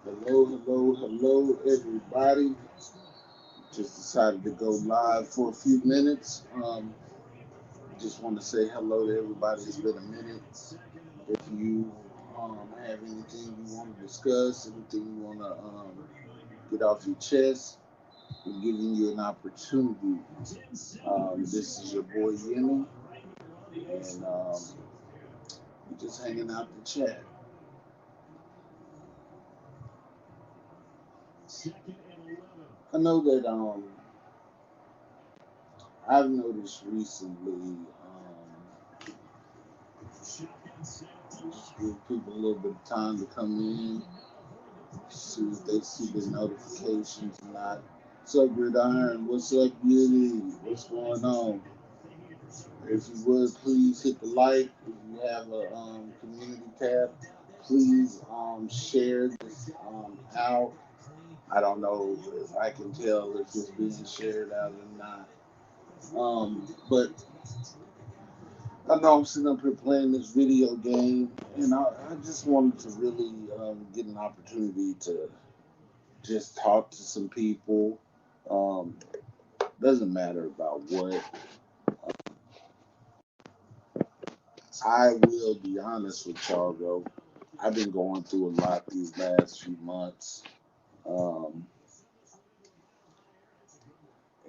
Hello, hello, hello, everybody. Just decided to go live for a few minutes. Just want to say hello to everybody. It's been a minute. If you have anything you want to discuss, anything you want to get off your chest, we're giving you an opportunity. This is your boy Yemi, and we're just hanging out to chat. I know that I've noticed recently. Just give people a little bit of time to come in, see if they see the notifications or not. What's up, Gridiron? What's up, Beauty? What's going on? If you would, please hit the like. If you have a community tab, please share this out. I don't know if I can tell if it's being shared out or not. But I know I'm sitting up here playing this video game, and I just wanted to really get an opportunity to just talk to some people. Um, doesn't matter about what. I will be honest with y'all though. I've been going through a lot these last few months, um,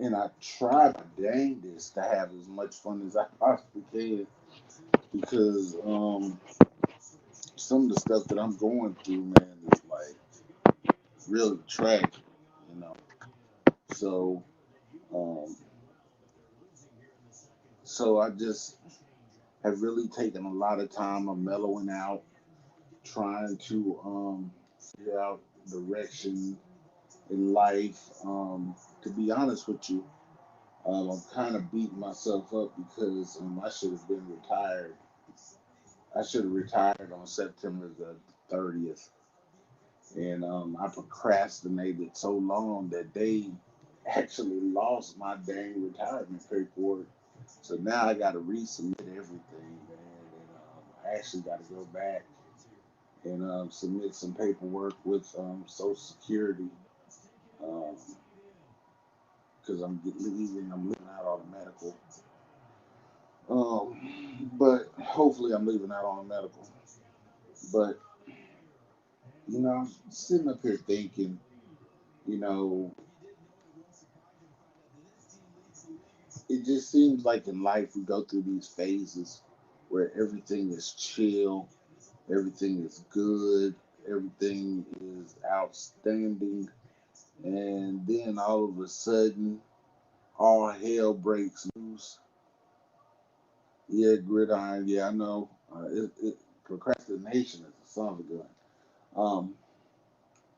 and I try my dangest to have as much fun as I possibly can because some of the stuff that I'm going through, man, is like really tragic, you know. So, um, so I just have really taken a lot of time. I'm mellowing out, trying to figure out direction in life. To be honest with you, I'm kind of beating myself up because I should have been retired. I should have retired on September the 30th. And I procrastinated so long that they actually lost my dang retirement paperwork. So now I got to resubmit everything, man. And I actually got to go back and submit some paperwork with Social Security because I'm leaving out all the medical. But hopefully I'm leaving out all the medical. But I'm sitting up here thinking, you know, it just seems like in life we go through these phases where everything is chill, everything is good, everything is outstanding, and then all of a sudden all hell breaks loose. Yeah, gridiron. Yeah, I know. Procrastination is a son of a gun. Um,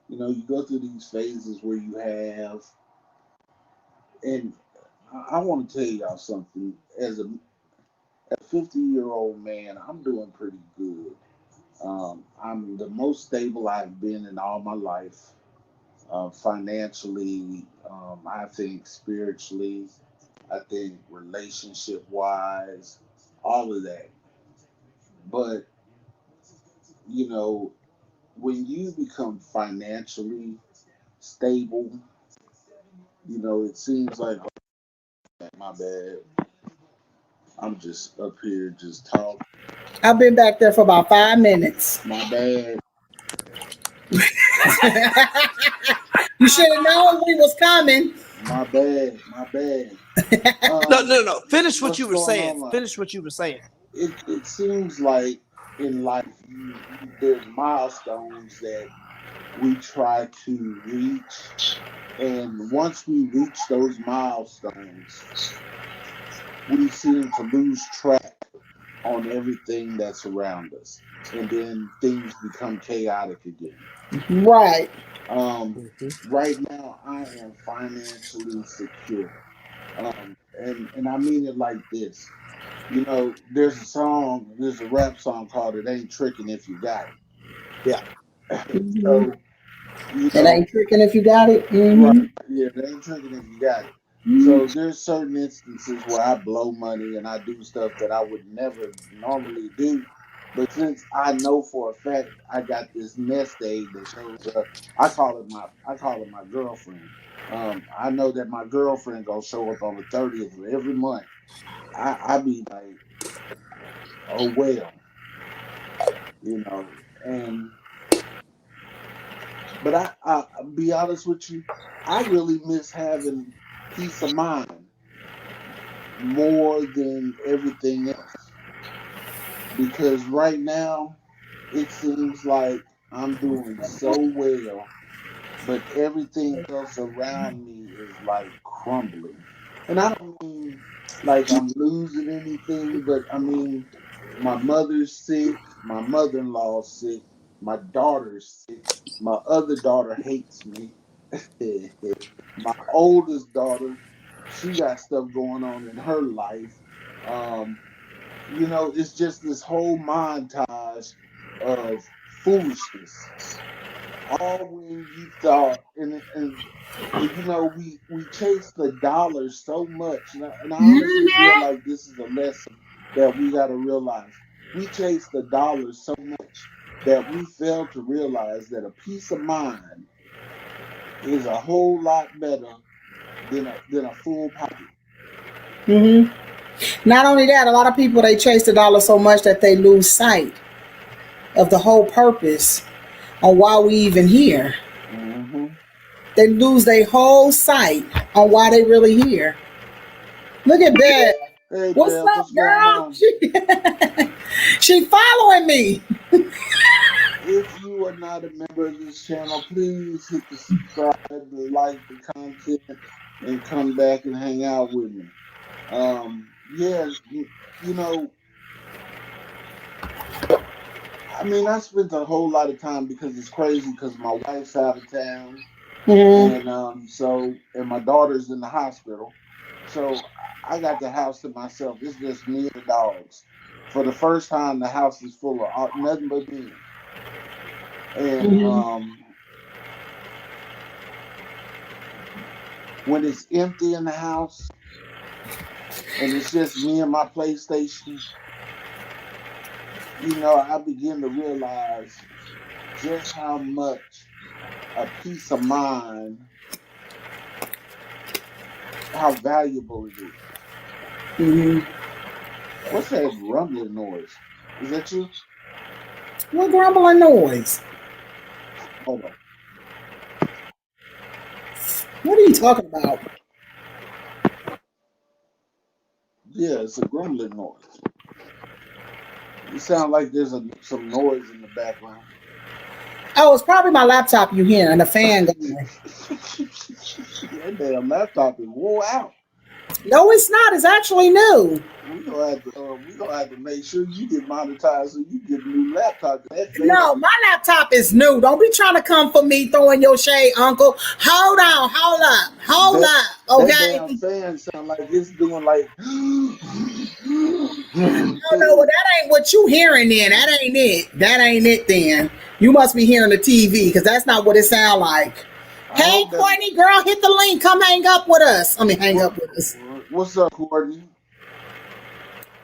you go through these phases where you have, and I want to tell y'all something. As a 50-year-old man, I'm doing pretty good. I'm the most stable I've been in all my life, financially. I think spiritually. I think relationship wise, all of that. But you know, when you become financially stable, it seems like my bad. I'm just up here just talking. I've been back there for about 5 minutes. My bad. You should have known we was coming. My bad. My bad. No, no, no. Finish what What's you were going saying. on? Finish what you were saying. It seems like in life there's milestones that we try to reach, and once we reach those milestones, we seem to lose track on everything that's around us, and then things become chaotic again. Right. Um, Mm-hmm. right now, I am financially secure, and I mean it like this. There's a rap song called "It Ain't Tricking If You Got Yeah. It." Mm-hmm. So, you It know, ain't tricking if you got it. right? Mm-hmm. Yeah, it ain't tricking if you got it. So Mm-hmm. there's certain instances where I blow money and I do stuff that I would never normally do, But since I know for a fact I got this nest egg that shows up, I call it my girlfriend. I know that my girlfriend gonna show up on the 30th of every month. I be like, oh well, you know. And but I'll be honest with you, I really miss having peace of mind more than everything else because right now it seems like I'm doing so well, but everything else around me is like crumbling. And I don't mean like I'm losing anything, but I mean my mother's sick, my mother-in-law's sick, my daughter's sick, my other daughter hates me. My oldest daughter, she got stuff going on in her life. Um, it's just this whole montage of foolishness. All when you thought, we chase the dollar so much, and I honestly feel Mhm. like this is a lesson that we got to realize. We chase the dollar so much that we fail to realize that a peace of mind is a whole lot better than a full pocket. Mhm. Not only that, a lot of people they chase the dollar so much that they lose sight of the whole purpose on why we even here. Hmm. They lose their whole sight on why they really here. Look at that. Hey, What's Beth, up, what's going girl? on? She following me. If you are not a member of this channel, please hit the subscribe, the like the content, and come back and hang out with me. Yeah, you know, I mean, I spent a whole lot of time because it's crazy because my wife's out of town, Mhm. and and my daughter's in the hospital, so I got the house to myself. It's just me and the dogs. For the first time, the house is full of nothing but me, and Mhm. when it's empty in the house and it's just me and my PlayStation, I begin to realize just how much a peace of mind, how valuable it is. Mhm. What's that rumbling noise? Is that you? What grumbling noise? Hold on. What are you talking about? Yeah, it's a grumbling noise. It sounds like there's some noise in the background. Oh, it's probably my laptop you hear and the fan going. That damn laptop is wore out. No, it's not. It's actually new. We gonna have to make sure you get monetized so you get a new laptop. That fan. No, my laptop is new. Don't be trying to come for me throwing your shade, Uncle. Hold on, hold That up, that okay? damn fan sound like it's doing like. Oh no, well that ain't what you hearing then. That ain't it. That ain't it then. You must be hearing the TV because that's not what it sound like. I Hey, hope that. Courtney, girl, hit the link. Come hang up with us. I mean, hang What, up with us. what's up, Courtney?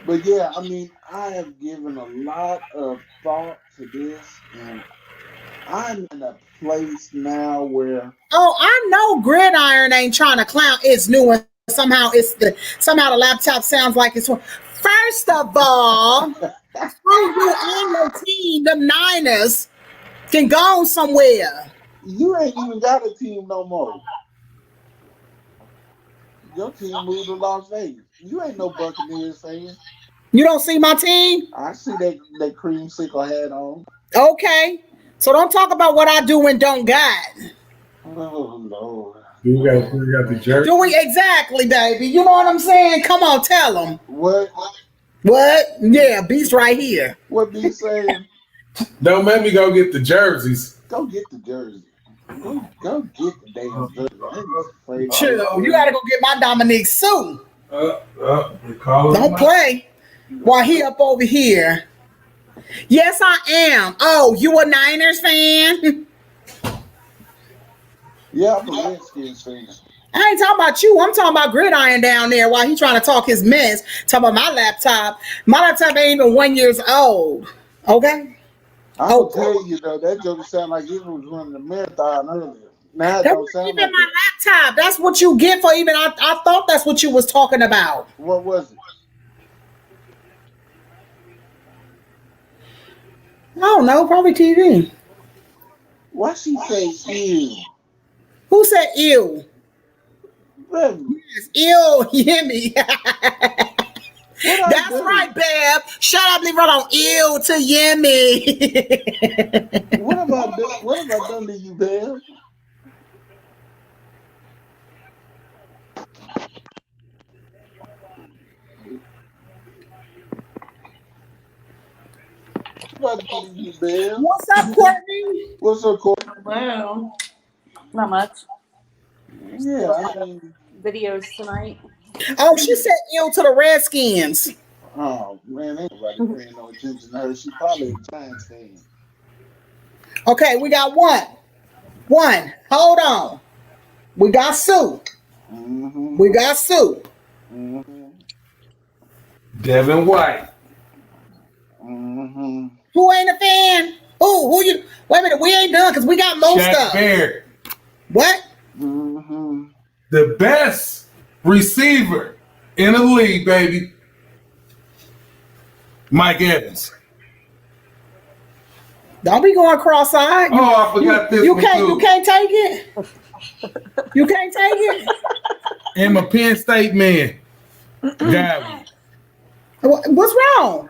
But yeah, I mean, I have given a lot of thought to this, and I'm in a place now where Oh, I know Gridiron ain't trying to clown. It's new and somehow the laptop sounds like it's one. First of all, you and your team, the Niners, can go on somewhere. you ain't even got a team no more. Your team moved to Las Vegas. You ain't no Buccaneers fan. You don't see my team? I see that creamsicle hat on. Okay. So don't talk about what I do and don't got. Oh Lord. You got the jerk. Doing exactly, baby. You know what I'm saying? Come on, tell them. What? What? Yeah, Beast right here. What be saying? Don't make me go get the jerseys. Go get the jersey. Go get the damn jersey. I ain't afraid of Chill. that You jersey. gotta go get my Dominique suit. Call Don't play. While he up over here. Yes, I am. Oh, you a Niners fan? Yeah, I'm a Redskins fan. I ain't talking about you. I'm talking about Gridiron down there while he trying to talk his mess. Talking about my laptop. My laptop ain't even 1 year old. Okay. I will tell you though, that joke sound like it was running a marathon earlier. Now it That don't wasn't sound even like my that. laptop. That's what you get for even. I thought that's what you was talking about. What was it? I don't know. Probably TV. Why she say ew? Who said ew? Baby, It's ew. You hear me? what I That's do? right, Bev. Shut up, leave her alone. Ew to Yemi. What have I done? What have I done to you, Bev? What have I done to you, Bev? What's up, Courtney? What's up, Corey? Hello. Not much. Yeah, I mean, Videos tonight. Oh, she said ew to the Redskins. oh man, ain't nobody paying no attention to her. She probably a Giants fan. Okay, we got one. One. Hold on. We got Sue. Mm-hmm. We got Sue. Mm-hmm. Devin White. Mm-hmm. Who ain't a fan? Who you? Wait a minute. We ain't done because we got most Shaq stuff. Barrett. What? Mm-hmm. The best receiver in the league, baby. Mike Evans. Don't be going cross-eyed. Oh, I forgot this You one can't. too. You can't take it. You can't take it. And my Penn State man. Godwin. What's wrong?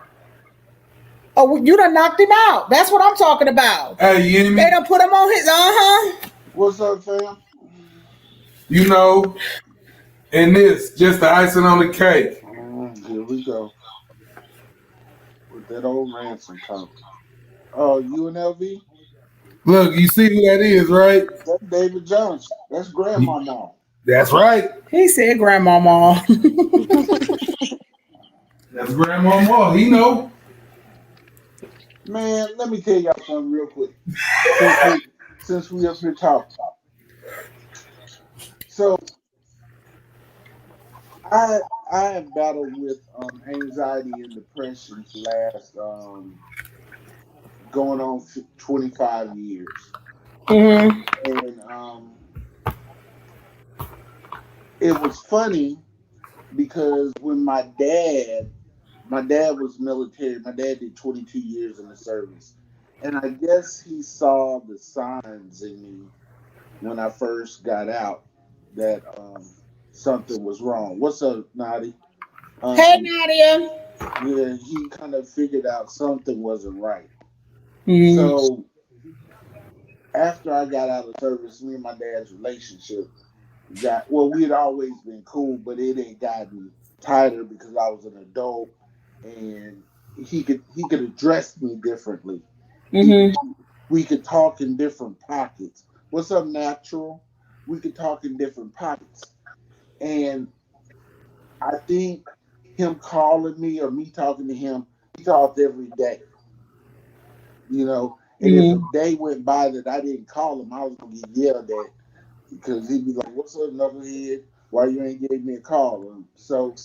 Oh, you done knocked him out. That's what I'm talking about. Hey, you hear me? They done put him on his. What's up, fam? You know, and this, just the icing on the cake. Here we go. With that old ransom talk. Oh, UNLV? Look, you see who that is, right? That's David Johnson. That's Grandmama. That's right. He said, "Grandmama." That's Grandma. He know. Man, let me tell y'all something real quick. Since we up here talking. So I have battled with anxiety and depression for last going on 25 years. Mm-hmm. And it was funny because when my dad was military. My dad did 22 years in the service. And I guess he saw the signs in me when I first got out that something was wrong. What's up, Nadi? Hey, Nadia. Yeah, he kind of figured out something wasn't right. Mm-hmm. So after I got out of service, me and my dad's relationship we had always been cool, but it had gotten tighter because I was an adult and he could address me differently. Mm-hmm. We could talk in different pockets. What's up, Natural? We could talk in different pockets. And I think him calling me or me talking to him, we talked every day. You know, and if a day went by that I didn't call him, I was gonna get yelled at because he'd be like, "What's up, knucklehead? Why you ain't gave me a call?" And so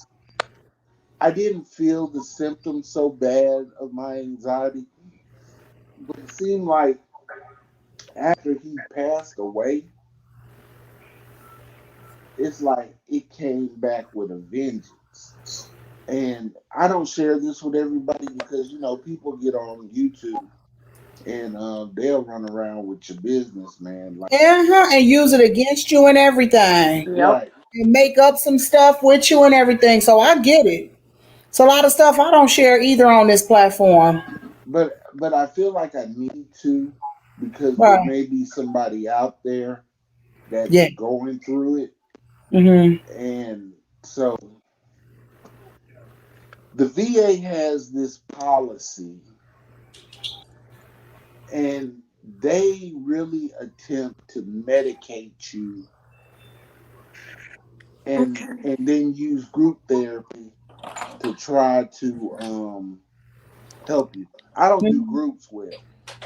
I didn't feel the symptoms so bad of my anxiety, but it seemed like after he passed away, it's like it came back with a vengeance. And I don't share this with everybody because, you know, people get on YouTube and they'll run around with your business, man. Like, And use it against you and everything. Yep. right. And make up some stuff with you and everything. So I get it. It's a lot of stuff I don't share either on this platform. But I feel like I need to because Right. there may be somebody out there that's Yeah. going through it. Mm-hmm. And so the VA has this policy and they really attempt to medicate you and then use group therapy to try to help you. I don't do groups well.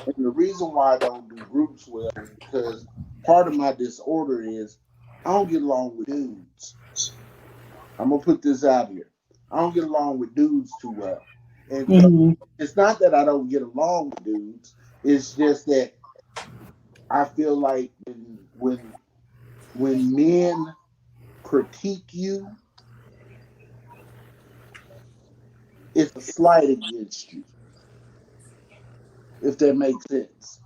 And the reason why I don't do groups well is because part of my disorder is I don't get along with dudes. I'm going to put this out here. I don't get along with dudes too well. And so Mhm. it's not that I don't get along with dudes. It's just that I feel like when men critique you, it's a slight against you, if that makes sense.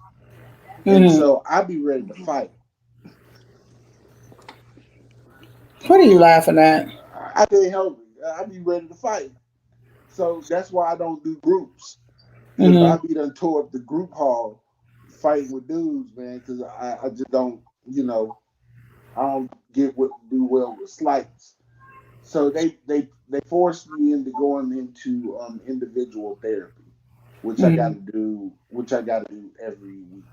And Mhm. so I be ready to fight. What are you laughing at? I can't help it. I be ready to fight. So that's why I don't do groups. Because I Mhm. be done tore up the group hall fighting with dudes, man. Because I just don't, I don't do well with slights. So they forced me into going into individual therapy, Mhm. which I got to do every week.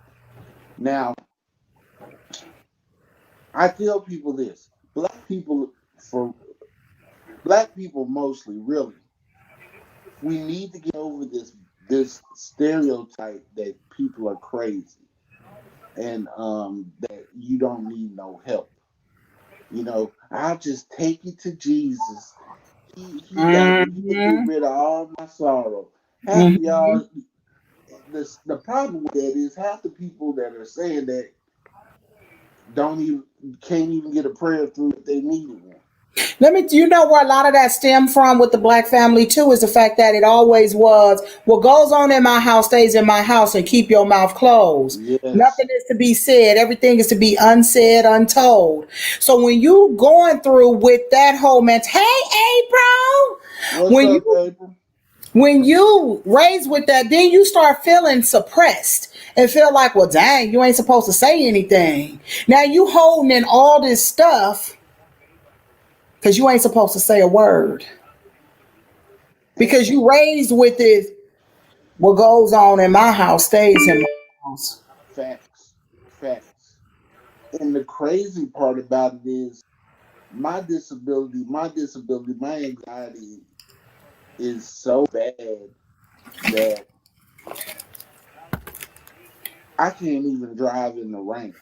Now I tell people this: black people, for black people mostly, really, we need to get over this stereotype that people are crazy and that you don't need no help. I'll just take it to Jesus. He got he'll get Mhm. rid of all my sorrow. Half of Mhm. y'all, the problem with that is half the people that are saying that don't even can't even get a prayer through if they needed one. You know where a lot of that stemmed from with the black family too is the fact that it always was what goes on in my house stays in my house and keep your mouth closed. Yes. Nothing is to be said. Everything is to be unsaid, untold. So when you going through with that whole hey April, What's when up, you April? when you raised with that, then you start feeling suppressed and feel like, well, dang, you ain't supposed to say anything. Now you holding in all this stuff because you ain't supposed to say a word And because you raised with it. What goes on in my house stays in my house. facts, facts. And the crazy part about it is my anxiety is so bad that I can't even drive in the rain.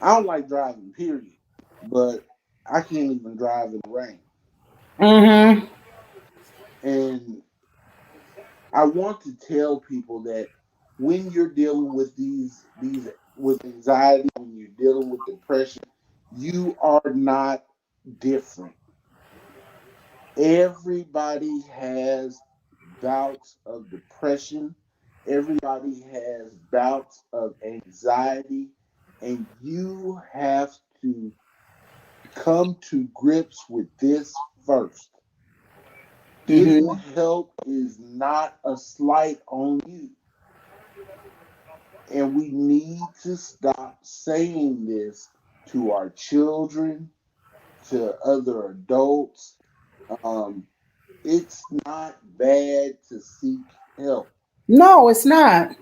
I don't like driving, period. But I can't even drive in the rain. Mm-hmm. And I want to tell people that when you're dealing with these with anxiety, when you're dealing with depression, you are not different. Everybody has bouts of depression. Everybody has bouts of anxiety, and you have to come to grips with this first. Getting Mm-hmm. help is not a slight on you. And we need to stop saying this to our children, to other adults. Um, it's not bad to seek help. No, it's not.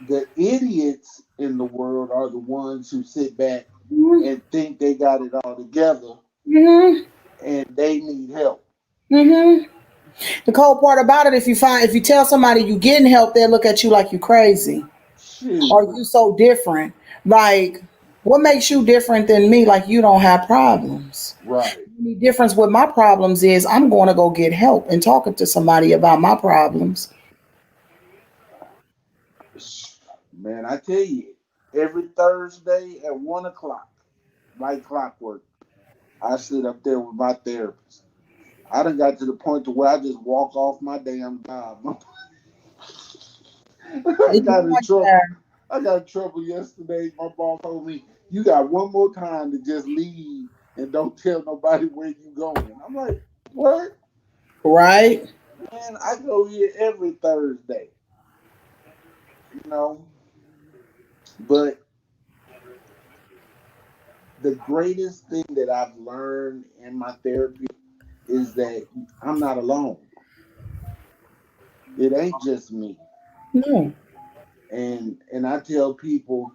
The idiots in the world are the ones who sit back Mm-hmm. and think they got it all together Mm-hmm. and they need help. Mm-hmm. The cold part about it, if you tell somebody you getting help, they'll look at you like you crazy or Shoot, you so different. Like, what makes you different than me? Like you don't have problems. right. The difference with my problems is I'm going to go get help and talking to somebody about my problems. Man, I tell you, every Thursday at 1 o'clock, like clockwork, I sit up there with my therapist. I done got to the point to where I just walk off my damn job. I It's got in like trouble. that. I got in trouble yesterday. My boss told me, "You got one more time to just leave and don't tell nobody where you going." I'm like, "What?" Right? Man, I go here every Thursday, you know. But the greatest thing that I've learned in my therapy is that I'm not alone. It ain't just me. No. And I tell people,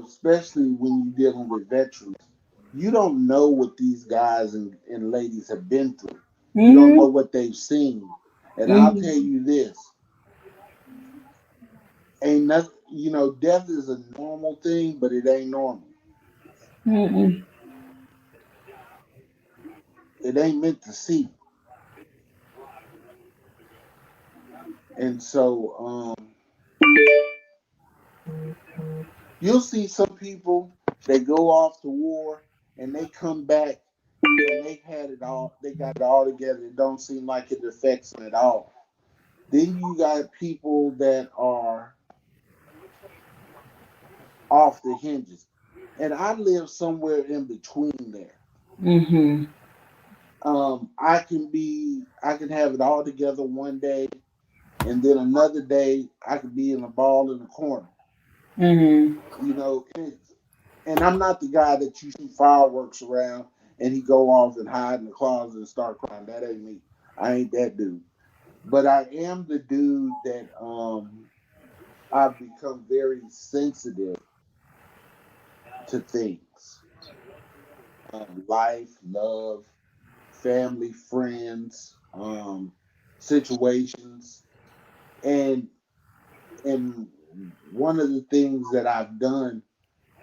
especially when you're dealing with veterans, you don't know what these guys and ladies have been through. You don't Mm-hmm. know what they've seen. And I'll tell Mm-hmm. you this, ain't nothing, death is a normal thing, but it ain't normal. Mm-hmm. It ain't meant to see. And so you'll see some people, they go off to war and they come back and they had it all, they got it all together. It don't seem like it affects them at all. Then you got people that are off the hinges. And I live somewhere in between there. Mm-hmm. I can have it all together one day, and then another day I could be in a ball in the corner. Mm-hmm. You know, and I'm not the guy that you shoot fireworks around and he go off and hide in the closet and start crying. That ain't me. I ain't that dude. But I am the dude that I've become very sensitive to things. Life, love, family, friends, situations. And and one of the things that I've done,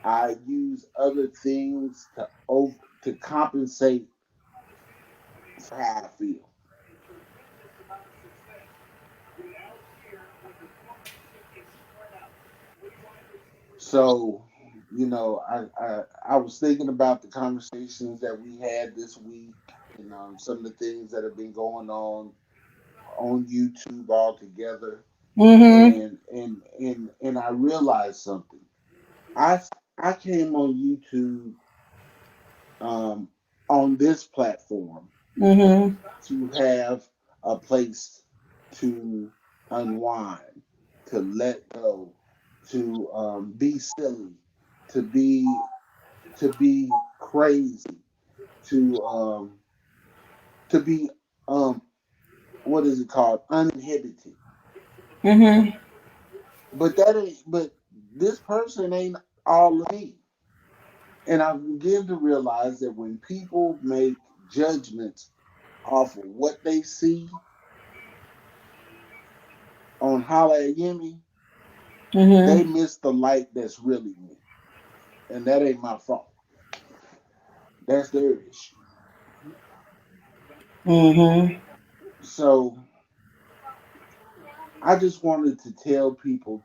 I use other things to compensate for how I feel. So, I was thinking about the conversations that we had this week, and some of the things that have been going on YouTube altogether, Mm-hmm. and I realized something. I I came on YouTube um, on this platform Mm-hmm. to have a place to unwind, to let go, to be silly, to be crazy, to um, to be what is it called, uninhibited. Mm-hmm. But this person ain't all of me. And I begin to realize that when people make judgments off of what they see on Holla at Yemi, they Mm-hmm. miss the light that's really me. And that ain't my fault. That's their issue. Mm-hmm. So I just wanted to tell people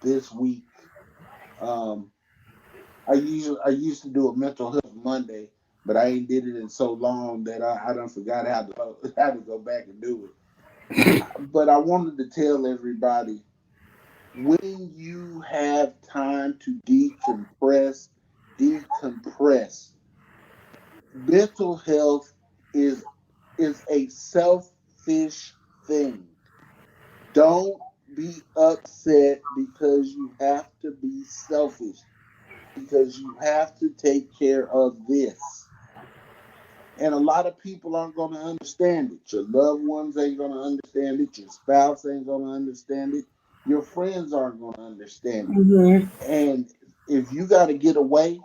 this week. Um, I used to do a mental health Monday, but I ain't did it in so long that I done forgot how to go back and do it. But I wanted to tell everybody, when you have time to decompress. Mental health is is a selfish thing. Don't be upset because you have to be selfish, because you have to take care of this. And a lot of people aren't going to understand it. Your loved ones ain't going to understand it. Your spouse ain't going to understand it. Your friends aren't going to understand it. Mm-hmm. And if you got to get away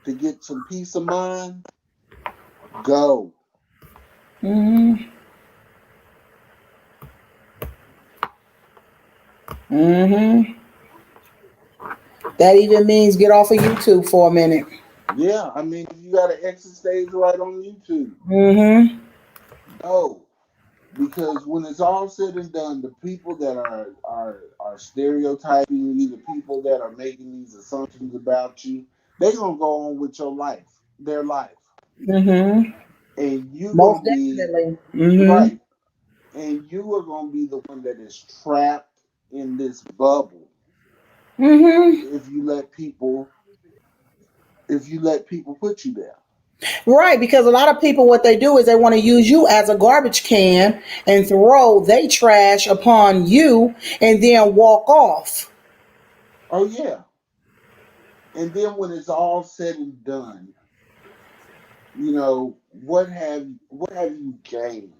to get some peace of mind, go. Mm-hmm. Mm-hmm. That even means get off of YouTube for a minute. Yeah, I mean, if you got to exit stage right on YouTube, Mm-hmm. go. Because when it's all said and done, the people that are stereotyping you, the people that are making these assumptions about you, they're gonna go on with their life, Mm-hmm. and you Most gonna be definitely. Mm-hmm. right, and you are gonna be the one that is trapped in this bubble Mm-hmm. if you let people put you there. Right, because a lot of people, what they do is they want to use you as a garbage can and throw they trash upon you and then walk off. Oh yeah, and then when it's all said and done, what have you gained?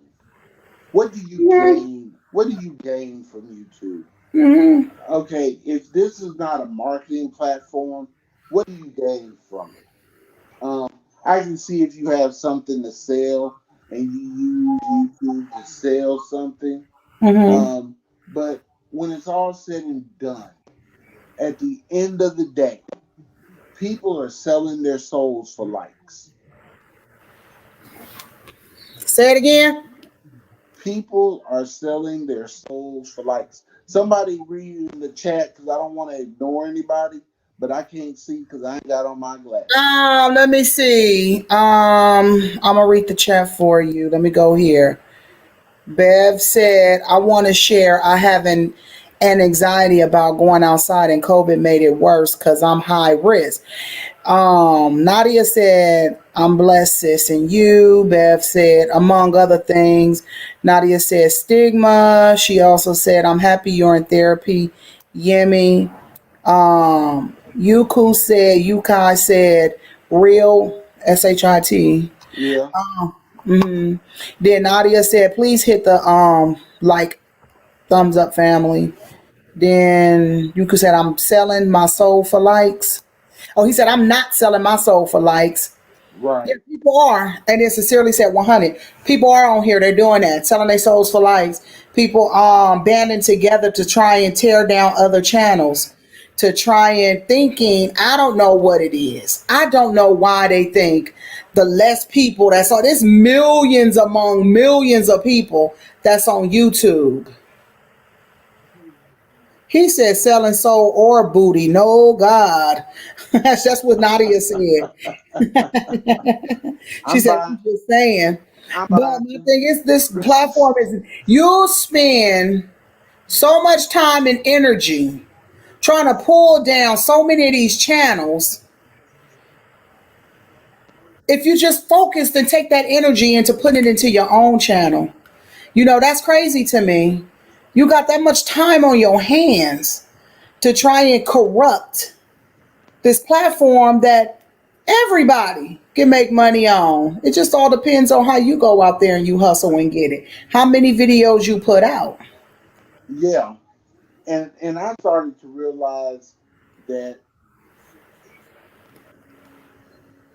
What do you gain? What do you gain from YouTube? Mm-hmm. Okay, if this is not a marketing platform, what do you gain from it? Um, I can see if you have something to sell and you use YouTube to sell something. Mm-hmm. Um, but when it's all said and done, at the end of the day, people are selling their souls for likes. Say it again. People are selling their souls for likes. Somebody read in the chat because I don't want to ignore anybody, but I can't see because I ain't got on my glasses. Let me see. I'm gonna read the chat for you. Let me go here. Bev said, I want to share. I have an anxiety about going outside and COVID made it worse because I'm high risk. Nadia said, I'm blessed, sis, and you. Bev said, among other things. Nadia said, stigma. She also said, I'm happy you're in therapy. Yemi. Yukai said, real, SHIT. Yeah. Mhm. Then Nadia said, please hit the like thumbs up family. Then Yuku said, I'm selling my soul for likes. Oh, he said, I'm not selling my soul for likes. Right. Yeah, people are. And then sincerely said 100. People are on here. They're doing that, selling their souls for likes. People banding together to try and tear down other channels, to try and thinking, I don't know what it is. I don't know why they think the less people that's on, there's millions among millions of people that's on YouTube. He said selling soul or booty. No, God. That's just what Nadia said. She said, I'm just saying. But my thing is, this platform is, you'll spend so much time and energy trying to pull down so many of these channels. If you just focused and take that energy into putting it into your own channel, that's crazy to me. You got that much time on your hands to try and corrupt this platform that everybody can make money on. It just all depends on how you go out there and you hustle and get it. How many videos you put out. Yeah. And I started to realize that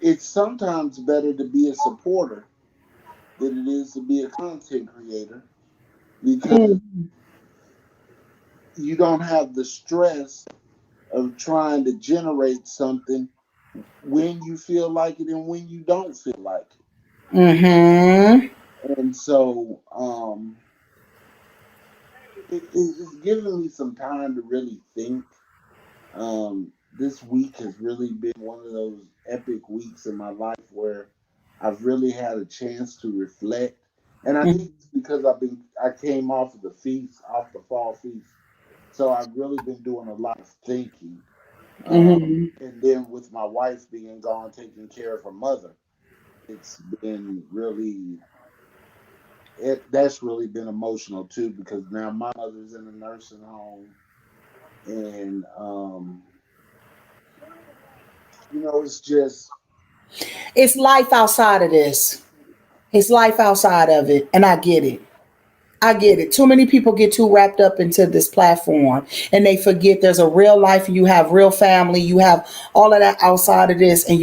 it's sometimes better to be a supporter than it is to be a content creator, because you don't have the stress of trying to generate something when you feel like it and when you don't feel like it. Mm-hmm. And so it's given me some time to really think. This week has really been one of those epic weeks in my life where I've really had a chance to reflect. And I think it's because I came off of the feast, off the fall feast. So I've really been doing a lot of thinking. And then with my wife being gone, taking care of her mother, it's been really, that's really been emotional too, because now my mother's in a nursing home. And, it's just. It's life outside of this. It's life outside of it. And I get it. I get it. Too many people get too wrapped up into this platform and they forget there's a real life and you have real family. You have all of that outside of this, and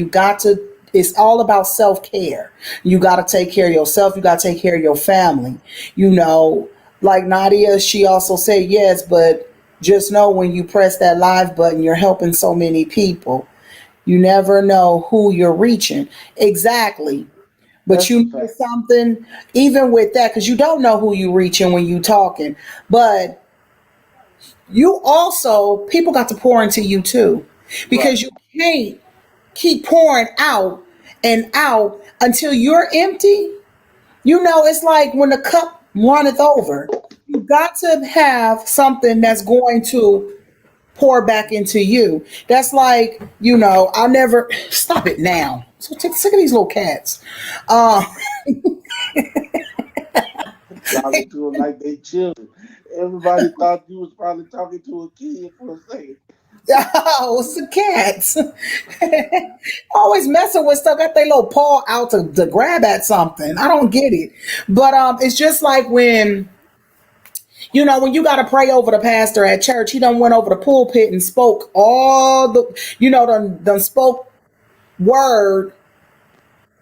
it's all about self-care. You got to take care of yourself. You got to take care of your family. Like Nadia, she also said, yes, but just know when you press that live button, you're helping so many people. You never know who you're reaching. Exactly. But That's you know something, even with that, because you don't know who you reaching when you talking. But you also, people got to pour into you too. Because you can't keep pouring out and out until you're empty. It's like when the cup runneth over. You got to have something that's going to pour back into you. That's like, I'll never stop it now. So take sick of these little cats. Talking to them like they children. Everybody thought you was probably talking to a kid for a second. Oh, it's the cats. Always messing with stuff. Got their little paw out to grab at something. I don't get it. But it's just like when you got to pray over the pastor at church. He done went over the pulpit and spoke all the, done spoke word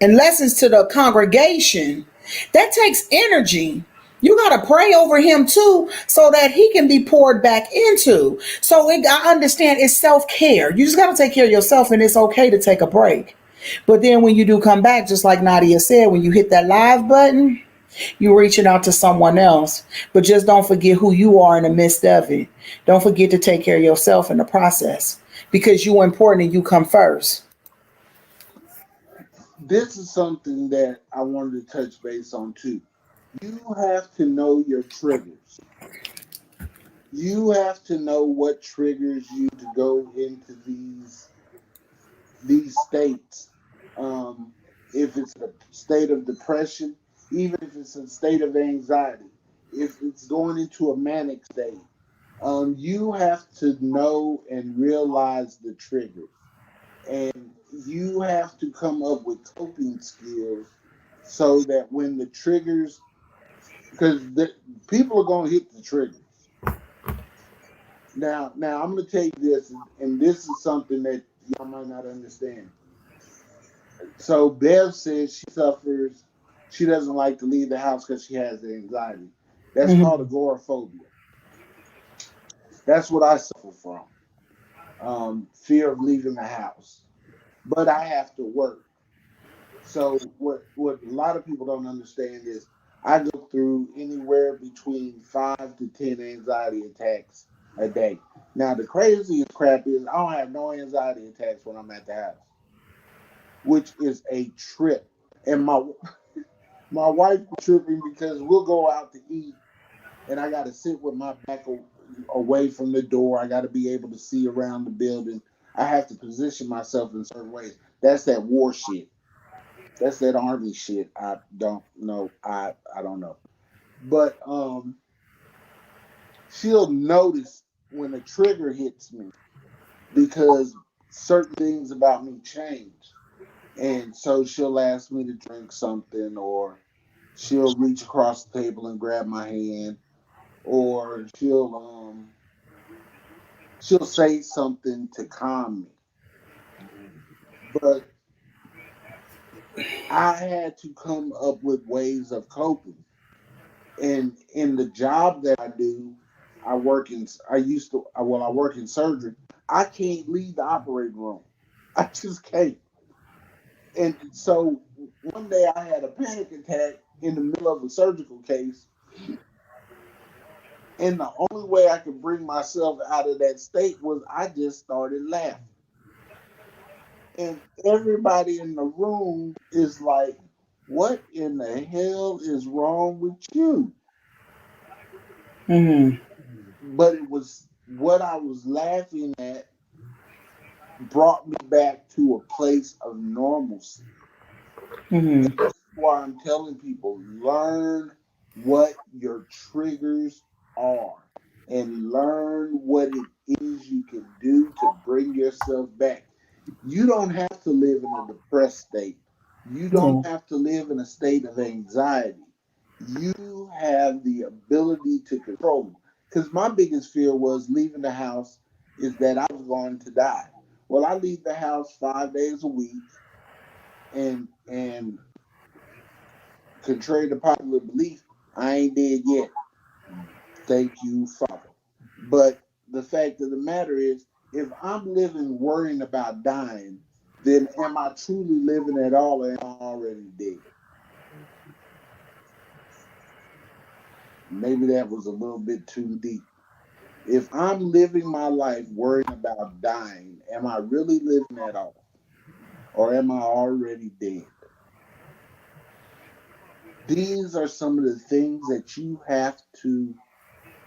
and lessons to the congregation. That takes energy. You got to pray over him too, so that he can be poured back into. So I understand it's self-care. You just got to take care of yourself, and it's okay to take a break. But then when you do come back, just like Nadia said, when you hit that live button, You're reaching out to someone else. But just don't forget who you are in the midst of it. Don't forget to take care of yourself in the process because you're important and you come first. This is something that I wanted to touch base on too. You have to know your triggers. You have to know what triggers you to go into these states. Um, if it's a state of depression, even if it's a state of anxiety, if it's going into a manic state, you have to know and realize the triggers. And you have to come up with coping skills so that when the triggers, because people are going to hit the triggers. Now I'm going to tell you this, and this is something that y'all might not understand. So Bev says she suffers, she doesn't like to leave the house because she has anxiety. That's called Mhm. agoraphobia. That's what I suffer from. Fear of leaving the house. But I have to work. So what a lot of people don't understand is I go through anywhere between 5 to 10 anxiety attacks a day. Now the craziest crap is I don't have no anxiety attacks when I'm at the house, which is a trip. And my wife was tripping because we'll go out to eat and I got to sit with my back away from the door. I got to be able to see around the building. I have to position myself in certain ways. That's that war shit. That's that army shit. I don't know. I don't know. But she'll notice when a trigger hits me because certain things about me change. And so she'll ask me to drink something or she'll reach across the table and grab my hand or she'll say something to calm me. But I had to come up with ways of coping. And in the job that I do, I work in surgery. I can't leave the operating room. I just can't. And so one day I had a panic attack in the middle of a surgical case. And the only way I could bring myself out of that state was I just started laughing. And everybody in the room is like, what in the hell is wrong with you? Mhm. But it was what I was laughing at brought me back to a place of normalcy. Mhm. This is why I'm telling people learn what your triggers are and learn what it is you can do to bring yourself back. You don't have to live in a depressed state. You don't Yeah. have to live in a state of anxiety. You have the ability to control them. Because my biggest fear was leaving the house is that I was going to die. Well, I leave the house 5 days a week, and contrary to popular belief, I ain't dead yet. Thank you, Father. But the fact of the matter is, if I'm living worrying about dying, then am I truly living at all or am I already dead? Maybe that was a little bit too deep. If I'm living my life worrying about dying, am I really living at all? Or am I already dead? These are some of the things that you have to.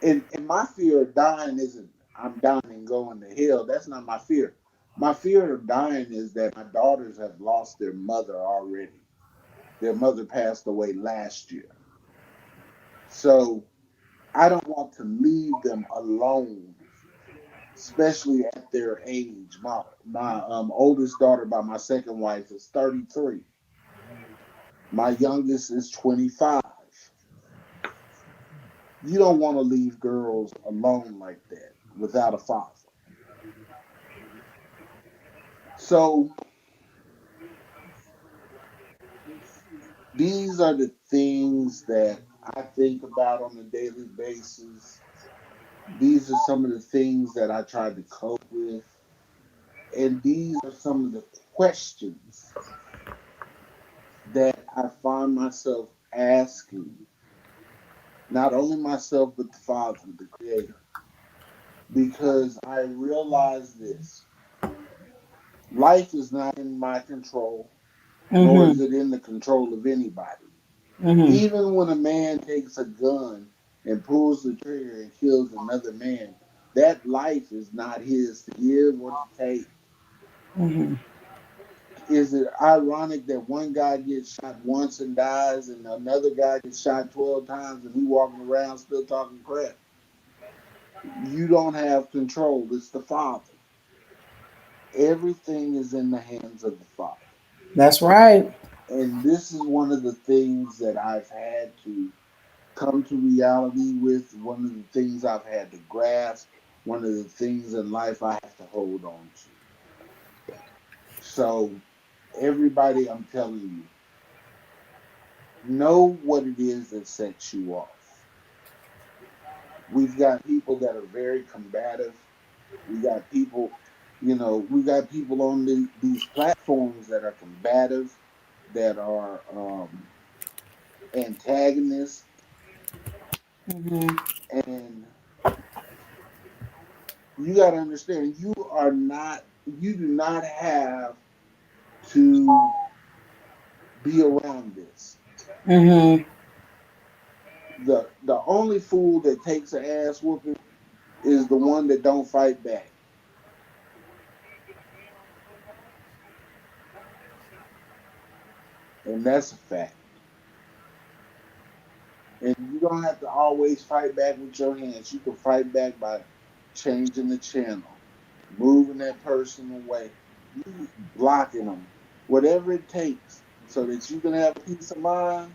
And my fear of dying isn't I'm dying and going to hell. That's not my fear. My fear of dying is that my daughters have lost their mother already. Their mother passed away last year. So I don't want to leave them alone, especially at their age. My oldest daughter by my second wife is 33. My youngest is 25. You don't want to leave girls alone like that without a father. So these are the things that I think about on a daily basis. These are some of the things that I try to cope with. And these are some of the questions that I find myself asking not only myself but the Father, the Creator, because I realize this: life is not in my control, nor is Mm-hmm. it in the control of anybody. Mm-hmm. Even when a man takes a gun and pulls the trigger and kills another man, that life is not his to give or to take. Mm-hmm. Is it ironic that one guy gets shot once and dies, and another guy gets shot 12 times and he walking around still talking crap? You don't have control. It's the Father. Everything is in the hands of the Father. That's right. And this is one of the things that I've had to come to reality with, one of the things I've had to grasp, one of the things in life I have to hold on to. So, everybody, I'm telling you, know what it is that sets you off. We've got people that are very combative. We got people, we got people on these platforms that are combative, that are antagonists, Mm-hmm. and you got to understand, you do not have to be around this. Mm-hmm. The only fool that takes an ass whooping is the one that don't fight back, and that's a fact. And you don't have to always fight back with your hands. You can fight back by changing the channel, moving that person away, you blocking them, whatever it takes, so that you can have peace of mind.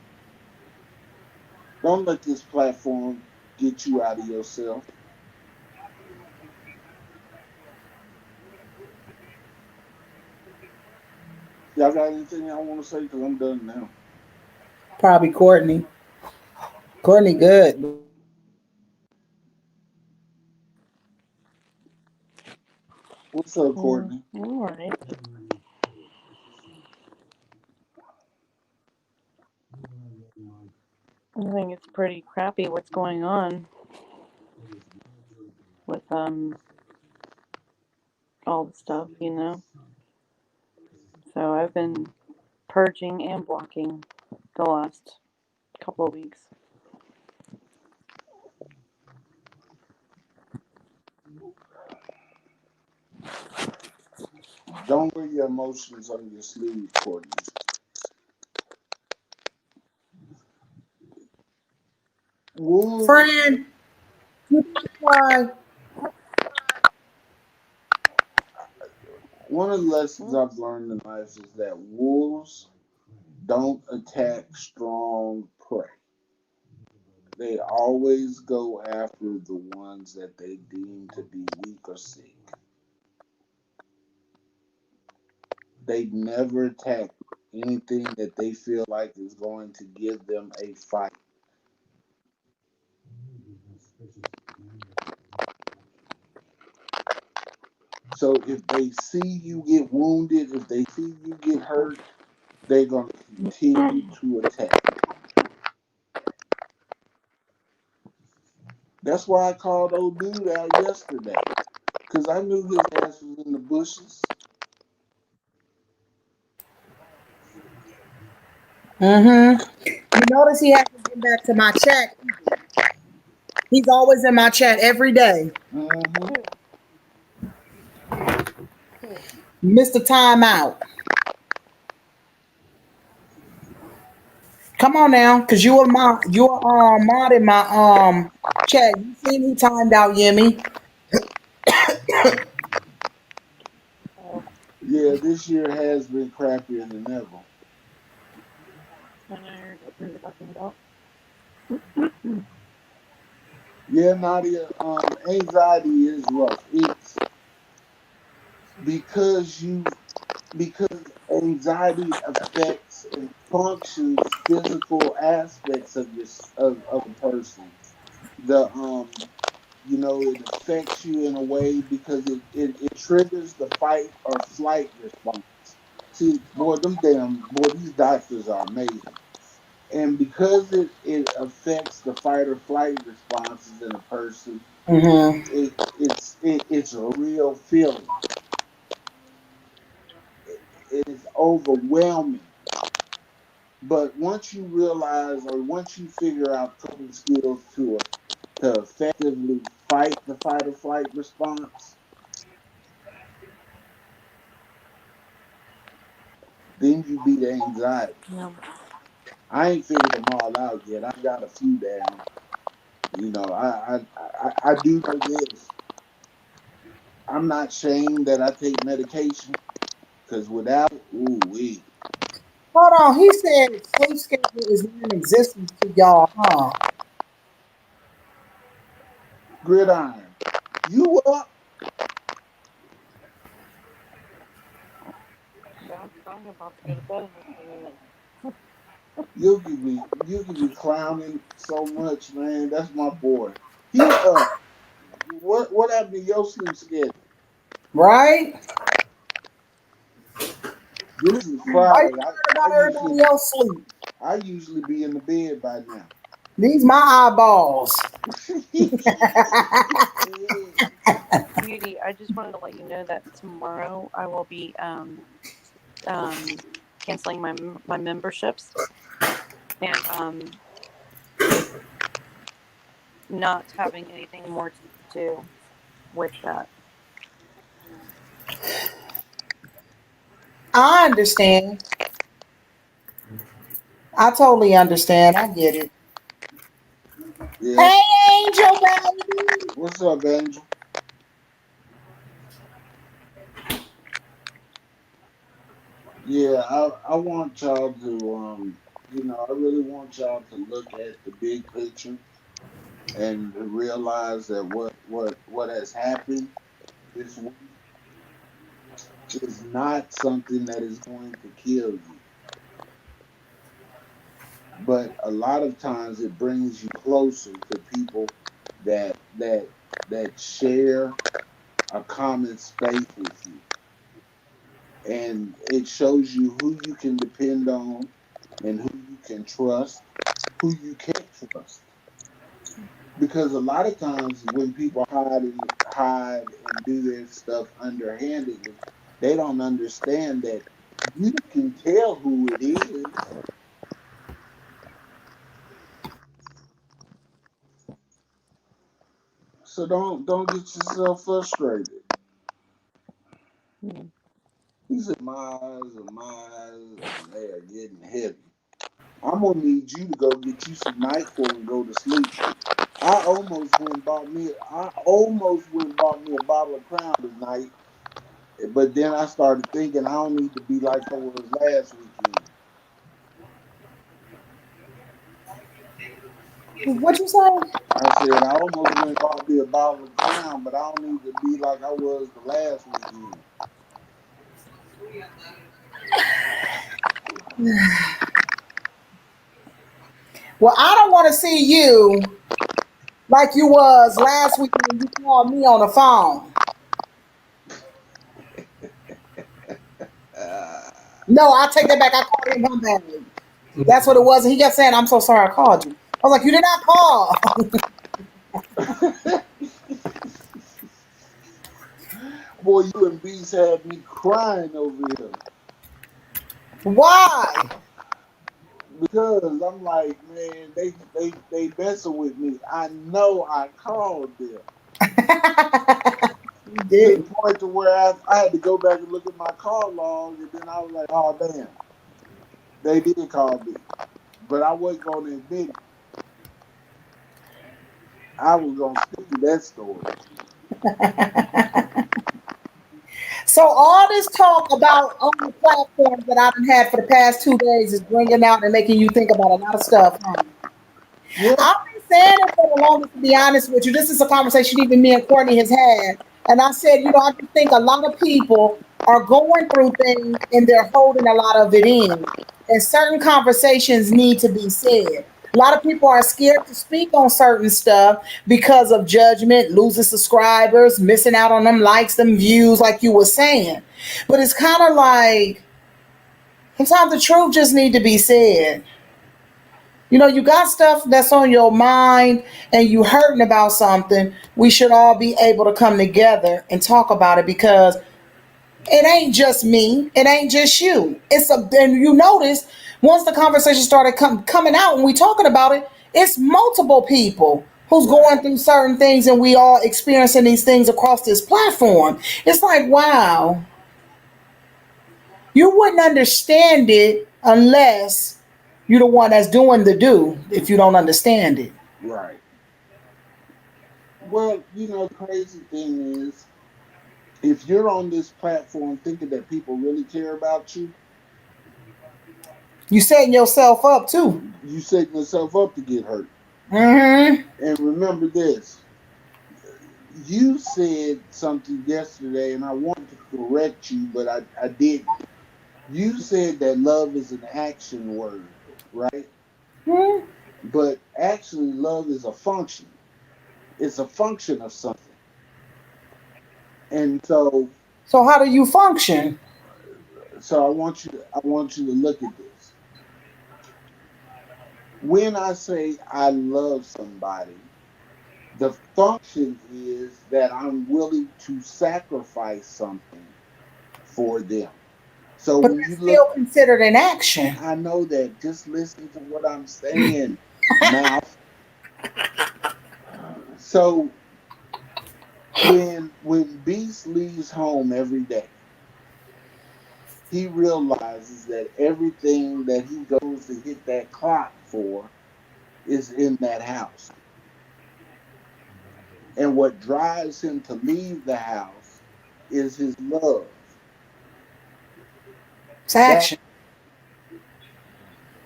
Don't let this platform get you out of yourself. Y'all got anything y'all want to say? Because I'm done now. Probably Courtney. Courtney, good. What's up, Courtney? All right. I think it's pretty crappy what's going on with all the stuff, So I've been purging and blocking the last couple of weeks. Don't wear your emotions on your sleeve, Courtney. Wolves. Friend, why? One of the lessons I've learned in life is that wolves don't attack strong prey. They always go after the ones that they deem to be weak or sick. They never attack anything that they feel like is going to give them a fight. So if they see you get wounded, if they see you get hurt, they're going to continue to attack. That's why I called old dude out yesterday, because I knew his ass was in the bushes. Mm-hmm. You notice he hasn't been back to my chat. He's always in my chat every day. Mm-hmm. Mr. Timeout. Come on now, cause you are mod in my chat. You seen he timed out Yemi. Oh, Yeah, this year has been crappier than ever. I know what you're talking about. Yeah, Nadia, anxiety is rough. It's because you because anxiety affects and functions physical aspects of a person. The it affects you in a way because it triggers the fight or flight response. See, boy, these doctors are amazing. And because it affects the fight or flight responses in a person, Mm-hmm. it's a real feeling. It is overwhelming. But once you realize, or once you figure out coping skills to effectively fight the fight or flight response, then you beat anxiety. No. I ain't figured them all out yet. I got a few down. You know, I do know this. I'm not ashamed that I take medication because without, ooh wee, Hold on. He said sleep schedule is non-existent to y'all, huh? gridiron, you up? Yeah, I'm about to go to bed in a few minutes. You can be clowning so much, man. That's my boy. He what happened to your sleep schedule? Right? This is Why you Friday. worried about everybody else sleep? I usually be in the bed by now. These my eyeballs. Beauty, I just wanted to let you know that tomorrow I will be canceling my memberships and not having anything more to do with that. I understand. I totally understand. I get it. Yeah. Hey, Angel, baby. What's up, Angel? Yeah, I want y'all to I really want y'all to look at the big picture and to realize that what has happened this week is not something that is going to kill you. But a lot of times it brings you closer to people that share a common space with you. And it shows you who you can depend on and who you can trust, who you can't trust. Because a lot of times when people hide and do their stuff underhandedly, they don't understand that you can tell who it is. So don't get yourself frustrated. Mm. He said, "My eyes are mine, and they are getting heavy. I'm gonna need you to go get you some NyQuil and go to sleep." I almost went and bought me a bottle of Crown tonight, but then I started thinking I don't need to be like I was last weekend. What you say? I said I almost went and bought me a bottle of Crown, but I don't need to be like I was the last weekend. Well, I don't want to see you like you was last week when you called me on the phone. Uh, No, I take that back. I called him back. That's what it was. And he kept saying, I'm so sorry I called you. I was like, you did not call. Boy, you and Beast had me crying over here Why? because I'm like, man, they messing with me. I know I called them You to the did. point to where I had to go back and look at my call log, and then I was like, oh damn, they did call me, but I wasn't gonna admit it. I was gonna stick to that story. So all this talk about on the platforms that I've had for the past 2 days is bringing out and making you think about a lot of stuff. Huh? Yeah, I've been saying it for the longest, to be honest with you. This is a conversation even me and Courtney has had. And I said, I just think a lot of people are going through things and they're holding a lot of it in. And certain conversations need to be said. A lot of people are scared to speak on certain stuff because of judgment, losing subscribers, missing out on them likes, them views, like you were saying. But it's kind of like sometimes the truth just need to be said. You know, you got stuff that's on your mind and you hurting about something. We should all be able to come together and talk about it because it ain't just me. It ain't just you. And you notice once the conversation started coming out and we talking about it, it's multiple people who's going through certain things and we all experiencing these things across this platform. It's like, wow, you wouldn't understand it unless you're the one that's doing the do if you don't understand it. Right. Well, you know, the crazy thing is, if you're on this platform thinking that people really care about you, You setting yourself up too. you setting yourself up to get hurt. Mm-hmm. And remember this, you said something yesterday, and I wanted to correct you, but I didn't. You said that love is an action word, right? Mm-hmm. But actually, love is a function. It's a function of something. And So how do you function? I want you to look at this. When I say I love somebody, the function is that I'm willing to sacrifice something for them. So But when you that's look, still considered an action. I know that. Just listen to what I'm saying, mouth. So when Beast leaves home every day, he realizes that everything that he goes to hit that clock for is in that house. And what drives him to leave the house is his love. It's That action.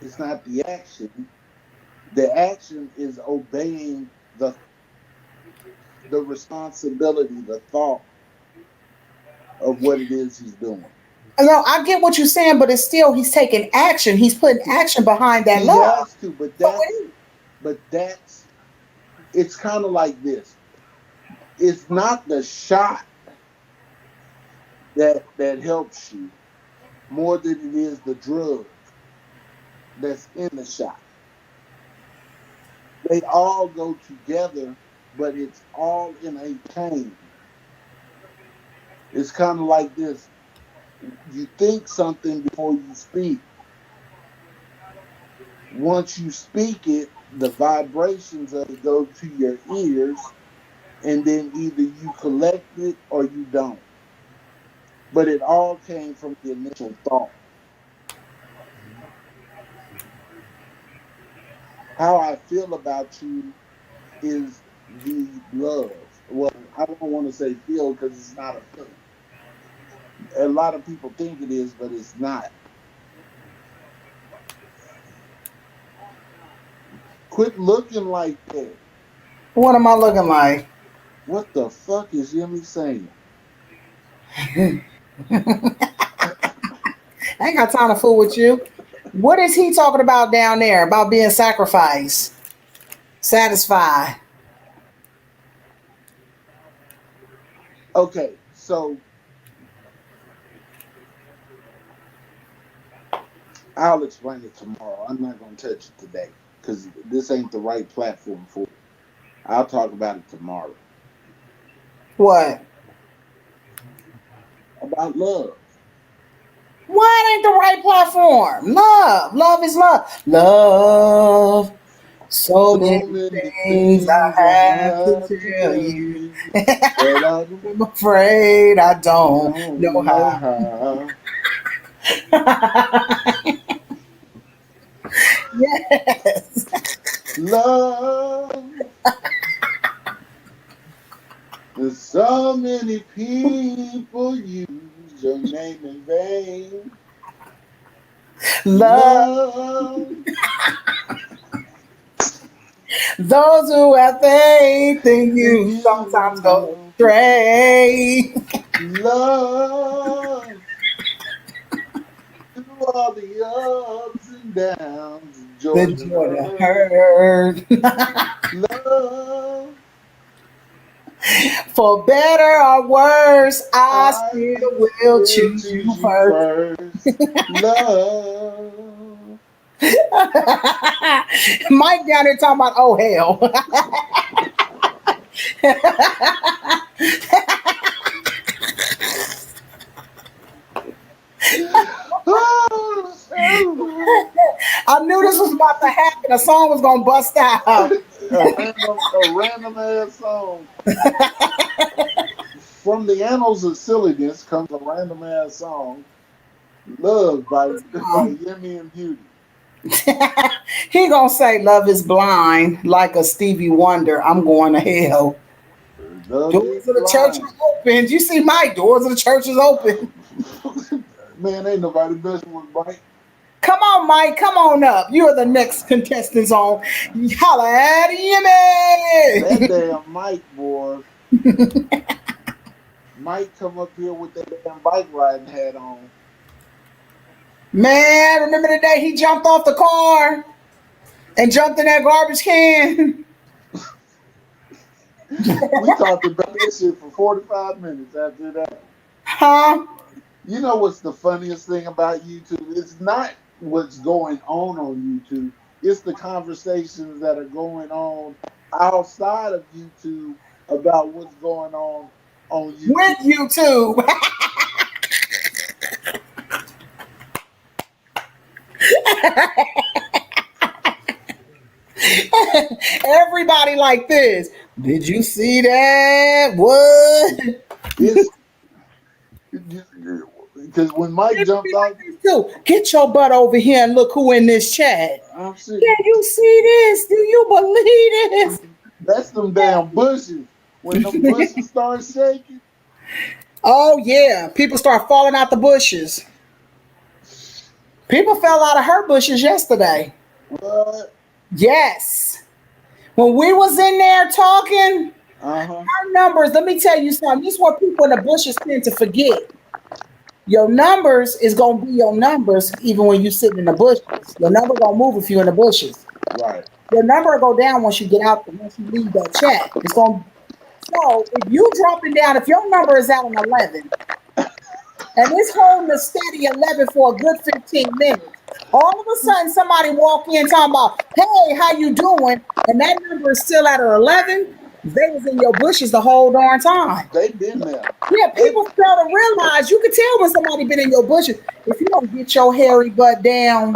is not the action. The action is obeying the responsibility, the thought of what it is he's doing. No, I get what you're saying, but it's still he's taking action. He's putting action behind that He love. has to, but So that's it's kind of like this. It's not the shot that helps you more than it is the drug that's in the shot. They all go together, but it's all in a chain. It's kind of like this. You think something before you speak. Once you speak it, the vibrations of it go to your ears, and then either you collect it or you don't. But it all came from the initial thought. How I feel about you is the love. Well, I don't want to say feel because it's not a feeling. A lot of people think it is, but it's not. Quit looking like that. what am I looking like? What the fuck is Yemi saying? I ain't got time to fool with you. What is he talking about down there about being sacrificed, satisfied? Okay, so I'll explain it tomorrow. I'm not going to touch it today because this ain't the right platform for it. I'll talk about it tomorrow. What? About love. What ain't the right platform? Love. Love is love. Love. So So many many things I things I have to have to tell tell you. you, but I I'm afraid I don't know don't know how. how. Yes. Love. There's so many people use your name in vain. Love Love. those who have faith in And you sometimes you go go astray. love through all the ups and downs, The joy to joy to hurt. hurt. Love, For better or worse, I I still will will choose choose you you first. first. Love. Mike down there talking about, oh hell. I knew this was about to happen. A song was gonna bust out. A random ass song. From the annals of silliness comes a random ass song. Love by Yemi and Beauty. He gonna say love is blind like a Stevie Wonder. I'm going to hell. Love Doors is of the church blind. are open. You see Mike, doors of the church is open. Man, ain't nobody messing with Mike. Come on, Mike. Come on up. You're the next contestants on. Holla at That Yemi. damn Mike, boy. Mike come up here with that damn bike riding hat on. Man, remember the day he jumped off the car and jumped in that garbage can? We talked about that shit for 45 minutes after that. Huh? You know what's the funniest thing about YouTube? It's not what's going on YouTube. It's the conversations that are going on outside of YouTube about what's going on With YouTube. YouTube. Everybody like this. Did you see that? What? It's because when Mike jumped out, Too. Get your butt over here and look who in this chat. I'm Can sitting. you see this? Do you believe this? That's them damn bushes. When them bushes start shaking, Oh yeah, people start falling out the bushes. People fell out of her bushes yesterday. what? Yes. When we was in there talking, Uh huh. our numbers, let me tell you something. This is what people in the bushes tend to forget. Your numbers is gonna be your numbers even when you sit in the bushes. Your number gonna move if you in the bushes. Right. Your number will go down once you get out there, once you leave that chat. It's gonna so if you dropping down, if your number is at an 11 and it's holding a steady 11 for a good 15 minutes, all of a sudden somebody walk in talking about, hey, how you doing? And that number is still at an 11, they was in your bushes the whole darn time. They been there. Yeah, They people fail to realize you can tell when somebody been in your bushes. If you don't get your hairy butt down,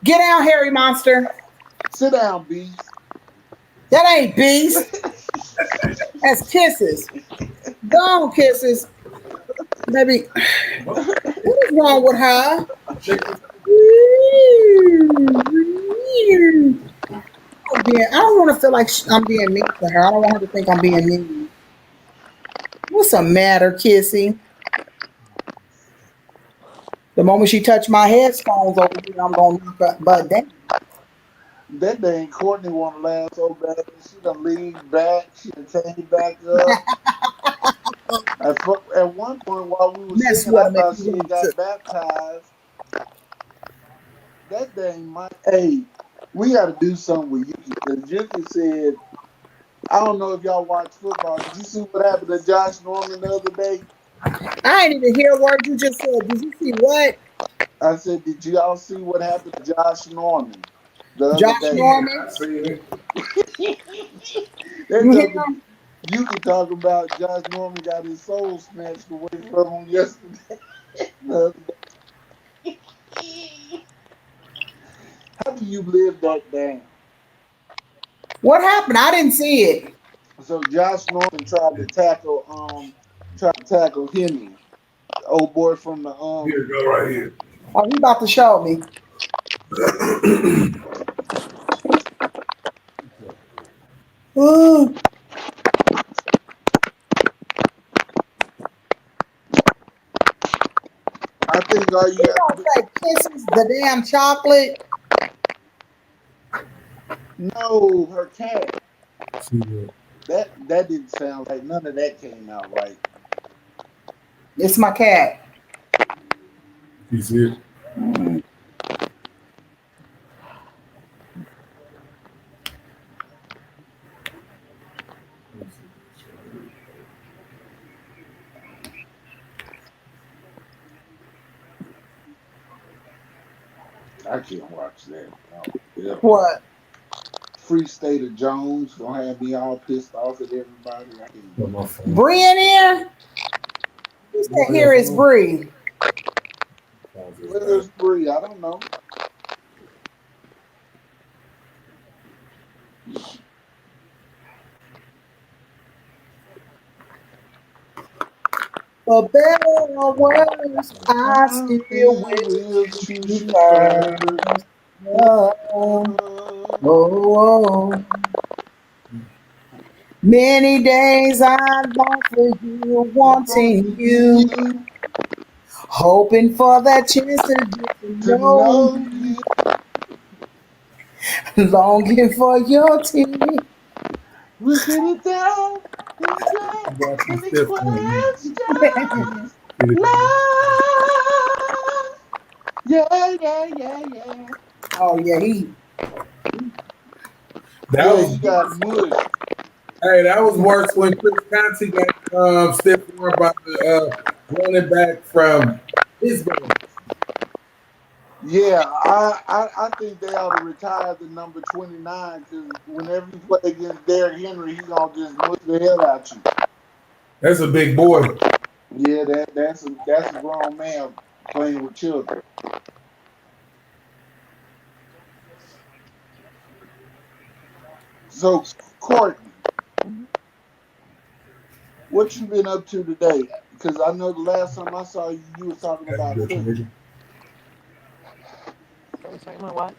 get down, hairy monster. sit down, beast. That ain't beast. That's kisses. Go on, kisses. Baby, what is wrong with her? I don't want to feel like I'm being mean to her. I don't want her to think I'm being mean. What's the matter, Kissy? The moment she touch my headphones over here, I'm gonna knock her butt down. That dang Courtney want to laugh so bad. She done leaned back. She done came back up. At one point while we were Mess singing, with I him if thought you she had want to. got baptized. That dang Mike. Hey, we got to do something with Yuki because Yuki said, I don't know if y'all watch football. Did you see what happened to Josh Norman the other day? I ain't even hear a word you just said. Did you see what? I said, did y'all see what happened to Josh Norman the other Josh day? Norman? I see it. They're You hear talking. him? You can talk about Josh Norman got his soul snatched away from him yesterday. How do you live that down? What happened? I didn't see it. So Josh Norman tried to tackle Hemi, old boy from the Here, go right here. Oh, he about to show me. Ooh. I think all you He have to don't say kisses the damn chocolate. do, no, her cat. See that? That didn't sound right. None of that came out right. It's my cat. You see it? I can't watch that. No. Yeah. What? Free State of Jones gonna have me all pissed off at everybody. I can't. Bree in here? Who said here is Bree? Where's Bree? I don't know. For better or worse, I still will choose you first. Oh. Many days I long for you, wanting you, hoping for that chance to get to know you, longing for your tears. We get it down in the questions. Love. Yeah. Oh yeah, he. He got mushed. Hey, that was worse when Chris Conte got stiff arm by the running back from Pittsburgh. Yeah, I think they ought to retire the number 29 because whenever you play against Derrick Henry, he's gonna just mush the hell out you. That's a big boy. Yeah, that's a grown man playing with children. So, Courtney, what you been up to today? Because I know the last time I saw you, you were talking about cooking. Talking about what?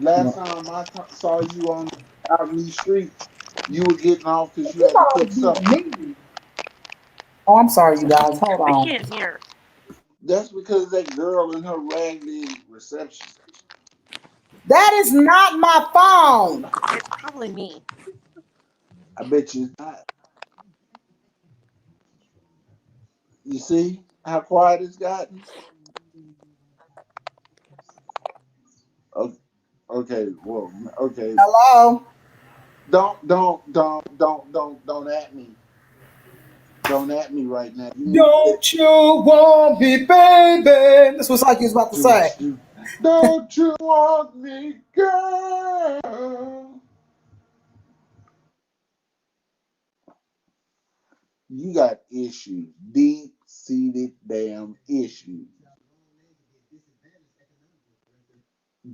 Last time I saw you out in these streets, you were getting off because you had to cook something. Oh, I'm sorry, you guys. Hold on. I can't hear. That's because that girl in her raggedy reception. That is not my phone. It's probably me. I bet you it's not. You see how quiet it's gotten? Okay, well, okay. Hello? Don't at me. Don't at me right now. Don't you want me, baby? This was like you was about to say. Don't you want me, girl? You got issues, deep-seated damn issues.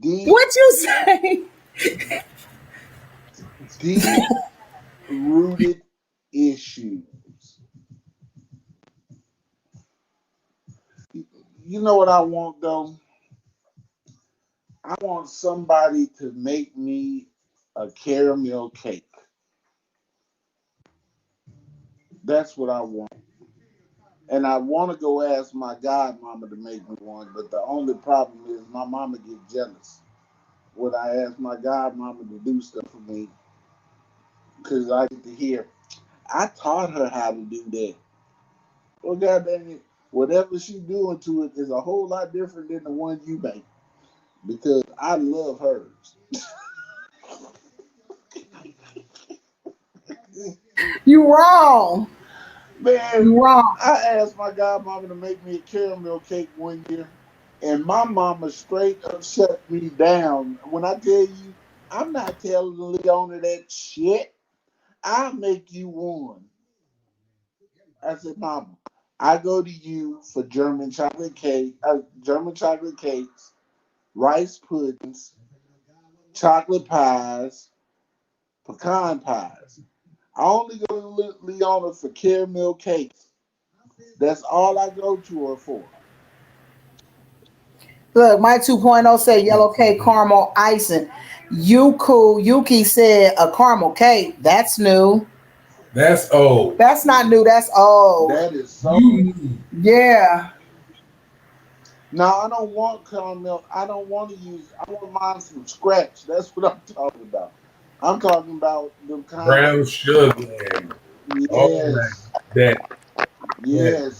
What you say? Deep-rooted issues. You know what I want, though? I want somebody to make me a caramel cake. That's what I want. And I want to go ask my godmama to make me one, but the only problem is my mama gets jealous when I ask my godmama to do stuff for me. Because I get to hear, I taught her how to do that. Well, goddamn it, whatever she's doing to it is a whole lot different than the one you make. Because I love hers. You wrong. Man, you wrong. I asked my godmama to make me a caramel cake one year, and my mama straight up shut me down. When I tell you, I'm not telling Leona that shit. I'll make you one. I said, Mama, I go to you for German chocolate cakes, rice puddings, chocolate pies, pecan pies. I only go to Leona for caramel cakes. That's all I go to her for. Look, my 2.0 said yellow cake, caramel icing. Yuki said a caramel cake. That's new. That's old. That's not new. That's old. That is so. Yeah. No, I don't want caramel. I don't want to use. I want mine from scratch. That's what I'm talking about. I'm talking about the kind brown sugar. Yes. That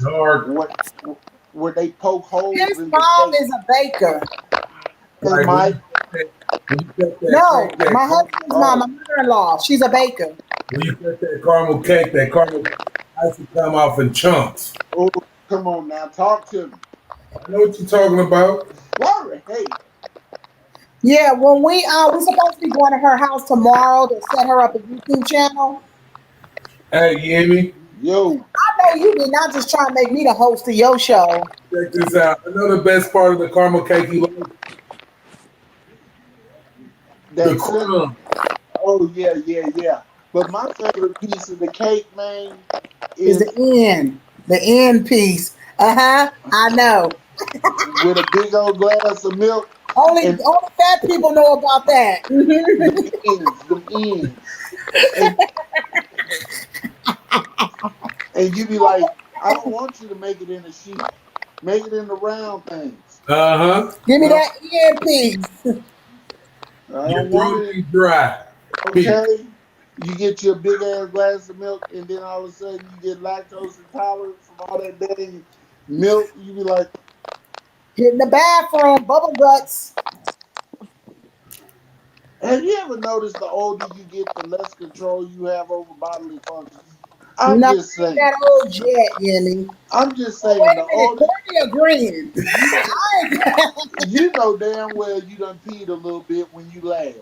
dark. Where they poke holes. His mom is a baker. Hey, Mike. No, my husband's mom, my mother-in-law, she's a baker. When you cut that caramel cake, that caramel ice will come off in chunks. Oh, come on now, talk to me. I know what you're talking about. Glory, hey. Yeah, when we're supposed to be going to her house tomorrow to set her up a YouTube channel. Hey, you hear me? Yo, I know you did not just try to make me the host of your show. Check this out. I know the best part of the caramel cake you like? The that cinnamon. crumb. Oh yeah. But my favorite piece of the cake, man, Is is the end piece. I know. with a big old glass of milk Only and fat people know about that. them ends. And and you be like, I don't want you to make it in a sheet. Make it in the round things. Uh-huh. Give me Well, that end piece. I Your don't want throat it. be dry. Peace. Okay. You get your big ass glass of milk, and then all of a sudden you get lactose intolerant from all that dang milk. You be like, Get in the bathroom, bubble guts. have you ever noticed the older you get, the less control you have over bodily functions? I'm Not just saying. that old jet, Yemi. I'm just Oh, saying wait the a minute, older Courtney agreeing. you I you know damn well you done peed a little bit when you laugh.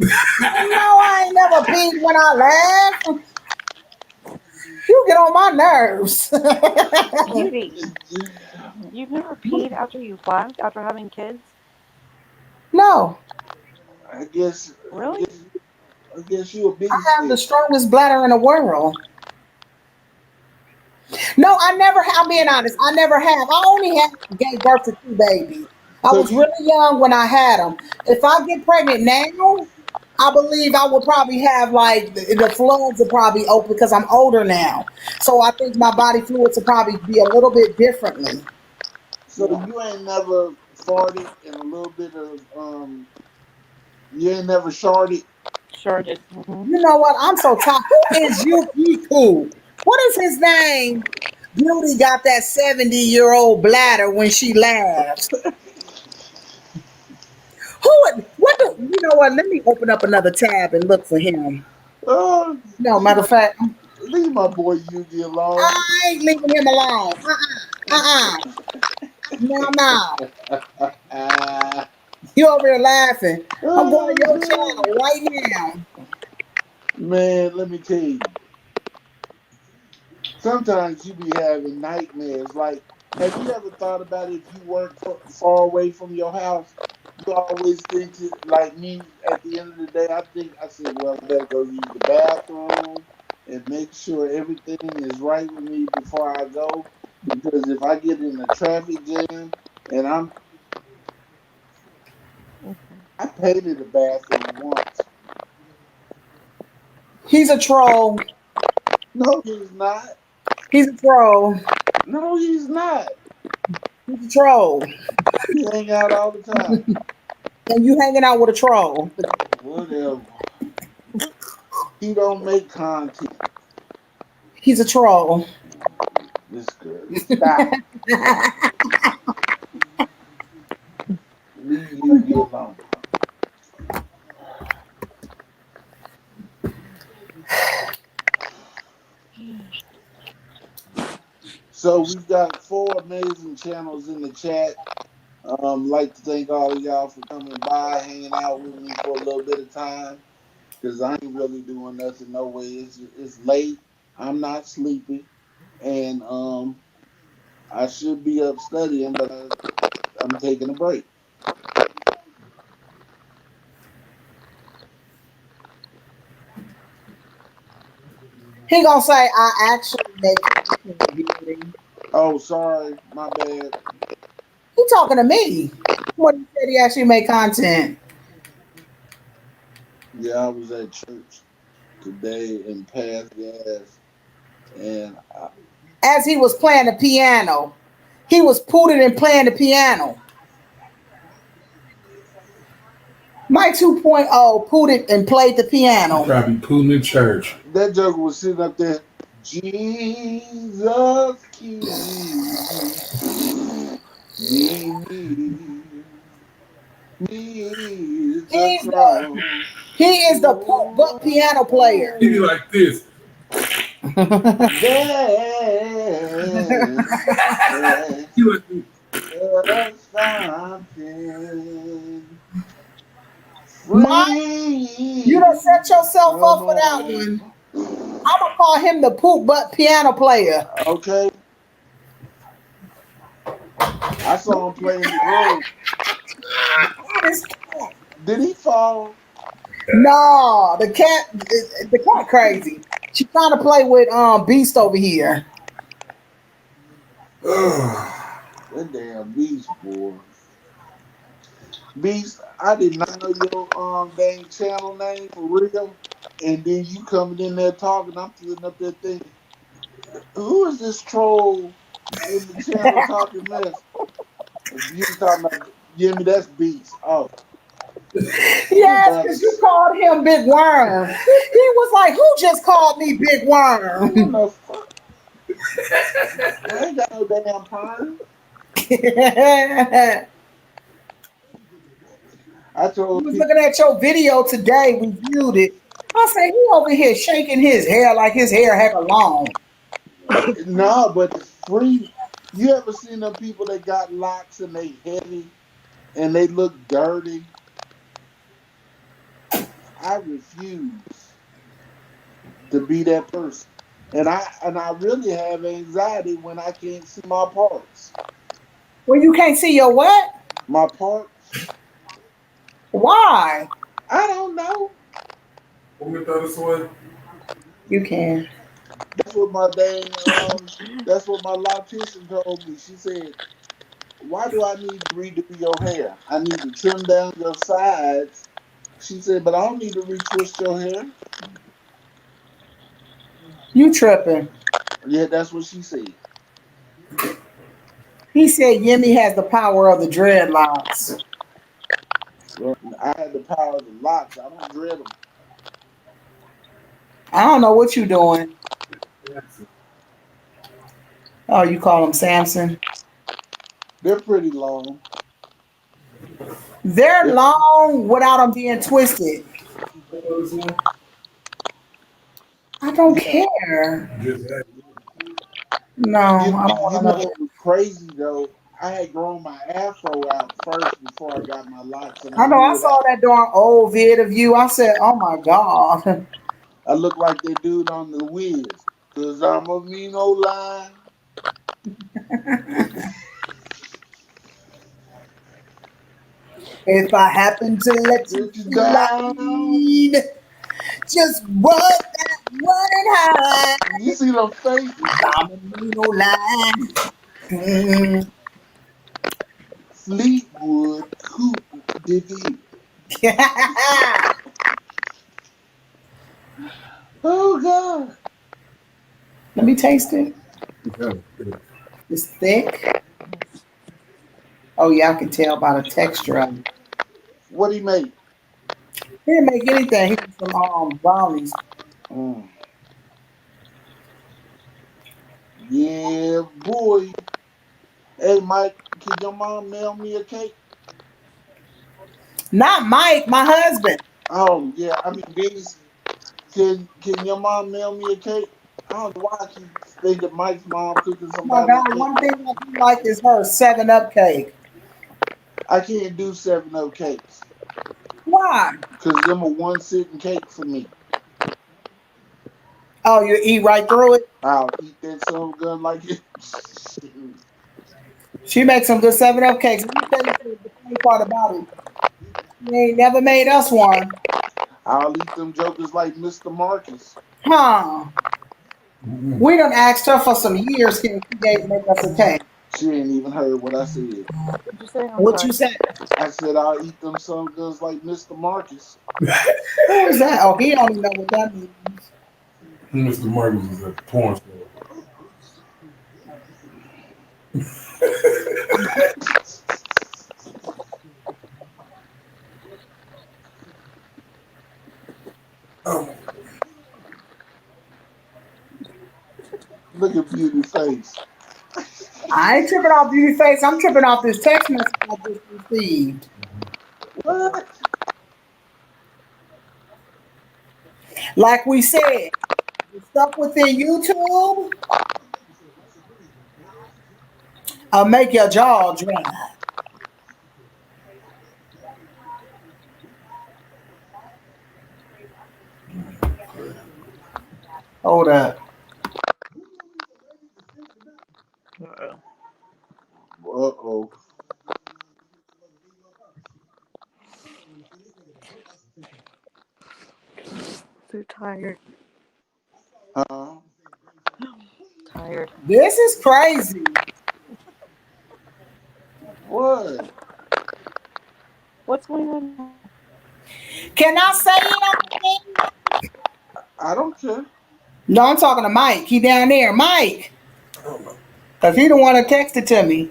no, I ain't never peed when I laugh. You get on my nerves. Beauty, you've never peed after you laughed after having kids? No, I guess I Really? guess I guess you a big I have the stick. strongest bladder in the world. No, I never. I'm being honest. I never have. I only gave birth to 2 babies. I So was you really young when I had them. If I get pregnant now, I believe I would probably have like the floods would probably open because I'm older now. So I think my body fluids will probably be a little bit differently. so Yeah. you ain't never farted in a little bit of you ain't never sharted. Sure did. Hmm. You know what? I'm so tired. Who is Yukiku? What is his name? Beauty got that 70-year-old bladder when she laughs. Who? What? You know what? Let me open up another tab and look for him. Uh, No, leave matter of fact, leave my boy Yugi alone. I ain't leaving him alone. No, no. You over here laughing. I'm going to your Oh, channel right now. man, let me tell you. Sometimes you be having nightmares. Like, have you ever thought about if you work far away from your house? You always think like me. At the end of the day, I said, well, I better go use the bathroom and make sure everything is right with me before I go. Because if I get in a traffic jam and I painted the bathroom once. He's a troll. No, he's not. He's a troll. No, he's not. He's a troll. He hang out all the time. And you hanging out with a troll. Whatever. He don't make content. He's a troll. This girl. Stop. Leave you alone. So we've got 4 amazing channels in the chat. Like to thank all of y'all for coming by, hanging out with me for a little bit of time. Cause I ain't really doing nothing. No way. It's late. I'm not sleepy, and I should be up studying, but I'm taking a break. He gonna say I actually make content, Beauty. Oh, sorry, my bad. He talking to me. What he said he actually make content. Yeah, I was at church today and passed gas, and As he was playing the piano. He was pooted and playing the piano. Mike 2.0 pooted and played the piano. Probably pooling in church. that joker was sitting up there. Jesus, keep me near the throne. He is the poop butt piano player. He be like this. There, He like this. better something Mike, you done free. set yourself Come up for that on. one. I'm gonna call him the poop butt piano player. Okay. I saw him play in the road. Did he fall? No, the cat crazy. She trying to play with Beast over here. That damn beast, boy. Beast, I did not know your dang channel name for real. And then you coming in there talking, I'm sitting up there thinking, who is this troll in the channel talking mess? You was talking about Jimmy, that's Beast. Oh, you Yes, better. because you called him Big Worm. He was like, "Who just called me Big What Worm?" the fuck? I ain't got no damn time. I I told was people, looking at your video today. We viewed it. I say he over here shaking his hair like his hair heck long. no, but it's free. You ever seen them people that got locks and they heavy and they look dirty? I refuse to be that person. And I really have anxiety when I can't see my parts. Well, you can't see your what? My parts? Why? I don't know. Want me to throw this away? You can. That's what my dang that's what my loctician told me. She said, why do I need to redo your hair? I need to trim down your sides. She said, but I don't need to retwist your hair. You tripping? Yeah, that's what she said. He said Yemi has the power of the dreadlocks. Well, I had the power of the locks. I don't dread them. I don't know what you doing. Oh, you call him Samson? They're pretty long. They're They're, long without them being twisted. I don't yeah. care. No, You, I don't you want know to know. what was crazy though? I had grown my afro out first before I got my locks, and I I know. I grew it saw out. that darn old vid of you. I said, "Oh my god." I look like that dude on the Wiz. Cause I'm a mean old line. If I happen to let you Sit you down. slide, just run that running high. You see them faces? I'm a mean old line. Mm. Fleetwood Coupe DeVille. Oh God. Let me taste it. It's thick. Oh yeah, I can tell by the texture of it. What he make? He didn't make anything. He did some brownies. Mm. Yeah, boy. Hey Mike, can your mom mail me a cake? Not Mike, my husband. Oh yeah, I mean these. Can your mom mail me a cake? I don't know why I keep thinking Mike's mom cooking Oh my somebody a God, cake. one thing I do like is her 7-Up cake. I can't do 7 Up cakes Why? because them a one sitting cake for me. Oh, you eat right through it? I'll eat that son of a gun like it. She makes some good 7-Up cakes. Let me tell you the funny part about it. She ain't never made us one. I'll eat them jokers like Mr. Marcus. Huh. We done asked her for some years can she gave make us a cake. She ain't even heard what I said. What'd you say? I'm What you sorry. said? I said I'll eat them son of a guns like Mr. Marcus. Who is that? Oh, he don't even know what that means. Mr. Marcus is at the porn store. Oh, Look at beauty face. I ain't tripping off Beauty Face. I'm tripping off this text message I just received. What? Like we said, the stuff within YouTube, Make your jaw drop. Hold up. Uh-oh. Too tired. Huh? Tired. This is crazy. What? What's going on? Can I say it on the thing? I don't care. No, I'm talking to Mike. He down there. Mike. Because he the one that texted to me.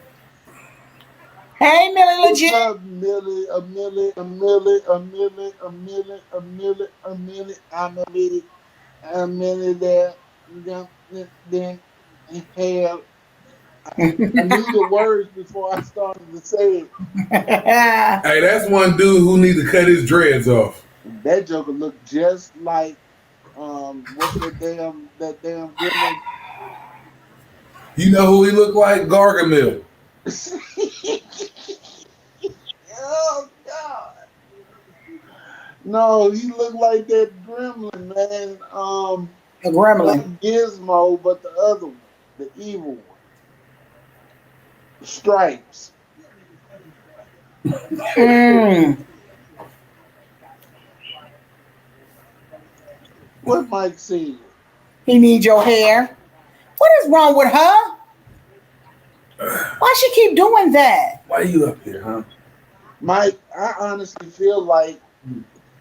Hey, Millie What's Legit. up, Millie? A Millie, a Millie, a Millie, a Millie, a Millie, a Millie, a Millie there. Then, hell, I knew the words before I started to say it. Hey, that's one dude who need to cut his dreads off. That joker looked just like what's that damn gremlin? You know who he looked like? Gargamel. Oh God! No, he looked like that gremlin, man. A gremlin. Not Gizmo, but the other one, the evil one, Stripes. Mm. What Mike said. He need your hair. What is wrong with her? Why she keep doing that? Why you up here, huh? Mike, I honestly feel like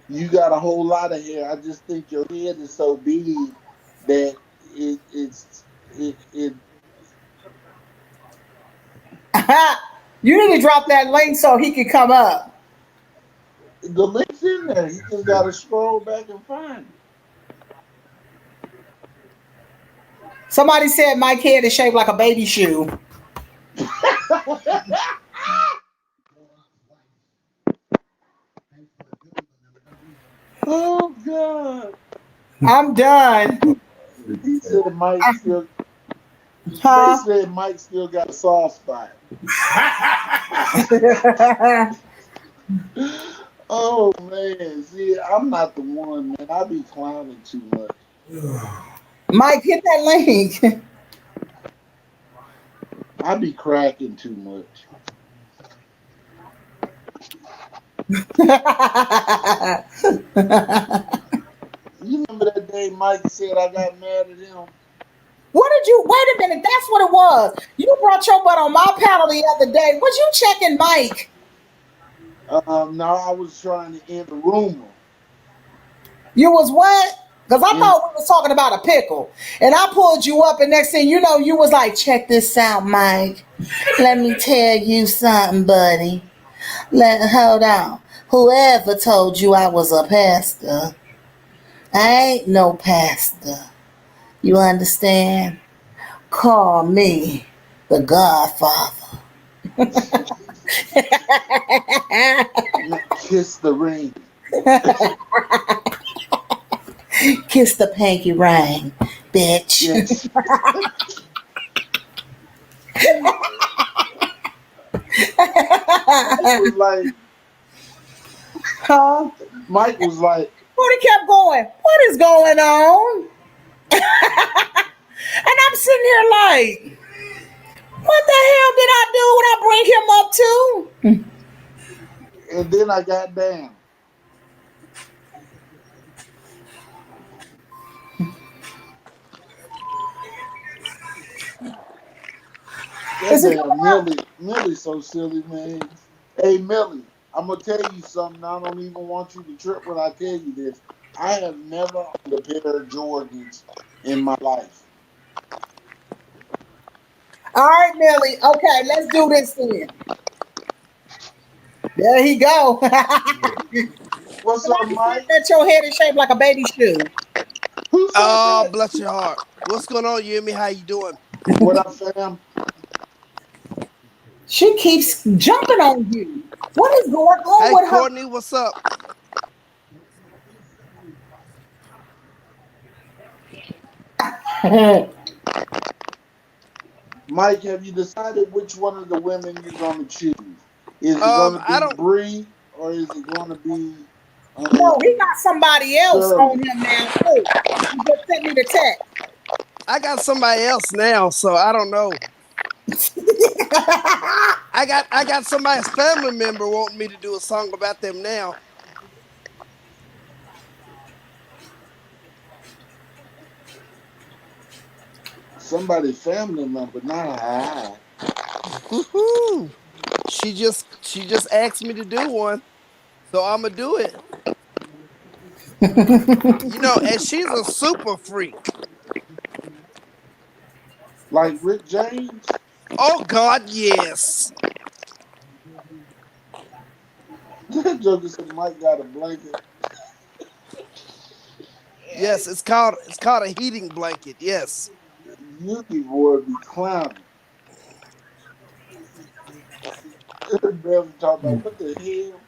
you got a whole lot of hair. I just think your head is so big that it You need to drop that link so he can come up. the link's in there. You just gotta scroll back and find Somebody said Mike's head is shaped like a baby shoe. it. Oh God! I'm done. He said Mike still. Huh? They said Mike still got a soft spot. Oh man, see, I'm not the one, man. I be clowning too much. Mike, hit that link. I be cracking too much. You remember that day Mike said I got mad at him? What did you wait a minute? That's what it was. You brought your butt on my panel the other day. Was you checking Mike? No, I was trying to end a rumor. You was what? Because I And thought we was talking about a pickle. And I pulled you up, and next thing you know, you was like, check this out, Mike. Let me tell you something, buddy. Hold on. Whoever told you I was a pastor, I ain't no pastor. You understand? Call me the Godfather. kiss the ring. Kiss the pinky ring, bitch. Yes. was like, Huh? Mike was like, But he kept going, what is going on? And I'm sitting here like, what the hell did I do when I bring him up to? and then I got down. That Is it damn Millie's so silly, man. Hey Millie, I'm gonna tell you something. I don't even want you to trip when I tell you this. I have never owned a pair of Jordans in my life. all right, Millie. Okay, let's do this then. There he go. What's up, Mike? That your head is shaped like a baby shoe. Who said Oh, that? bless your heart. What's going on, Yumi? How you doing? What up, fam? She keeps jumping on you. What is going on Hey, with Courtney, what's up? her? Mike, have you decided which one of the women you're gonna choose? Is it gonna I be don't. Bree or is it gonna be No, he got somebody else Shirley? on him now too. He just sent me the text. I got somebody else now, so I don't know. I got somebody's family member wanting me to do a song about them now. Somebody family member, not I. Woohoo! She just asked me to do one, so I'm gonna do it. And she's a super freak. Like Rick James. Oh God, yes. That joker said Mike got a blanket. Yes, it's called a heating blanket. Yes. Yuki boy be clowning. Never talk about what the hell.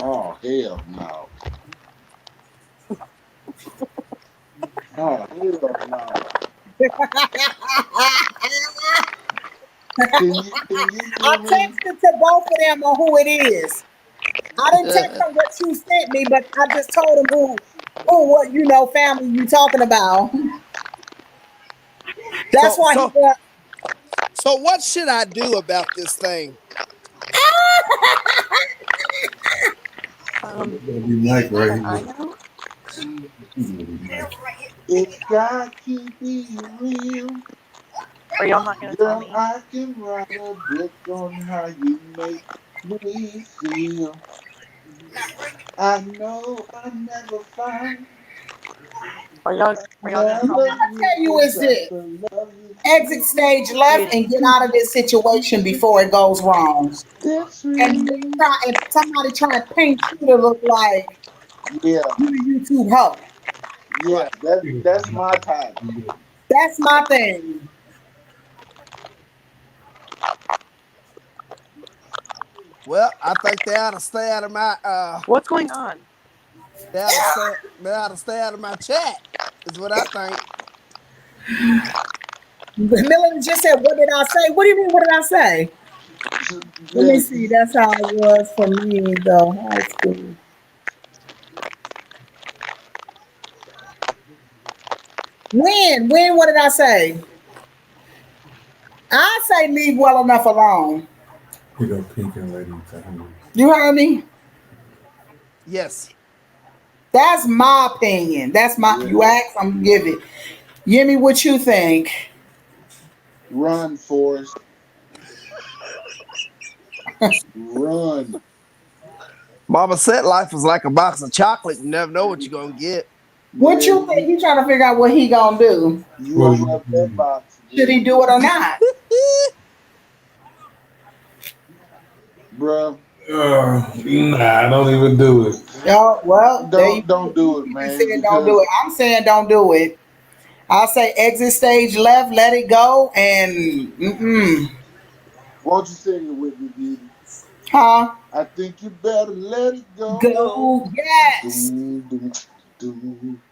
Oh hell no. Oh hell no. Can you I hear me? texted to both of them on who it is. I didn't text them what you sent me, but I just told them what family you talking about. That's So why he so got. so what should I do about this thing? Um, It's gonna be Mike right I here. know. He's gonna be Mike. It's got to be real. Are y'all not gonna tell Girl, me? I can write a book on how you make me feel. I know I never find Are y'all gonna tell another me? I you tell you is possess this: the love you exit feel. stage left and get out of this situation before it goes wrong. That's And real. if somebody try to paint you to look like Yeah, you a YouTube hoe, yeah, Right. that's my title. that's my thing. Well, I think they ought to stay out of my What's going on? they ought to stay out of my chat. Is what I think. Millie just said, "What did I say?" What do you mean? What did I say? Let me Yeah, see. That's how it was for me, though. High school. When? When? What did I say? I say leave well enough alone. Here go Pink and Lady Time. You heard me? Yes. That's my opinion. That's my. yeah. You ask, I'm gonna give it. Yimmy, what you think? Run, Forrest, run. Mama said life is like a box of chocolate. You never know what you're gonna get. What Yeah, you think? He trying to figure out what he gonna do. you What are open you up that doing? box, Should he do it or not? bruh. Nah, don't even do it. Oh, well, there you Don't do it, you man, said don't do because it. I'm saying don't do it. I say exit stage left, let it go, and won't you sing it with me, Beauty? huh? I think you better let it go. Go, yes. Doom, doom, doom,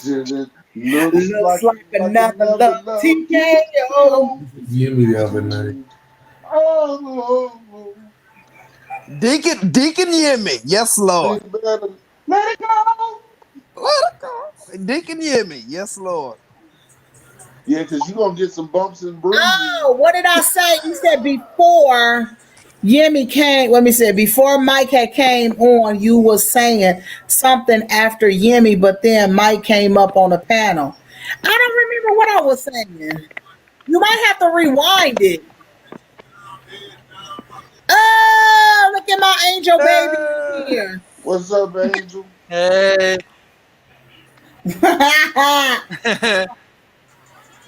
doom. Looks Looks like like another another love love TKO. TKO. Give me the other night. Oh, Deacon Yimmy. Yes, you Lord. better let it go. Let it go. Deacon Yimmy. Yes, Lord. Yeah, because you're going to get some bumps and bruises. Oh, what did I say? You said before Yemi came. Let me say before Mike had came on. You was saying something after Yemi, but then Mike came up on the panel. I don't remember what I was saying. You might have to rewind it. Oh, look at my angel baby here. What's up, Angel? Hey.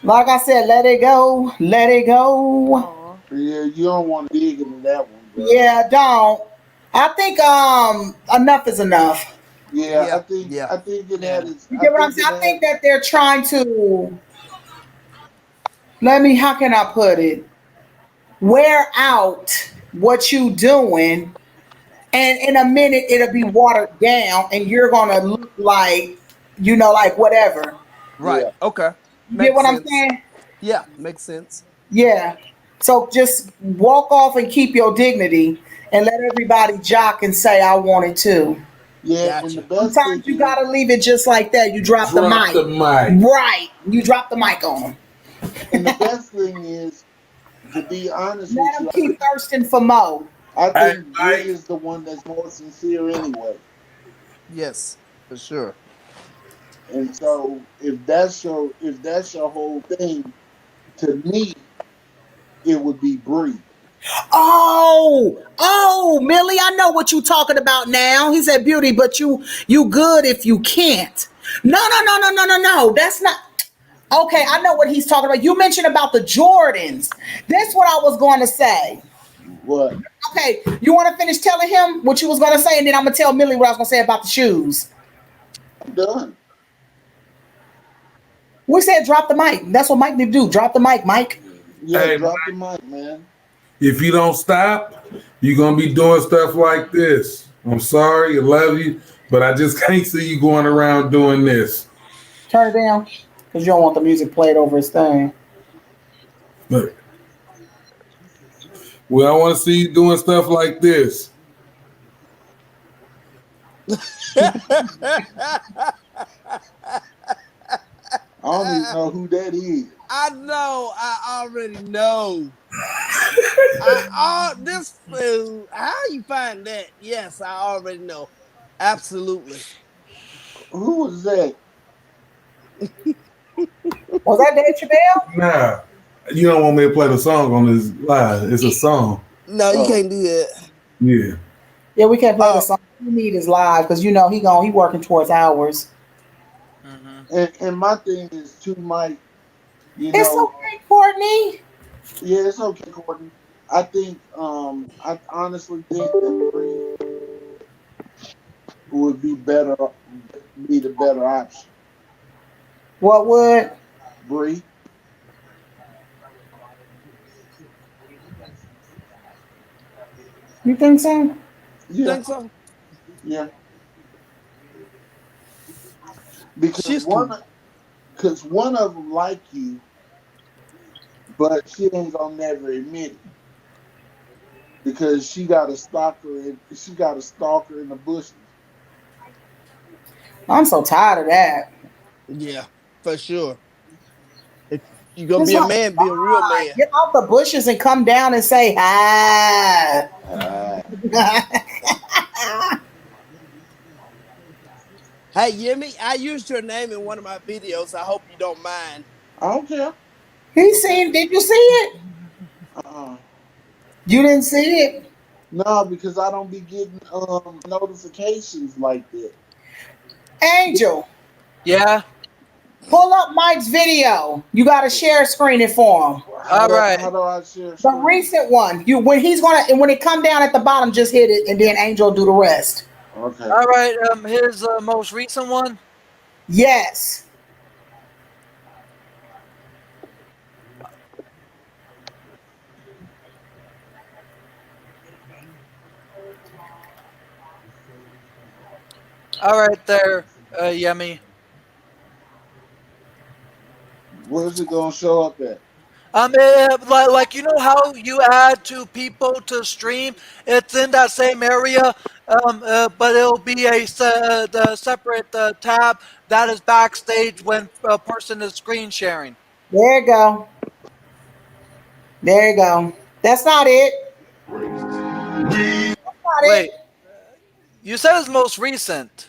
Like I said, let it go, let it go. Aw. Yeah, you don't want to dig into that one, bro. Yeah, don't. I think enough is enough. Yeah, Yeah. Yeah. I think it Yeah. had its You I get what I'm think saying? it I think had that they're trying to how can I put it? wear out what you doing, and in a minute it'll be watered down, and you're gonna look like, like whatever. Right. Yeah. Okay. You get Makes what I'm sense. saying? Yeah, makes sense. Yeah. So just walk off and keep your dignity, and let everybody jock and say, I want it too. Yeah, and the Gotcha. best thing Sometimes you is, gotta leave it just like that. You drop the Drop mic. the mic. Right. You drop the mic on them. and the best thing is, to be honest Let with them you, keep thirsting for more. I Hey, think Bree Mike. is the one that's more sincere anyway. Yes, for sure. And so if that's your whole thing, to me, it would be Bree. Millie, I know what you talking about now. He said, "Beauty, but you good if you can't." No, no, no, no, no, no, no. That's not okay. I know what he's talking about. You mentioned about the Jordans. That's what I was going to say. What? Okay, you want to finish telling him what you was going to say, and then I'm gonna tell Millie what I was going to say about the shoes. I'm done. We said drop the mic. That's what Mike need to do. Drop the mic, Mike. Yeah, Hey, drop the mic, man. if you don't stop, you're gonna be doing stuff like this. I'm sorry, I love you, but I just can't see you going around doing this. Turn it down because you don't want the music played over his thing. Look, well, I want to see you doing stuff like this. I don't even know who that is. I know. I already know. This food. How you find that? Yes, I already know. Absolutely. Who was that? Was that Dave Chappelle? Nah, you don't want me to play the song on this live. It's a song. No, you Oh, can't do that. Yeah. Yeah, we can't play the Oh, song. We need his live because he working towards hours. Mm-hmm. and my thing is too, Mike. You It's know, okay, Courtney. yeah, it's okay, Courtney. I honestly think that Bree would be the better option. What would Bree, you think so? you yeah, think so? yeah, because She's too. one of them like you, but she ain't gonna never admit it because she got a stalker in the bushes. I'm so tired of that. Yeah, for sure. If you gonna It's be a like, man, be a real why? man. Get out the bushes and come down and say hi. Uh, Hey, Yemi, I used your name in one of my videos. I hope you don't mind. I don't care. Did you see it? Uh-uh. You didn't see it? No, because I don't be getting notifications like that. Angel, Yeah. pull up Mike's video. You got to share screen it for him. All right. How do I share The screen? recent one. And when it come down at the bottom, just hit it, and then Angel will do the rest. Okay. All right. His most recent one. Yes. All right, there, Yemi. Where's it gonna show up at? Like you know how you add two people to stream, it's in that same area, but it'll be the separate tab that is backstage when a person is screen sharing. There you go. There you go. That's not it. That's not it. Wait, you said it's most recent.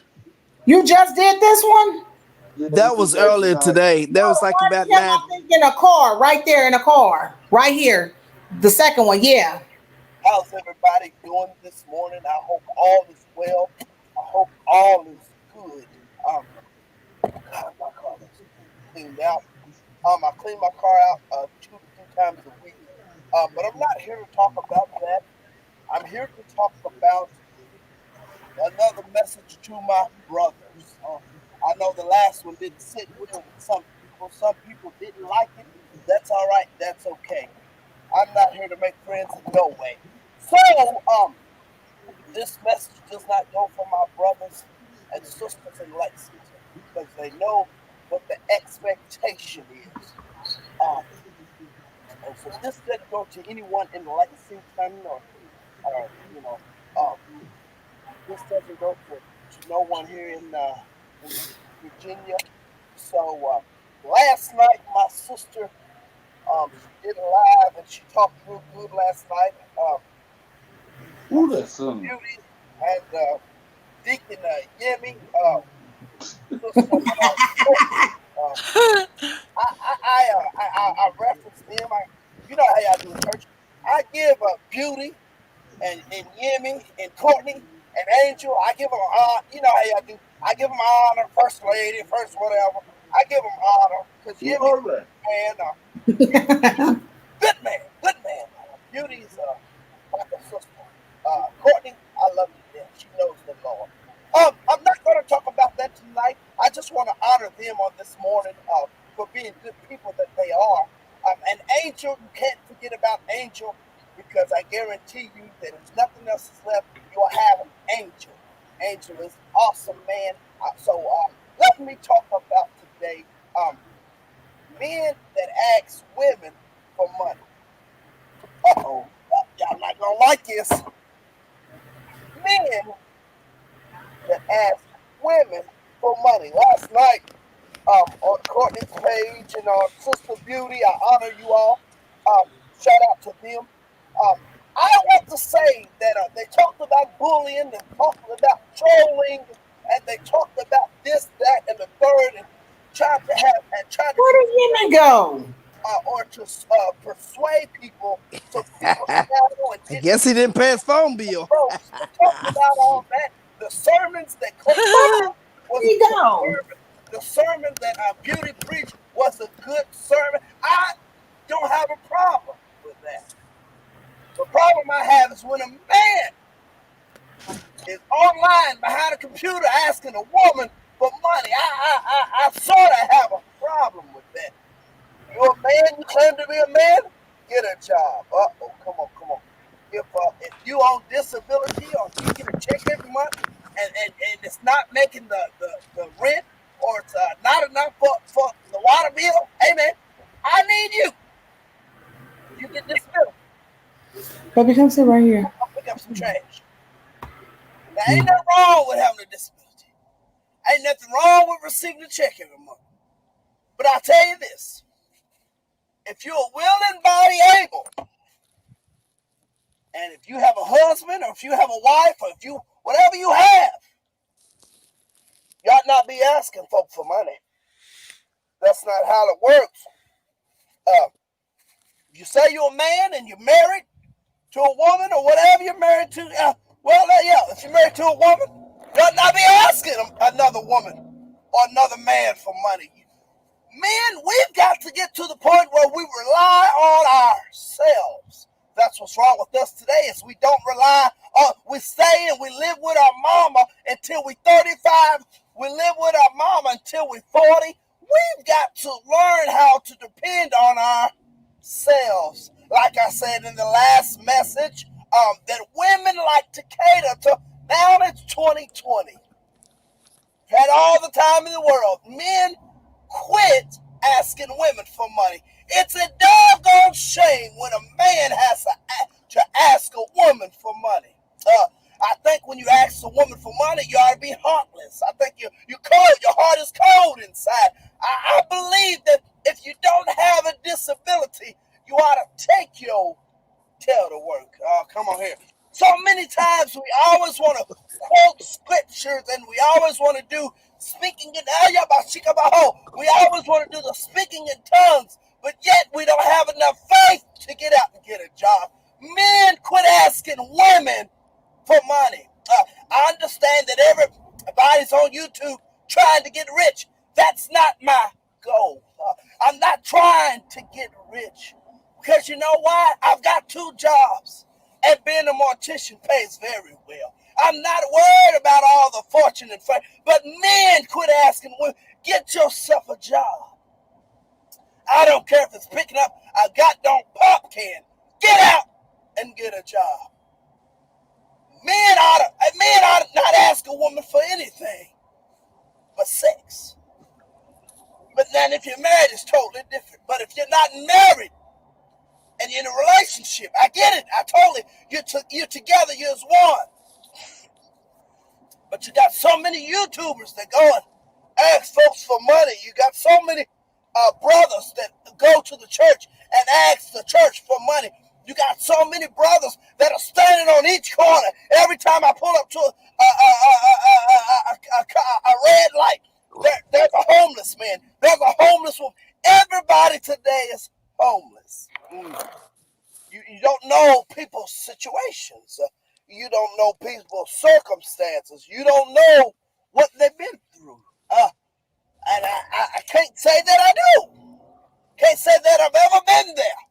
You just did this one? Yeah, he That did was that earlier tonight. today. That No, was the like one about came, nine. I think, in a car, right there in a car. Right here. The second one, yeah. How's everybody doing this morning? I hope all is well. I hope all is good. God, my car is cleaned out. I clean my car out 2 to 3 times a week. But I'm not here to talk about that. I'm here to talk about another message to my brothers. I know the last one didn't sit well with some people. Some people didn't like it. That's all right. That's okay. I'm not here to make friends in no way. So, this message does not go for my brothers and sisters in Lexington because they know what the expectation is. Um, and so this doesn't go to anyone in Lexington or um, this doesn't go to no one here in Virginia. So last night, my sister she did a live and she talked real good last night. Who that son? Beauty and Deacon Yemi. I referenced them. You know how y'all do in church. I give Beauty and Yemi and Courtney and Angel. I give them you know how y'all do. I give them honor, first lady, first whatever. I give them honor because Yemi good man. Beauty's like a sister. Courtney, I love you. Then she knows the Lord. I'm not going to talk about that tonight. I just want to honor them on this morning for being good people that they are. And Angel, you can't forget about Angel because I guarantee you that if nothing else is left, you'll have an Angel. Angel is awesome, man. So let me talk about today men that ask women for money. Uh-oh. Y'all not going to like this. Men that ask women for money. Last night, on Courtney's page and on Sister Beauty, I honor you all. Shout out to them. I want to say that they talked about bullying, they talked about trolling, and they talked about this, that, and the third, and trying to Where did women go? Or to persuade people so people I guess he didn't pay his phone bill. Bro, talk about all that. The sermons that the sermon that Beauty preached was a good sermon. I don't have a problem with that. The problem I have is when a man is online behind a computer asking a woman for money. I sort of have a problem with that. You're a man, you claim to be a man, get a job. Come on. If you on disability or you get a check every month and it's not making the rent or it's not enough for the water bill, hey man, I need you. You get disability. Baby, come sit right here. I'll pick up some trash. Now, ain't nothing wrong with having a disability. Ain't nothing wrong with receiving a check every month. But I'll tell you this. If you're a willing body able, and if you have a husband, or if you have a wife, or if you, whatever you have, you ought not be asking folk for money. That's not how it works. You say you're a man and you're married to a woman, or whatever you're married to. If you're married to a woman, you ought not be asking another woman or another man for money. Men, we've got to get to the point where we rely on ourselves. That's what's wrong with us today is we don't rely on, we stay and we live with our mama until we're 35. We live with our mama until we're 40. We've got to learn how to depend on ourselves. Like I said in the last message, that women like to cater to, now it's 2020. Had all the time in the world. Men quit asking women for money. It's a doggone shame when a man has to ask a woman for money. I think when you ask a woman for money, you ought to be heartless. I think you're cold. Your heart is cold inside. I believe that if you don't have a disability, you ought to take your tail to work. Come on here. So many times we always want to quote scriptures and we always want to do speaking in we always want to do the speaking in tongues, but yet we don't have enough faith to get out and get a job. Men quit asking women for money. I understand that everybody's on YouTube trying to get rich. That's not my goal. I'm not trying to get rich because you know why? I've got 2 jobs and being a mortician pays very well. I'm not worried about all the fortune and fame, but men quit asking women, get yourself a job. I don't care if it's picking up a goddamn pop can. Get out and get a job. Men ought to not ask a woman for anything but sex. But then if you're married, it's totally different. But if you're not married and you're in a relationship, I get it. I totally, you're together, you're as one. But you got so many YouTubers that go and ask folks for money. You got so many brothers that go to the church and ask the church for money. You got so many brothers that are standing on each corner. Every time I pull up to a red light, there's a homeless man. There's a homeless woman. Everybody today is homeless. You don't know people's situations. You don't know people's circumstances. You don't know what they've been through. And I can't say that I do. Can't say that I've ever been there.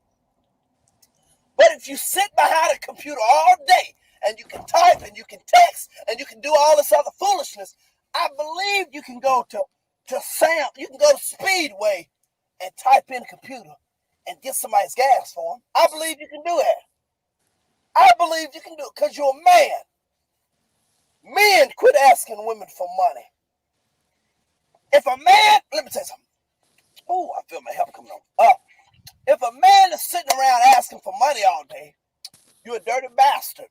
But if you sit behind a computer all day and you can type and you can text and you can do all this other foolishness, I believe you can go to you can go to Speedway and type in a computer and get somebody's gas for them. I believe you can do that. I believe you can do it because you're a man. Men quit asking women for money. If a man, let me tell you something. Oh, I feel my help coming on. If a man is sitting around asking for money all day, you're a dirty bastard,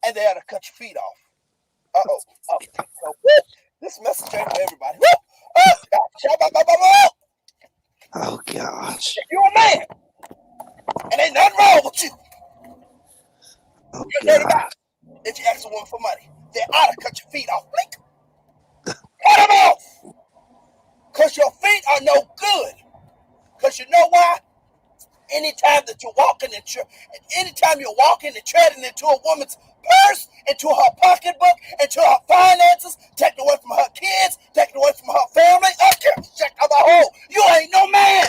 and they ought to cut your feet off. So, this message ain't for everybody. Oh gosh. If you're a man, and ain't nothing wrong with you, Oh you're a dirty God. bastard. If you ask a woman for money, they ought to cut your feet off. Blink. Cut them off. Because your feet are no good. Because you know why? Anytime you're walking and treading into a woman's purse, into her pocketbook, into her finances, taking away from her kids, taking away from her family, you ain't no man.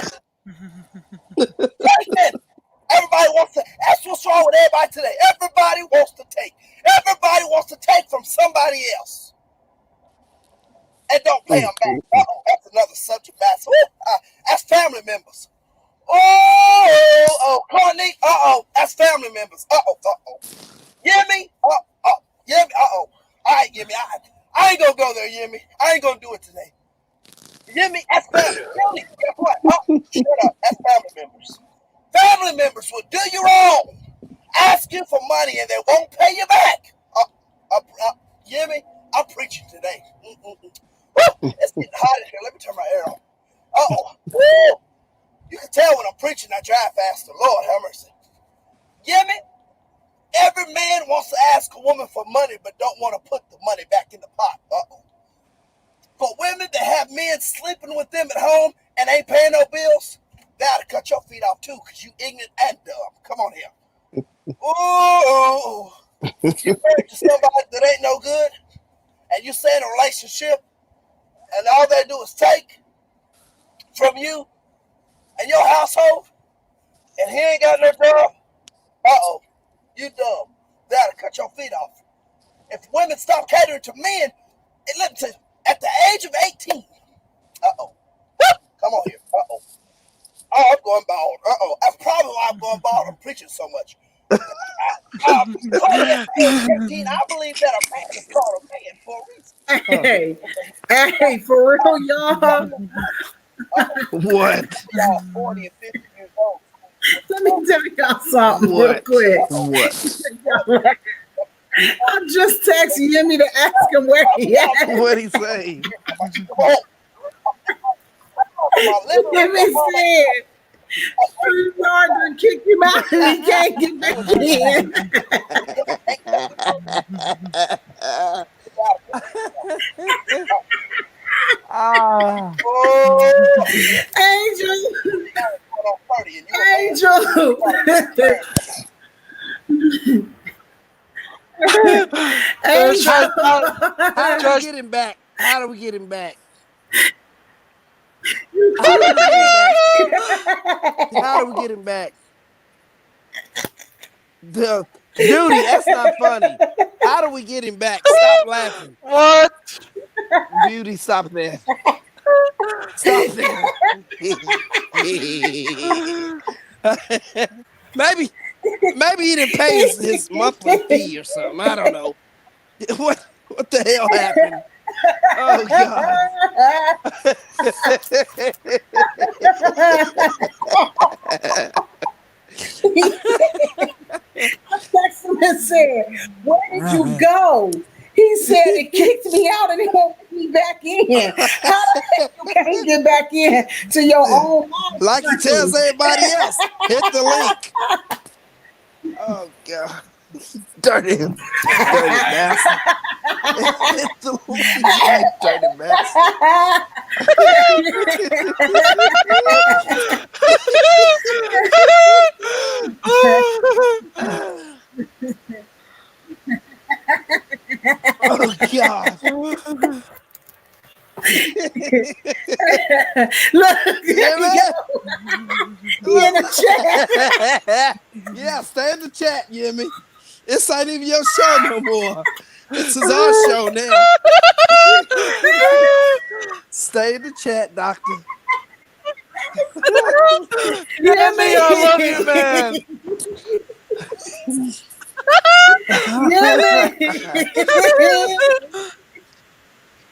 Everybody wants to, that's what's wrong with everybody today. Everybody wants to take. Everybody wants to take from somebody else. And don't pay them back. That's another subject matter. That's family members. Courtney, that's family members. Yimmy, Yimmy, all right, Yimmy, I ain't gonna go there, Yimmy. I ain't gonna do it today. Yimmy, that's family. Yimmy, guess what? Shut up, that's family members. Family members will do you wrong, ask you for money, and they won't pay you back. Yimmy, I'm preaching today. It's getting hot in here. Let me turn my air on. Woo! You can tell when I'm preaching, I drive faster. Lord have mercy. Yimmy, every man wants to ask a woman for money, but don't want to put the money back in the pot. For women that have men sleeping with them at home and ain't paying no bills, they ought to cut your feet off too, because you ignorant and dumb. Come on here. Ooh. If you're married to somebody that ain't no good, and you stay in a relationship, and all they do is take from you and your household, and he ain't got no job, you dumb. They ought to cut your feet off. If women stop catering to men, let me tell you, at the age of 18, come on here, I'm going bald. That's probably why I'm going bald. I'm preaching so much. At the age of 18, I believe that a man is called a man for a reason. Hey, for real, y'all. What? Y'all 40 and 50 years old. Let me tell y'all something real quick. What? I just texted Yimmy to ask him where he at. What'd he say? Yimmy said he's hard to kick him out and he can't get back Angel. How do we get him back? How do we get him back? How do we get him back? The Duty, that's not funny. How do we get him back? Stop laughing. What? Beauty, stop there. Stop there. Maybe he didn't pay his monthly fee or something. I don't know. What the hell happened? Oh God. I texted him and said, "Where did you go?" He said it kicked me out and it won't get me back in. How the heck you can't get back in to your own life? Like he tells everybody else, hit the link. Oh God. Dirty bastard. Hit the link, dirty bastard. Oh God. Look, Yeah, man. he in the chat. Yeah, stay in the chat, Yimmy. This ain't even your show no more. This is our show now. Stay in the chat, doctor. Yummy, I love you, man.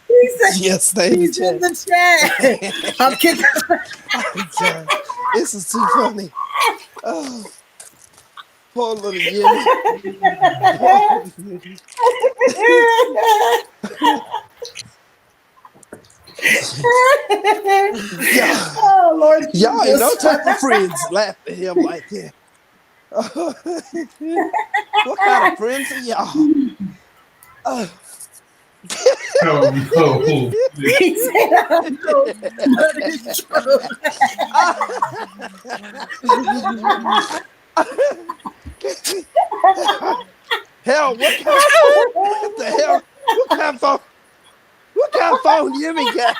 He said Yes, stay in the he's in chat. the chat. I'm kicking. Oh, God. This is too funny. Oh, poor little Yimmy. Oh Lord, Y'all ain't no Jesus. type of friends laugh at him like that. What kind of friends are y'all? Oh no. He said, "I know, but it's true." Hell, what the hell? What kind of phone Yimmy got?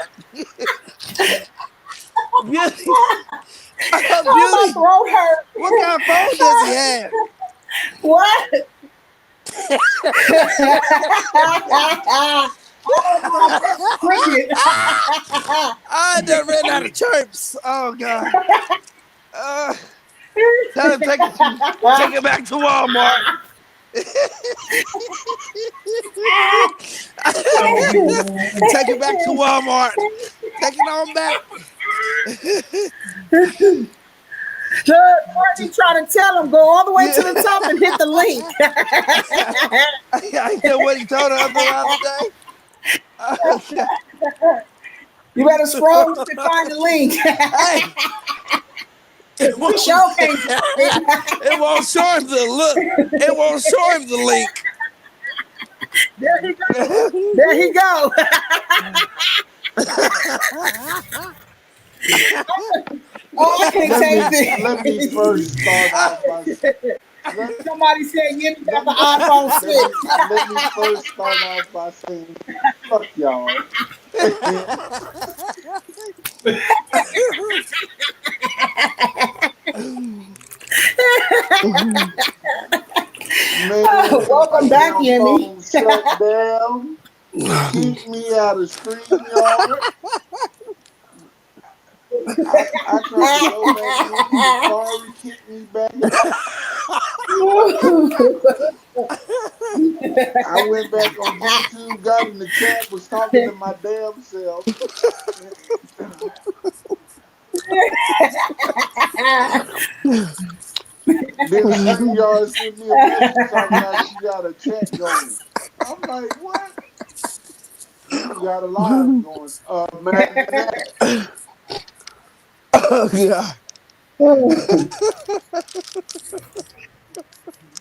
Beauty. Oh, my Beauty. throat hurt. What kind of phone does he have? What? I done ran out of chirps. Oh God. Tell him take it back to Walmart. Take it back to Walmart. Take it on back. Look, Marty trying to tell him, go all the way to the top and hit the link. I know what he told her the other day. You better scroll to find the link. Hey, it won't show him the look. It won't show him the link. There he go. There he go. Oh, I can't take this. Let me first start off by Somebody said you got the iPhone 6. let me first start off by saying, fuck y'all. Man, Welcome back, Yemi. Shut down. Keep me out of StreamYard. I tried to go back in. Sorry, kick me back. I went back on YouTube, got in the chat, was talking to my damn self. Then StreamYard sent me a message talking about you got a chat going. I'm like, what? You got a live going. Man, Oh God.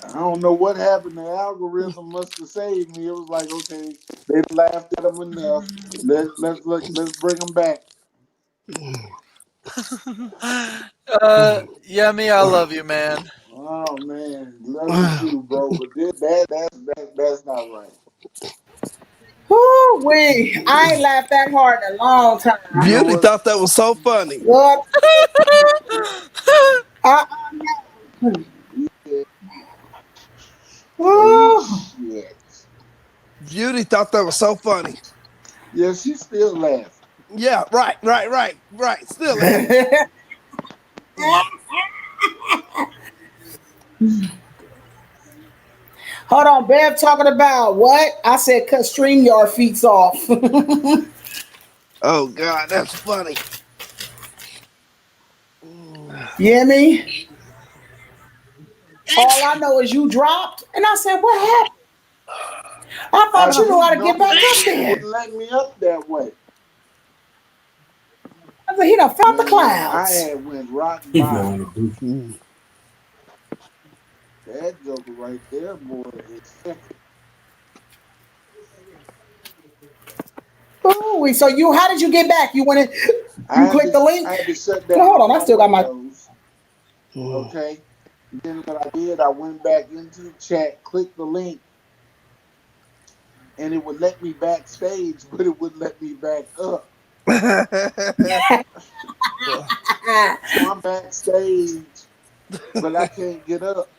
I don't know what happened. The algorithm must have saved me. It was like, okay, they laughed at them enough. Let's bring them back. Yummy, I love you, man. Oh man, love you too, bro. But that's not right. Woo wee! I ain't laughed that hard in a long time. Beauty thought that was so funny. What? Shit. Beauty thought that was so funny. Yeah, she still laughing. Yeah, right. Still. Hold on, Bev talking about what? I said cut StreamYard feet off. Oh God, that's funny. Mm. You hear me? All I know is you dropped. And I said, what happened? I I thought you knew how didn't to get know back up it wouldn't there. let me up that way. I said, he done felt the Man, I clouds. had went rock He bottom. going to do. Mm. That joker right there, boy, is Ooh, so how did you get back? You went in, I you had clicked to the link? I had to shut No, down hold on, all I my still got my windows. Mm. Okay. Then what I did, I went back into the chat, clicked the link, and it would let me backstage, but it wouldn't let me back up. So I'm backstage, but I can't get up.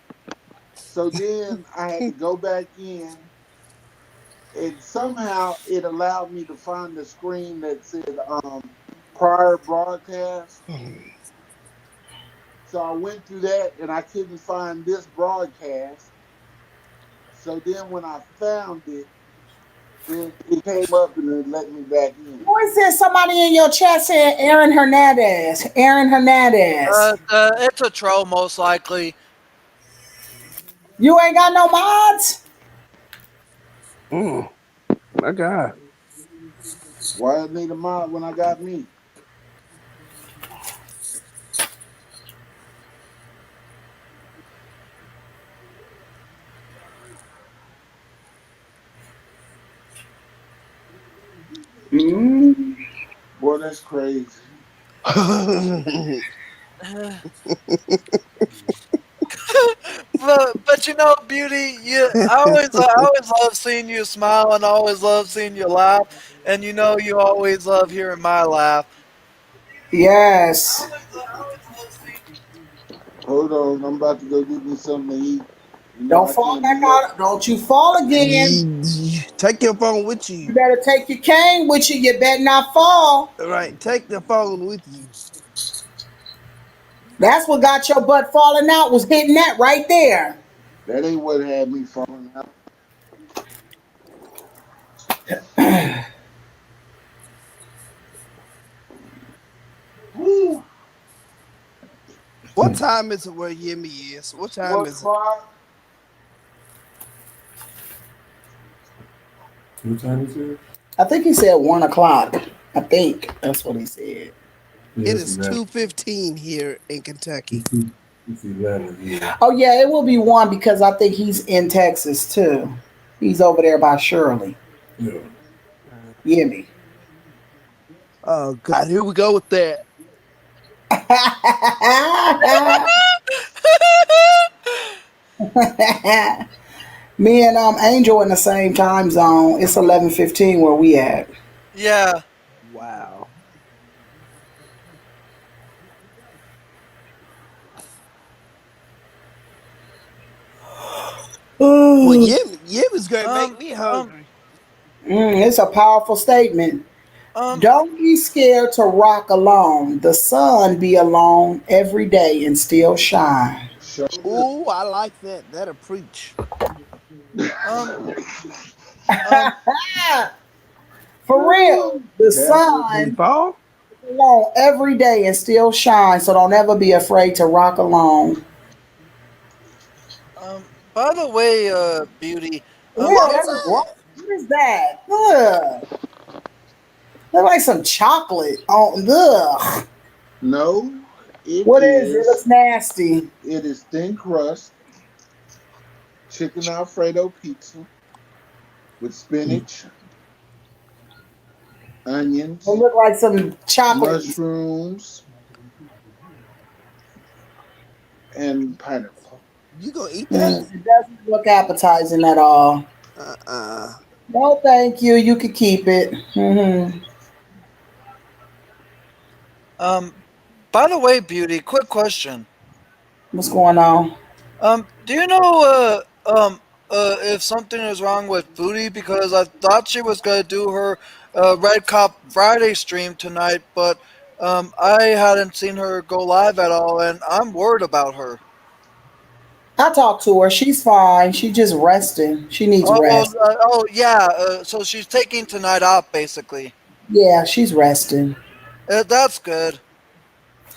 So then I had to go back in, and somehow it allowed me to find the screen that said prior broadcast. So I went through that, and I couldn't find this broadcast. So then when I found it, then it came up and it let me back in. Who is this? Somebody in your chat saying Aaron Hernandez. Aaron Hernandez. It's a troll, most likely. You ain't got no mods? Mm. My God. Why I need a mod when I got me? Mm. Boy, that's crazy. But you know, Beauty, I always love seeing you smile, and I always love seeing you laugh, and you know, you always love hearing my laugh. Yes. Hold on, I'm about to go get me something to eat. You know Don't I fall can't back be up. out. Don't you fall again. Take your phone with You you. better take your cane with you. You better not fall. All right, take the phone with you. That's what got your butt falling out, was hitting that right there. That ain't what had me falling out. Woo! What time is it where Yemi is? What time What is it? o'clock? What time is it? I think he said 1 o'clock. I think that's what he said. Yeah, It it's is 11. 2:15 here in Kentucky. It's 11, yeah. Oh yeah, it will be 1 because I think he's in Texas too. He's over there by Shirley. Yeah. You hear me? Oh God, here we go with that. Me and Angel in the same time zone. It's 11:15 where we at. Yeah. Wow. Well, Ooh. Yemi's gonna make Um. me Um. hungry. It's a powerful statement. Um. Don't be scared to rock alone. The sun be alone every day and still shine. Show Ooh, I like that. That'll preach. Um. Um. For real, the That's it. Did he sun fall? is alone every day and still shine. So don't ever be afraid to rock alone. By the way, Beauty. Yeah, What's Give that's me. what that? is that? Ugh. Look like some chocolate. Oh, ugh. No, it What is it? It is. looks nasty. It is thin crust chicken Alfredo pizza with spinach, It onions, look like some chocolate. mushrooms, and pineapple. You gonna eat that? It doesn't look appetizing at all. Uh-uh. No, thank you. You could keep it. Um. By the way, Beauty. Quick question. What's going on? Do you know if something is wrong with Booty? Because I thought she was gonna do her Red Cop Friday stream tonight, but I hadn't seen her go live at all, and I'm worried about her. I talked to her. She's fine. She just resting. She needs rest. Yeah. So she's taking tonight off, basically. Yeah, she's resting. That's good.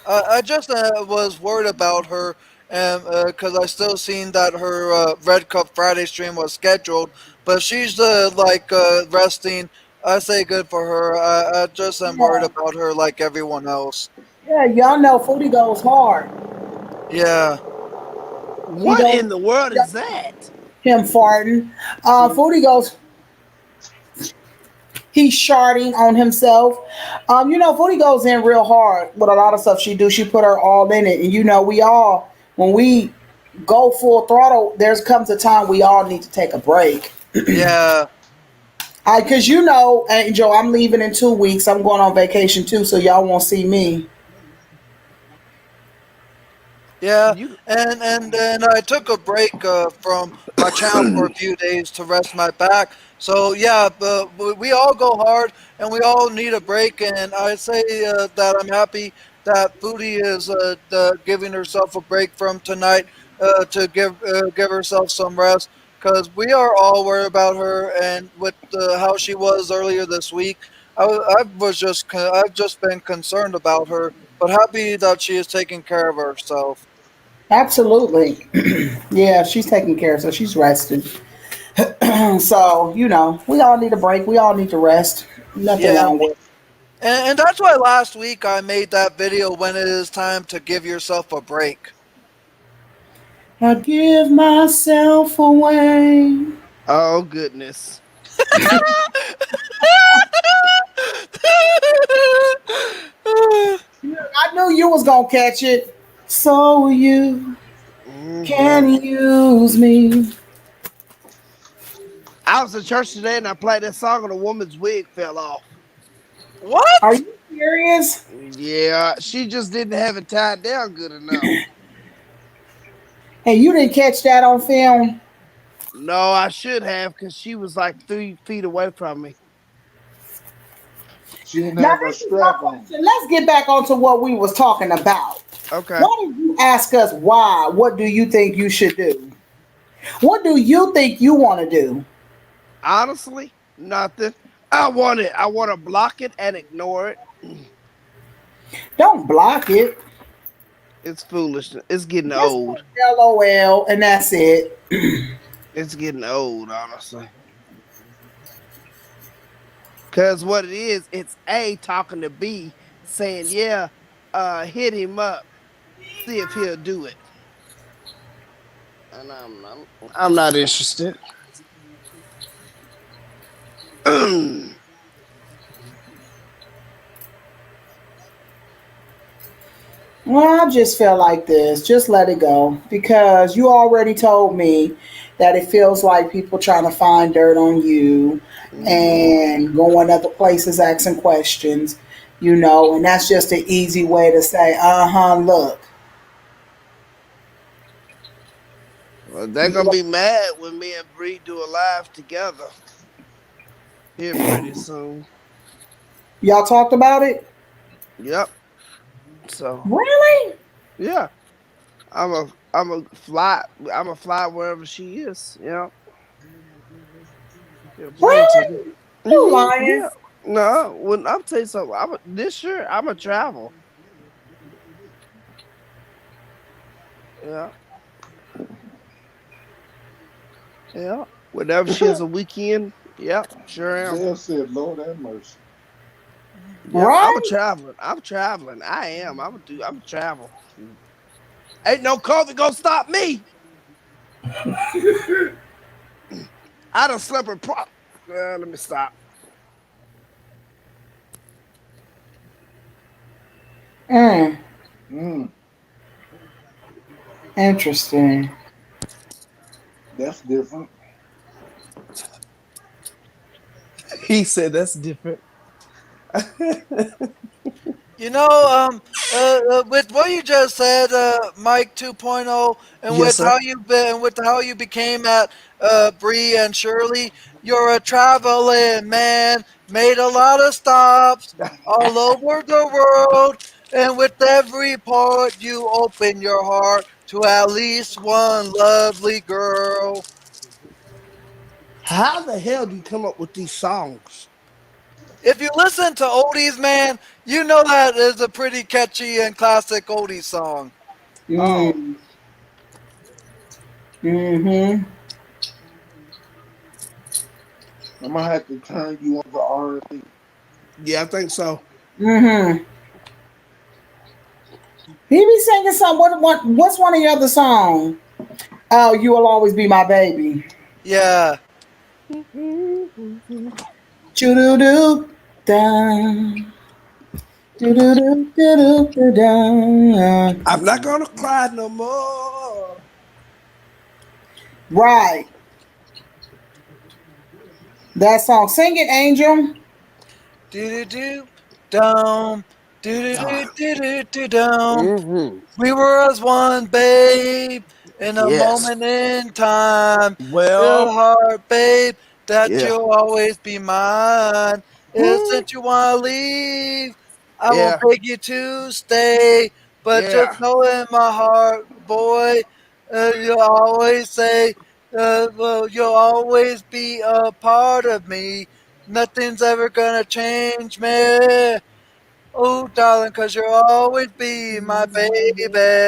I just was worried about her, because I still seen that her Red Cup Friday stream was scheduled, but she's resting. I say good for her. I just am worried Yeah, about her like everyone else. yeah, y'all know Foodie goes hard. Yeah. He What don't in the world is that? him farting. Foodie goes. He's sharding on himself. Foodie goes in real hard with a lot of stuff she do. She put her all in it, and we all when we go full throttle, there's comes a time we all need to take a break. Yeah. Because Angel, I'm leaving in 2 weeks. I'm going on vacation too, so y'all won't see me. Yeah, You and then I took a break from my channel for a few days to rest my back. So yeah, but we all go hard and we all need a break. And I say that I'm happy that Foodie is giving herself a break from tonight to give herself some rest, because we are all worried about her and with how she was earlier this week. I've just been concerned about her, but happy that she is taking care of herself. Absolutely. Yeah, she's taking care of herself. She's resting. So, we all need a break. We all need to rest. Nothing Yeah. wrong with it. And that's why last week I made that video when it is time to give yourself a break. I give myself away. oh goodness. I knew you was gonna catch it. So you Hmm. can use me. I was in church today and I played that song and a woman's wig fell off. Are What? you serious? Yeah, she just didn't have it tied down good enough. Hey, you didn't catch that on film? No, I should have because she was like 3 feet away from me. She didn't Now have her this is my strap on. question. Let's get back onto what we was talking about. Okay. Why did you ask us why? What do you think you should do? What do you think you want to do? Honestly, nothing. I want to block it and ignore it. Don't block it. It's foolish. It's getting Just old. put LOL and that's it. It's getting old, honestly. Because what it is, it's A talking to B saying, yeah, hit him up, see if he'll do it. And I'm not interested. Well, I just feel like this. Just let it go. Because you already told me that it feels like people trying to find dirt on you Mhm. and going other places asking questions, and that's just an easy way to say, look. Well, they're gonna be mad when me and Bree do a live together here pretty soon. Y'all talked about it? Yep. So Really? yeah, I'm a fly wherever she is. Yeah, yeah, plane ticket. Really? You lying. Yeah. No, when I'm tell you something, this year I'm a travel. Yeah, yeah. Whenever she has a weekend, yep, sure am. Dale said, Lord have mercy. Yep, I'm a Right? traveling. I'm traveling. I am. I'm a travel. Ain't no COVID gonna stop me. I done slept with let me stop. Mm, Mm, interesting. that's different. He said that's different. With what you just said, Mike 2.0, and Yes, with sir. how you became at Bree and Shirley, you're a traveling man, made a lot of stops all over the world, and with every port you open your heart to at least one lovely girl. How the hell do you come up with these songs? If you listen to oldies, man, you know that is a pretty catchy and classic oldies song. Oh, Mm-hmm. I'm gonna have to turn you on to R&B. yeah, I think so. Mm-hmm. He be singing some. What's one of your other songs? Oh, you will always be my baby. Yeah. Choo doo doo down. Doo doo doo doo doo down. I'm not gonna cry no more. Right. That song. Sing it, Angel. Do do do dum. Do do Ah, do do do dum. mm-hmm. We were as one, babe, in a Yes. moment in time. Real Well, heart, babe, that yeah. you'll always be mine. And Hmm. since you wanna leave, I won't Yeah. beg you to stay. But Yeah. just know in my heart, boy, you'll always say, well, you'll always be a part of me. Nothing's ever gonna change me. Oh, darling, 'cause you'll always be my baby.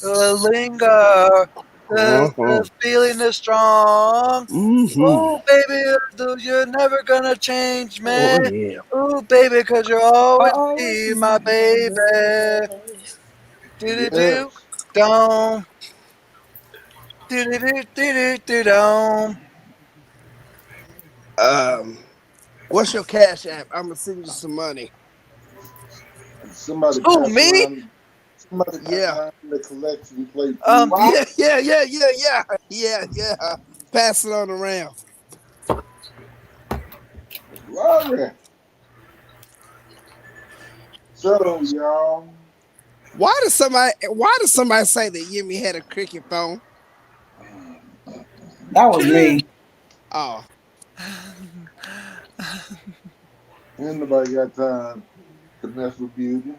Linger. The Uh-huh. feeling is strong. Mm-hmm. Oh, baby, you're never gonna change me. Oh yeah. Oh, baby, 'cause you'll always Always be be my my baby. baby. Do do do. Yes. Dum. Do do do do do do dum. What's your cash app? I'm gonna send you some money. Somebody Who, pass me? around. Somebody pass Yeah. around the collection plate, Um, please. Yeah, yeah, yeah, yeah, yeah. Yeah, yeah. Pass it on around. Glory. So, y'all, Why does somebody say that Yemi had a cricket phone? That was me. Oh, ain't nobody got time to mess with Beauty.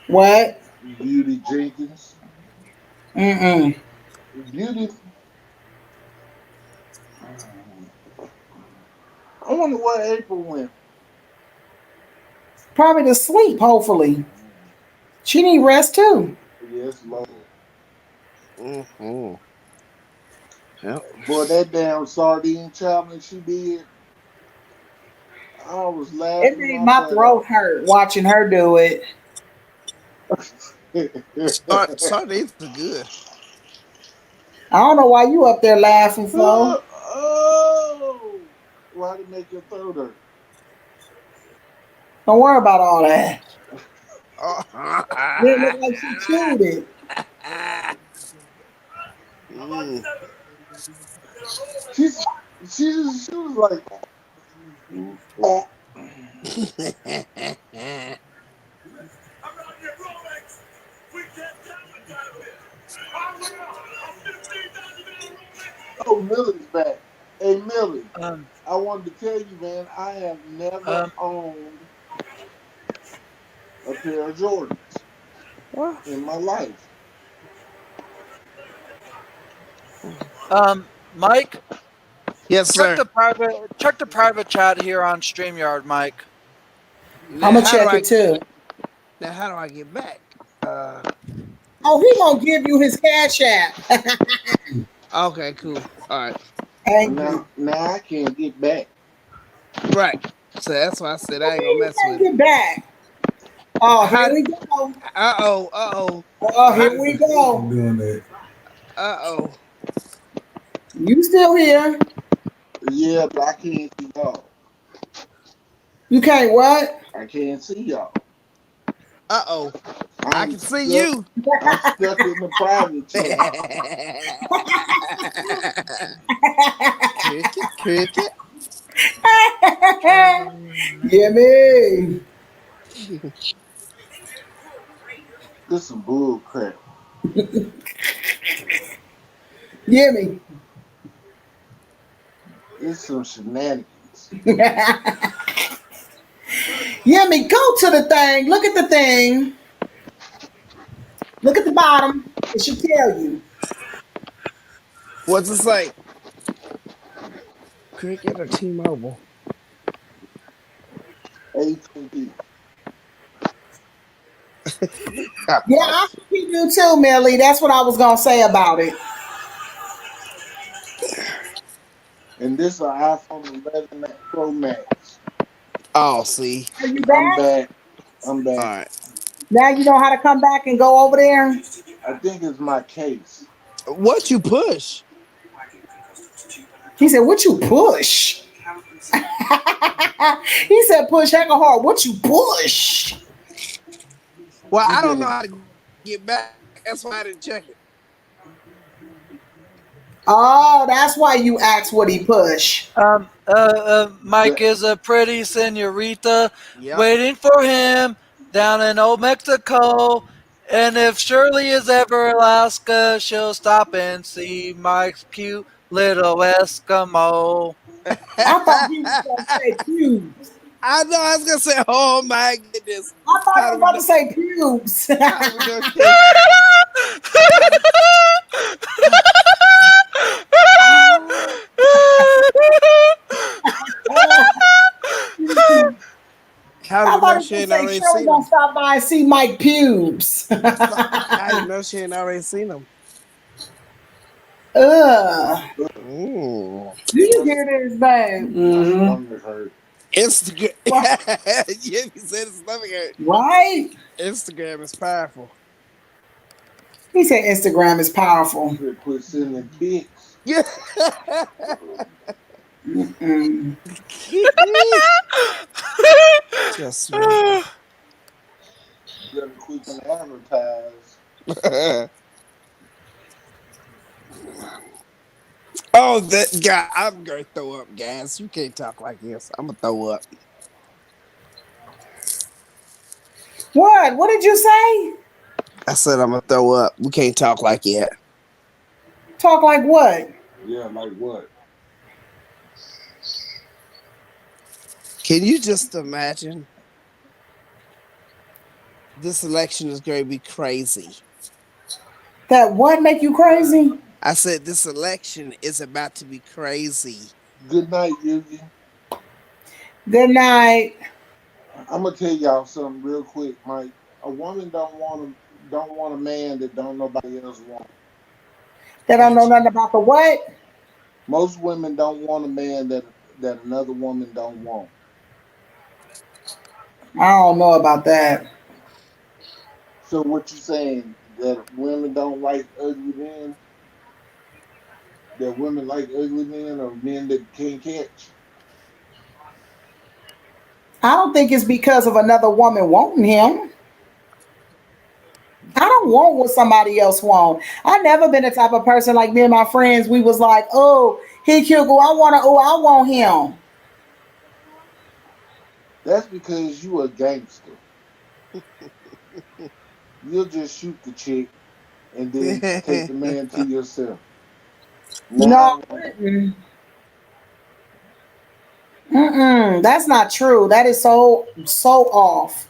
What? Beauty Jenkins. Mm-mm. Beauty. I wonder where April went. Probably to sleep, hopefully. She need rest too. Yes, Lord. mm-hmm. Yep. Boy, that damn sardine challenge she did, I was It laughing made my my butt throat off. hurt watching her do it. Sardines are good. I don't know why you up there laughing for. Oh, why did it make your throat hurt? Don't worry about all that. Oh. It didn't look like she chewed it. Mm. She's, she was like, oh, oh, Millie's back. Hey, Millie, um, I wanted to tell you, man, I have never um, owned a pair of Jordans What? in my life. Mike, Yes, check sir. the private chat here on StreamYard, Mike. I'm Now gonna how do check I it too. now how do I get back? Uh Oh, he gonna give you his cash app. okay, cool. All right. Thank you. Now I can't get back. Right. So that's why I said I ain't gonna You mess can't with it. get back. Oh, How here we go. uh-oh. Oh, How here we go. Doing that. uh-oh. You still here? Yeah, but I can't see y'all. You can't what? I can't see y'all. Uh-oh. I I'm can see stuck. you. I'm stuck in the private chat. Cricket. Yeah, me. This some bull crap. Yeah, me. This some shenanigans. Yeah, me. Go to the thing. Look at the thing. Look at the bottom. It should tell you. What's it say? Cricket or T-Mobile? AT&T. Yeah, I think you do too, Millie. That's what I was gonna say about it. And this is an iPhone 11 Pro Max. Oh, see. Are you I'm back? back. I'm All back. right. Now you know how to come back and go over there. I think it's my case. What you push? He said, "What you push?" He said, "Push hecka hard. What you push?" Well, You I don't did know it. how to get back. That's why I didn't check it. Oh, that's why you asked what he push. Mike The, is a pretty senorita Yep. waiting for him down in old Mexico. And if Shirley is ever Alaska, she'll stop and see Mike's cute little Eskimo. I thought he was gonna say pubes. I know. I was gonna say, "Oh my goodness, I thought he how was do we about know? to say pubes. How do we know she? How do, oh, how do I we thought know he was she gonna ain't say already Shirley seen gonna him? stop by and see Mike pubes. How do you know she ain't already seen him? Ugh. Ooh. Do you my, hear this, babe? my Mm-hmm. stomach hurt. Instagram. Right. Yeah, you said his stomach hurt. Right? Instagram is powerful. He said Instagram is powerful. They quit sending pics. Yeah. Mm-mm. Just me. Better quit and advertise. Oh, that guy! I'm gonna throw up, guys. You can't talk like this. I'm gonna throw up. What? What did you say? I said I'm gonna throw up. We can't talk like that. Talk like what? Yeah, like what? Can you just imagine? This election is going to be crazy. That what make you crazy? I said this election is about to be crazy. Good night, Yugi. Good night. I'm gonna tell y'all something real quick, Mike. A woman don't want a man that don't nobody else want. They don't know nothing about the what? Most women don't want a man that another woman don't want. I don't know about that. So what you saying that women don't like ugly men? That women like ugly men or men that can't catch? I don't think it's because of another woman wanting him. I don't want what somebody else want. I never been the type of person like me and my friends. We was like, oh, he cute. Go, I want him. That's because you a gangster. You'll just shoot the chick and then take the man to yourself. No, Now, that's not true. That is so off.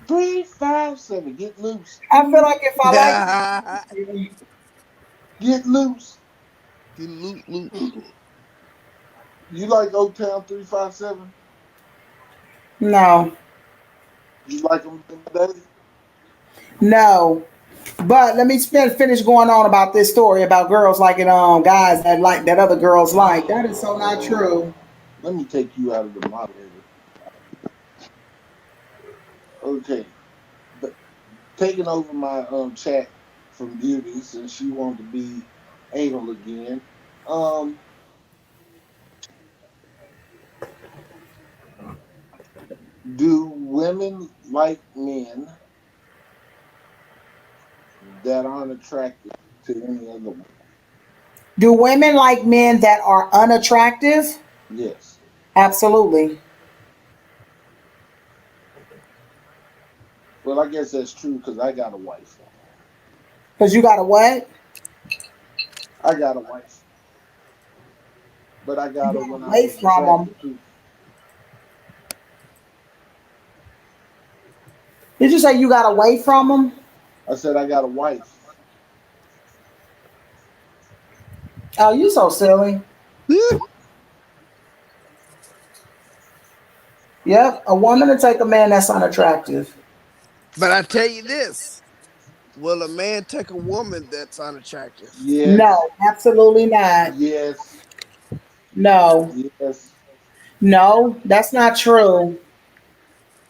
357, get loose. I feel like if I like Get loose. Loot. You like Old Town 357? no, You like them today? no. But let me finish going on about this story about girls liking guys that like that other girls like. That is so not true. Let me take you out of the moderator. Okay. But taking over my chat from Beauty since she wanted to be anal again. Um, do women like men that aren't attracted to any other one? Do women like men that are unattractive? Yes. Absolutely. Well, I guess that's true because I got a wife. Because you got a what? I got a wife. But I got her when I Away was from them. attracted to. Did you say you got away from them? I said I got a wife. Oh, you so silly. Yep, a woman to take a man that's unattractive. But I tell you this: will a man take a woman that's unattractive? Yes, No, absolutely not. yes, No, yes. no, that's not true.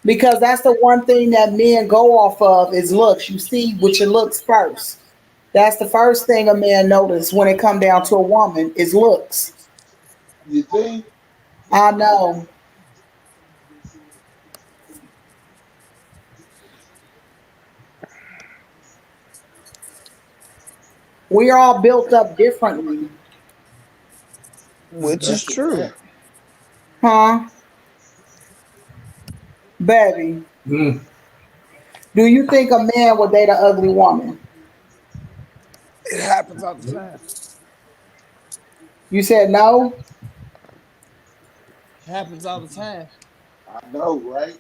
Because that's the one thing that men go off of is looks. You see with your looks first. That's the first thing a man notice when it come down to a woman is looks. You think? I know. We're all built up differently. Which is That's a true. fact. Huh? Baby, Mm. do you think a man would date an ugly woman? It happens all the time. You said no? Happens all the time. I know, right?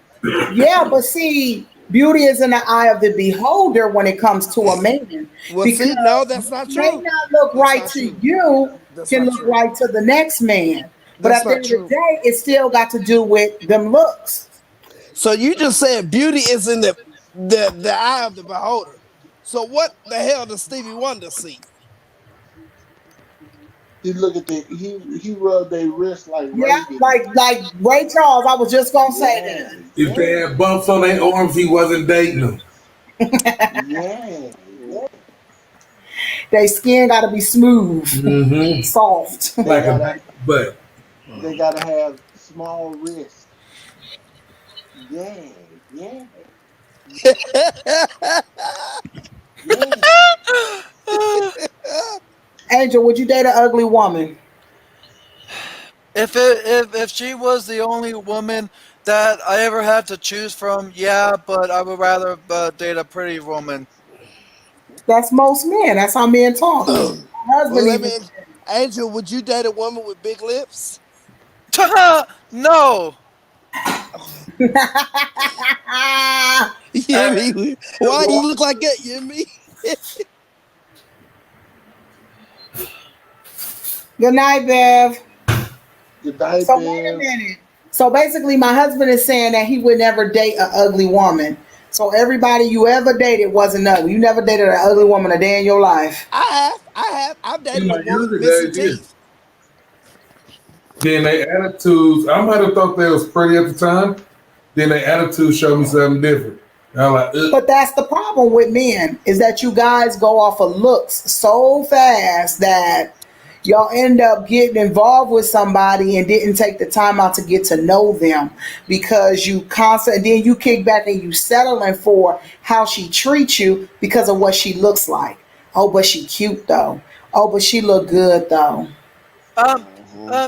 Yeah, but see, beauty is in the eye of the beholder when it comes to a man. Well, Because see, no, that's what not may true. not look That's right not to true. you That's can not look true. right to the next man. But That's at the not end of the true. day, it still got to do with them looks. So you just said beauty is in the eye of the beholder. So what the hell does Stevie Wonder see? He look at he rubbed their wrist like Yeah, Reagan. like Ray Charles, I was just gonna say Yeah, that. If they yeah, had bumps on their arms, he wasn't dating them. yeah, yeah. They skin gotta be smooth, Mm-hmm. soft. They Like a gotta baby butt. they gotta have small wrists. Yeah, yeah, yeah. Angel, would you date an ugly woman? If she was the only woman that I ever had to choose from, yeah, but I would rather date a pretty woman. That's most men. That's how men talk. My Well, husband let even. me, Angel, would you date a woman with big lips? No. You hear me? Why you look like that? You hear me? Good night, Bev. Good night, So wait a Bev. minute. So basically, my husband is saying that he would never date an ugly woman. So everybody you ever dated wasn't ugly. You never dated an ugly woman a day in your life. I've In dated my a woman younger missing days, yeah. teeth. Then they attitudes, I might have thought they was pretty at the time. Then their attitudes showed me something different. And I'm like, ugh. But that's the problem with men is that you guys go off of looks so fast that y'all end up getting involved with somebody and didn't take the time out to get to know them because you constant and then you kick back and you settling for how she treats you because of what she looks like. Oh, but she cute though. Oh, but she look good though. Um, Uh-huh.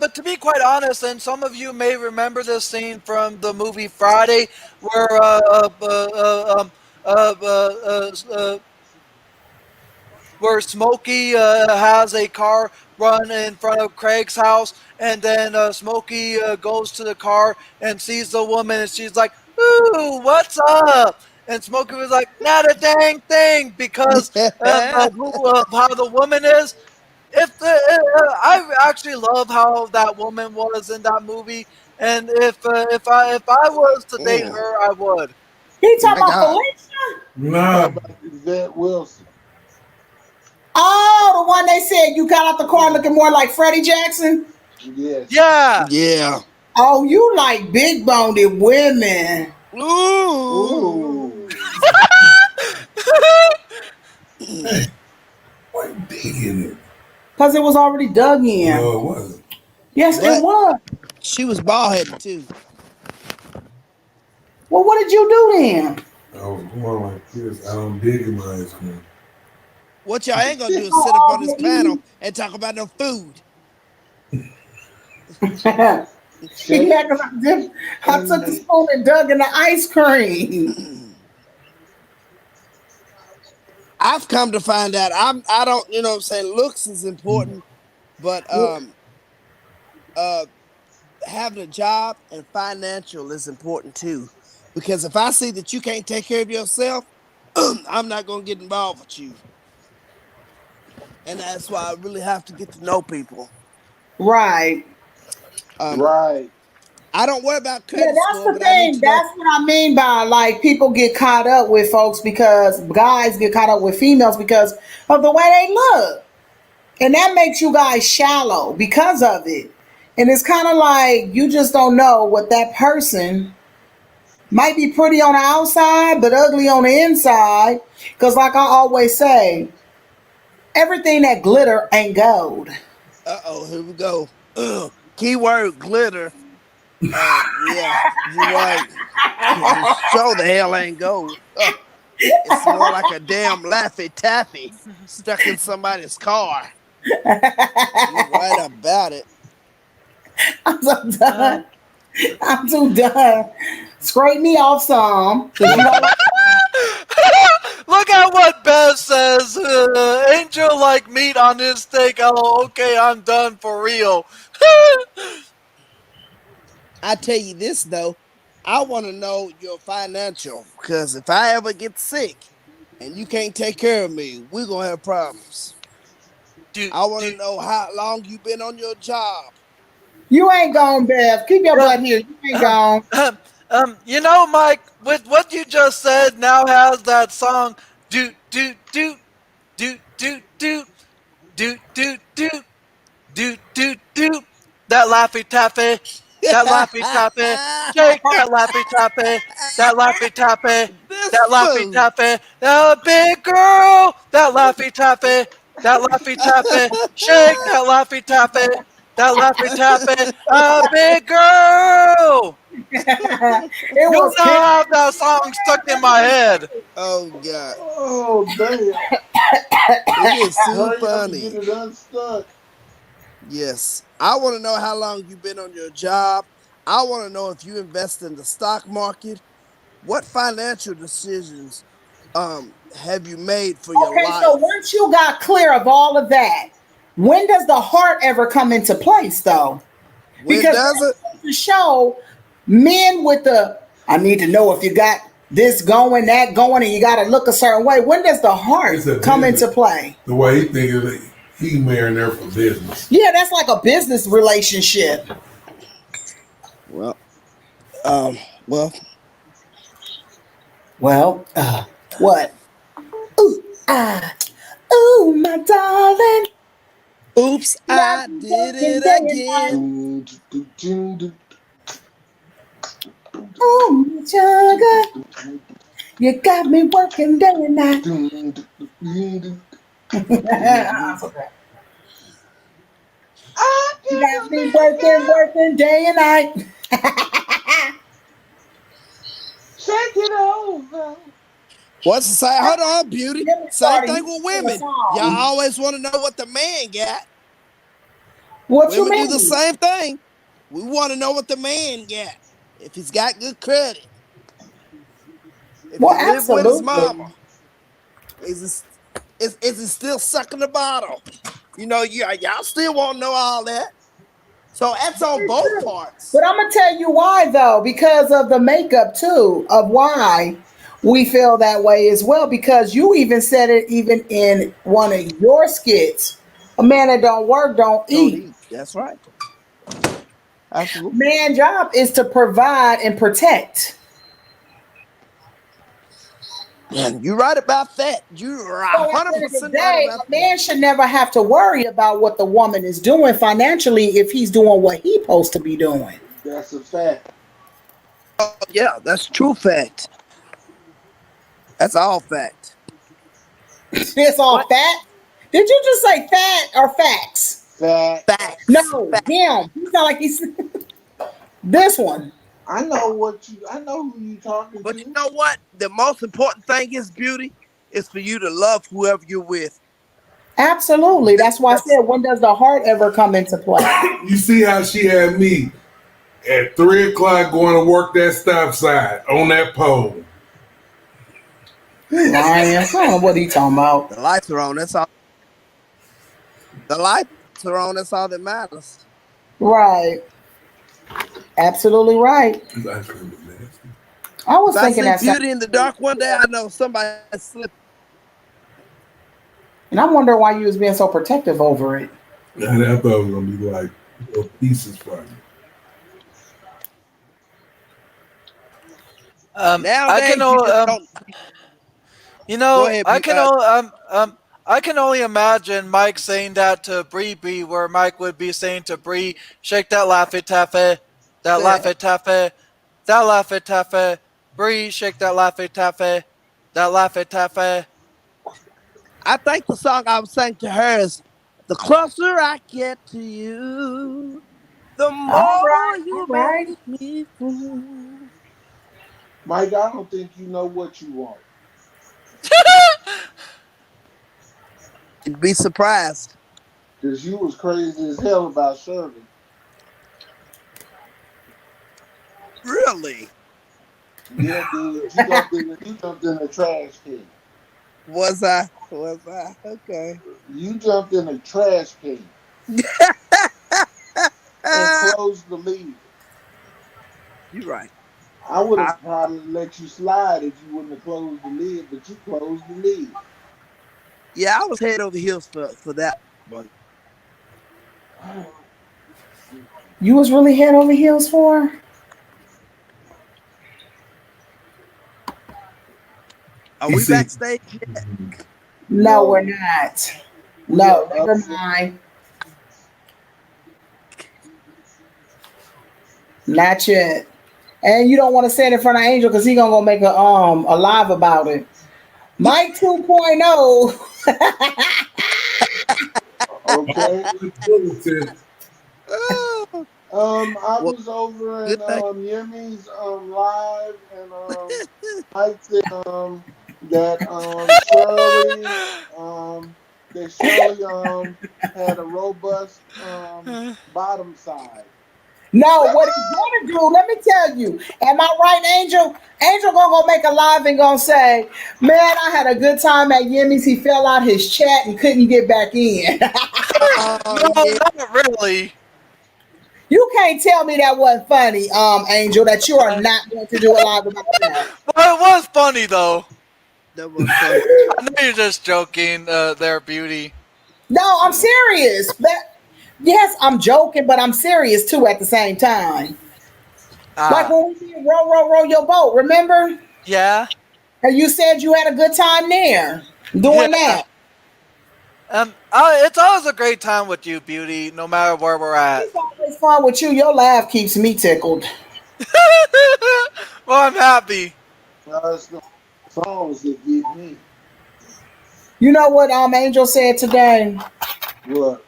but to be quite honest, and some of you may remember this scene from the movie Friday, where uh, uh, uh, uh, where Smokey has a car run in front of Craig's house, and then Smokey goes to the car and sees the woman, and she's like, "Ooh, what's up?" And Smokey was like, "Not a dang thing," because of how the woman is. If the I actually love how that woman was in that movie, and if I was to date Mm, her, I would. He talking my about God. Felicia? How Nah. about Yvette Wilson? Oh, the one they said you got out the car looking more like Freddie Jackson. Yes. Yeah. Yeah. Oh, you like big boned women. Ooh. Ooh. Hey, why you digging it? Because it was already dug in. No, it wasn't. Yes, it But was. she was bald headed too. Well, what did you do then? I was going like this. I don't dig in my ice cream. What y'all ain't gonna do is sit up Oh, on this panel and talk about no food. yeah, Shake because I and took the make. spoon and dug in the ice cream. I've come to find out I don't, you know what I'm saying, looks is important, but uh having a job and financial is important too. Because if I see that you can't take care of yourself, I'm not gonna get involved with you. And that's why I really have to get to know people. Right. Right. I don't worry about Yeah, credit that's score, the but I need thing. to know. That's what I mean by like people get caught up with folks because guys get caught up with females because of the way they look. And that makes you guys shallow because of it. And it's kind of like you just don't know what that person might be pretty on the outside, but ugly on the inside. Because, like I always say, everything that glitter ain't gold. Here we go. Keyword glitter. Yeah, you're right. Because it sure the hell ain't gold. It's more like a damn Laffy Taffy stuck in somebody's car. You're right about it. I'm so done. I'm too done. Scrape me off some. 'Cause you don't like- Look at what Beth says. Angel like meat on his steak. Oh, okay, I'm done for real. I tell you this though, I want to know your financial because if I ever get sick and you can't take care of me, we're gonna have problems. I want to know how long you been on your job. You ain't gone, Bev. Keep your butt here. You ain't gone. You know, Mike, with what you just said, now has that song. Do do do do do do do do do do do do. That Laffy Taffy. That Laffy Taffy. Shake that Laffy Taffy. That Laffy Taffy. This That Laffy fool. Taffy. Big girl. That Laffy Taffy. That Laffy Taffy. Shake that Laffy Taffy. That Laffy Taffy. Big girl. It You was now have that song stuck in my head. Oh God, Oh damn. it is too Hurry up and funny. get it unstuck. Yes, I want to know how long you've been on your job. I want to know if you invest in the stock market. What financial decisions have you made for your okay. life? So once you got clear of all of that, when does the heart ever come into place, though? When Because does it? that's to show men with the I need to know if you got this going, that going, and you got to look a certain way. When does the heart It's a come business. into play? The way he thinks he marrying there for business. Yeah, that's like a business relationship. Well, Well, what? Ooh, ooh, my darling. oops, I did it again. Oh, my sugar, you got me working day and night. You got me working day and night. Take it over. What's the say? Hold on, beauty. Let me Same start thing you with sing a women. song. Y'all always want to know what the man got. What you Women do mean? the same thing. We want to know what the man got. If he's got good credit. If Well, he live with his absolutely. mama. Is he still sucking the bottle? You know, y'all still want to know all that. So that's on both parts. But I'm gonna tell you why though, because of the makeup too, of why we feel that way as well. Because you even said it even in one of your skits. A man that don't work don't Don't eat. eat. That's right. Absolutely. Man's job is to provide and protect. And you're right about that. You're So at the end of the 100% right day, about a man should never have to worry about what the woman is doing financially if he's doing what he's supposed to be doing. That's a fact. that. Yeah, that's true fact. That's all fact. It's all fact. Did you just say fat or facts? Fact. Facts. No, Facts. him. You sound like he's this one. I know who you talking But to. you know what? The most important thing is beauty is for you to love whoever you're with. Absolutely. That's why I said, when does the heart ever come into play? You see how she had me at 3 o'clock going to work that stop sign on that pole. Lying. I don't know what he talking about. The lights are on. That's all. The lights are on. That's all that matters. Right. Absolutely right. This ice cream is nasty. I was If I thinking see that, Beauty in the Dark one day, I know somebody slipped. and I'm wondering why you was being so protective over it. And I thought it was gonna be like pieces from I can Nowadays, you only, just don't. Go ahead, I can only imagine Mike saying that to Bree Bree, where Mike would be saying to Bree, "Shake that Laffy Taffy, that Laffy Taffy, that Laffy Taffy, Bree, shake that Laffy Taffy, that Laffy Taffy." I think the song I was saying to her is, "The closer I get to you, the more All you right. make me fool." Mike, I don't think you know what you want. You'd be surprised. Because you was crazy as hell about Shirley. Really? Yeah, dude. You jumped in the trash can. Was I? Was I? Okay. You jumped in a trash can and closed the lid. You're right. I would I, have probably let you slide if you wouldn't have closed the lid, but you closed the lid. yeah, I was head over heels for that one. You was really head over heels for her? Are you we see, backstage yet? No, we're No, not. we No, are never upset. mind. Not yet. And you don't want to say it in front of Angel because he gonna go make a live about it. Mike 2.0. Okay. Bulletin. Oh, I well, was over in good thing. Yemi's live, and Mike said that Shirley had a robust bottom side. No, what he's gonna do, let me tell you. Am I right, Angel? Angel gonna go make a live and gonna say, "Man, I had a good time at Yemi's. He fell out his chat and couldn't get back in." Oh No, yeah. not really. You can't tell me that wasn't funny, Angel, that you are not going to do a live about that. Well, it was funny though. That was funny. I know you're just joking, there, Beauty. No, I'm serious. Yes, I'm joking, but I'm serious too at the same time. Like Ah, when we did row, row, row your boat, remember? yeah, And you said you had a good time there yeah. doing that. It's always a great time with you, Beauty, no matter where we're at. It's always fun with you. Your laugh keeps me tickled. Well, I'm happy. It's the songs that get me. You know what Angel said today? What?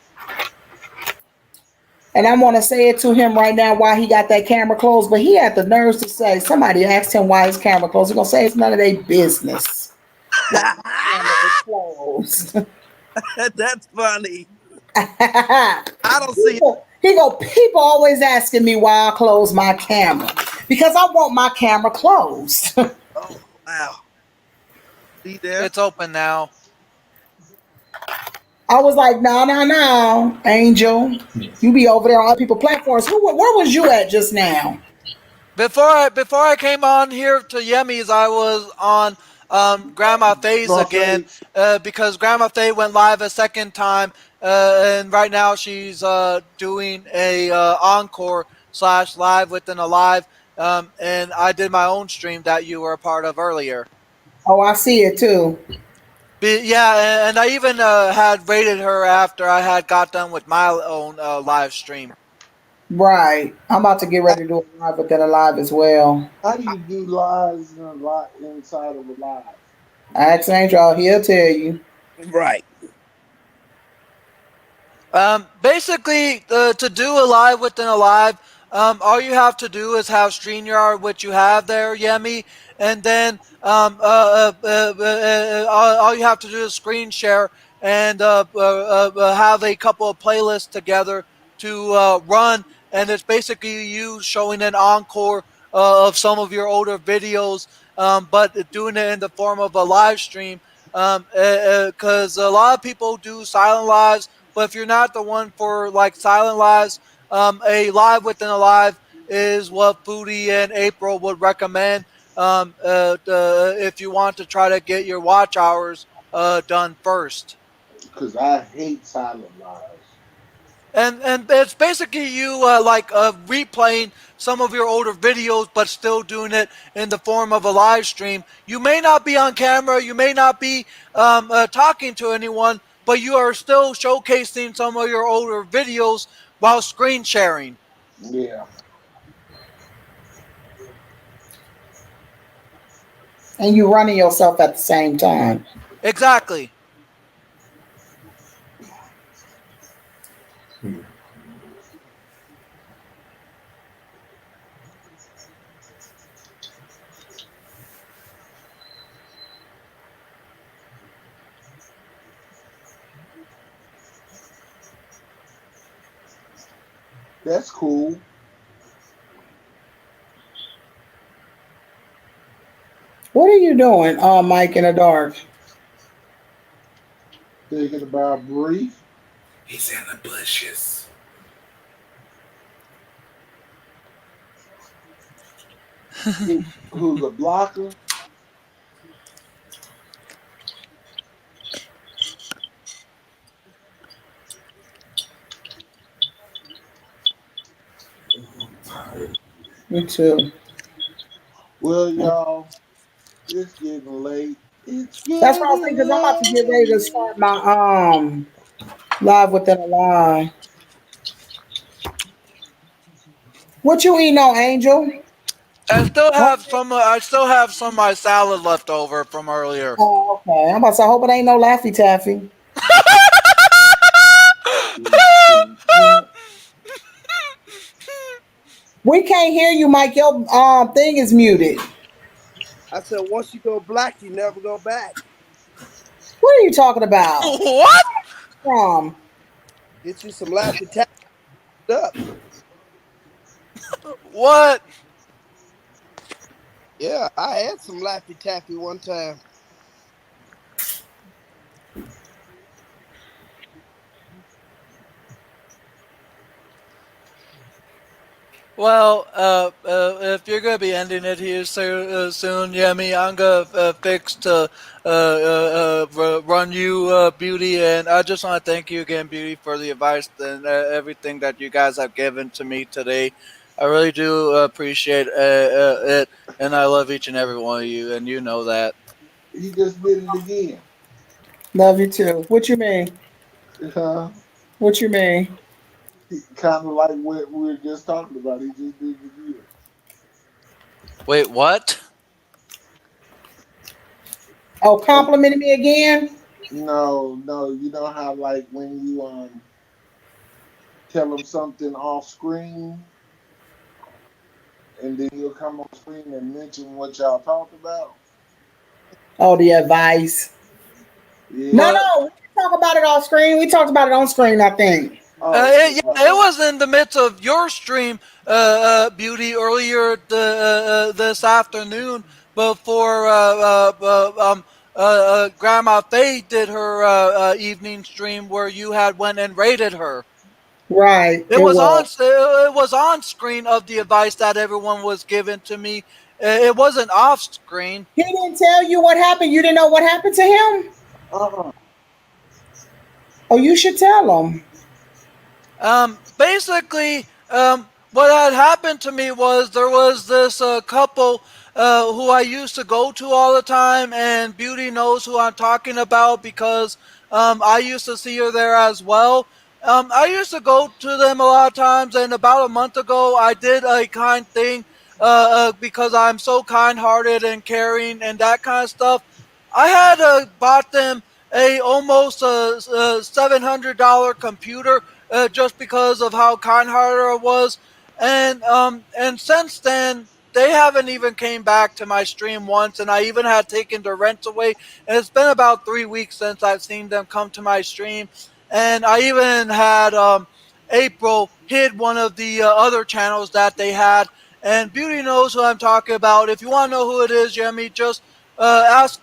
And I want to say it to him right now why he got that camera closed, but he had the nerves to say, somebody asked him why his camera closed. He's going to say it's none of their business. Why his camera is closed. That's funny. I don't see people always asking me why I close my camera. Because I want my camera closed. Oh wow. See there? It's open now. I was like, no, Angel. You be over there on other people's platforms. Where was you at just now? Before I came on here to Yemi's, I was on Grandma Faye's again because Grandma Faye went live a second time, and right now she's doing a encore / live within a live, and I did my own stream that you were a part of earlier. Oh, I see it too. Yeah, and I even had rated her after I had got done with my own live stream. Right. I'm about to get ready to do a live within a live as well. How do you do lives in a lot inside of a live? Ask Angel, he'll tell you. Right. Basically, to do a live within a live, all you have to do is have StreamYard, which you have there, Yemi, and then all you have to do is screen share and have a couple of playlists together to run, and it's basically you showing an encore of some of your older videos, but doing it in the form of a live stream, because a lot of people do silent lives. But if you're not the one for like silent lives, a live within a live is what Foodie and April would recommend. if you want to try to get your watch hours done first. Because I hate silent lives. And it's basically you replaying some of your older videos, but still doing it in the form of a live stream. You may not be on camera, you may not be talking to anyone, but you are still showcasing some of your older videos while screen sharing. Yeah. And you running yourself at the same time. Exactly. That's cool. What are you doing, Mike, in the dark? Thinking about brief. He's in the bushes. Who's a blocker? Me too. Well, y'all, it's getting late. It's That's what I was thinking, getting because I'm about to get ready to late. start my live within a lie. What you eating on, Angel? I still What? have some. I still have some of my salad left over from earlier. Oh, okay. I'm about to say, I hope it ain't no Laffy Taffy. We can't hear you, Mike. Your thing is muted. I said, once you go black, you never go back. What are you talking about? What? From? Get you some Laffy Taffy up. What? Yeah, I had some Laffy Taffy one time. Well, if you're gonna be ending it here soon, Yemi, I'm gonna fix to run you, Beauty, and I just want to thank you again, Beauty, for the advice and everything that you guys have given to me today. I really do appreciate it, and I love each and every one of you, and you know that. He just did it again. Love you too. What you mean? Huh? What you mean? Kind of like what we were just talking about. He just did it again. Wait, what? Oh, complimenting me again? No, no. You know how like when you tell him something off screen, and then he'll come on screen and mention what y'all talked about. Oh, the advice. No, Yeah. no, we didn't talk about it off screen. We talked about it on screen, I think. Oh, It was in the midst of your stream, Beauty, earlier this afternoon before Grandma Faye did her evening stream where you had went and raided her. Right. It was on. It was on screen of the advice that everyone was given to me. It wasn't off screen. He didn't tell you what happened. You didn't know what happened to him? uh-uh. Oh, you should tell him. Basically, what had happened to me was there was this couple who I used to go to all the time, and Beauty knows who I'm talking about because I used to see her there as well. I used to go to them a lot of times, and about a month ago, I did a kind thing because I'm so kind-hearted and caring and that kind of stuff. I had bought them a almost $700 computer just because of how kind-hearted I was, and since then they haven't even came back to my stream once, and I even had taken the rent away, and it's been about 3 weeks since I've seen them come to my stream, and I even had April hid one of the other channels that they had, and Beauty knows who I'm talking about. If you want to know who it is, Jeremy, just ask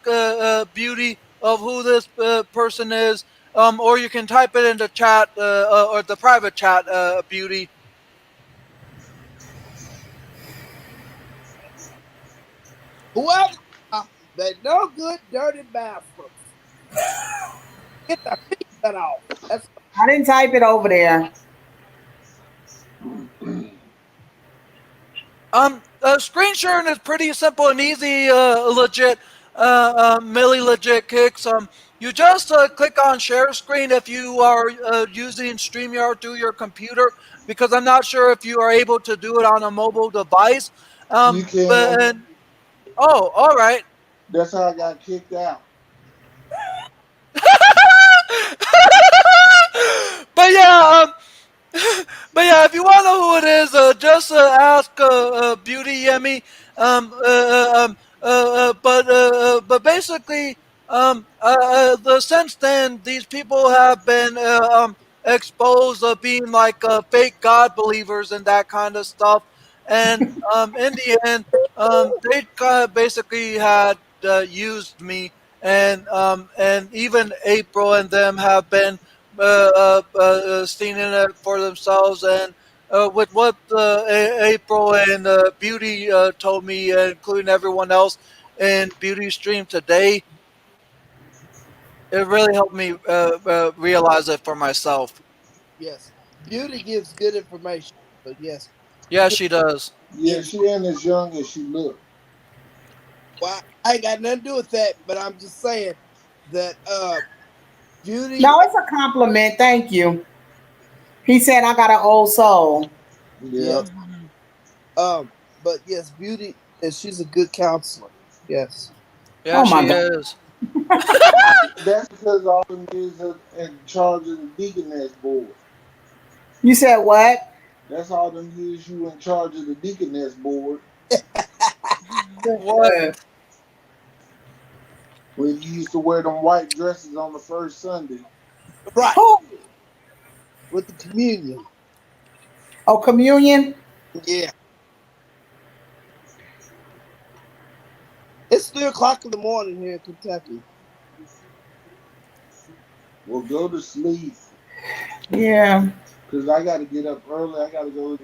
Beauty of who this person is, or you can type it in the chat or the private chat, Beauty. Whoever they no good dirty bathrooms. Get the feet cut off. That's I didn't type it over there. Screen sharing is pretty simple and easy, legit, Millie legit kicks. You just click on share screen if you are using StreamYard through your computer, because I'm not sure if you are able to do it on a mobile device. You can. All right. That's how I got kicked out. But yeah, but yeah, if you want to know who it is, just ask Beauty Yemi. But basically, since then, these people have been exposed of being like fake God believers and that kind of stuff. And in the end, they kind of basically had used me, and even April and them have been seeing it for themselves. And with what April and Beauty told me, including everyone else in Beauty Stream today, it really helped me realize it for myself. yes. Beauty gives good information. But yes. Yeah, she does. Yeah, she ain't as young as she look. Well, I ain't got nothing to do with that, but I'm just saying that Beauty. No, it's a compliment. Thank you. He said I got an old soul. Yeah. But yes, Beauty, she's a good counselor. Yes. Yeah, Oh my she God. is. That's because all them niggas are in charge of the Deaconess board. You said what? That's all them years you in charge of the Deaconess board. What? When you used to wear them white dresses on the first Sunday. Right. Oh, With the communion. oh, communion? Yeah. It's 3:00 in the morning here in Kentucky. Well, go to sleep. Yeah. Because I got to get up early. I got to go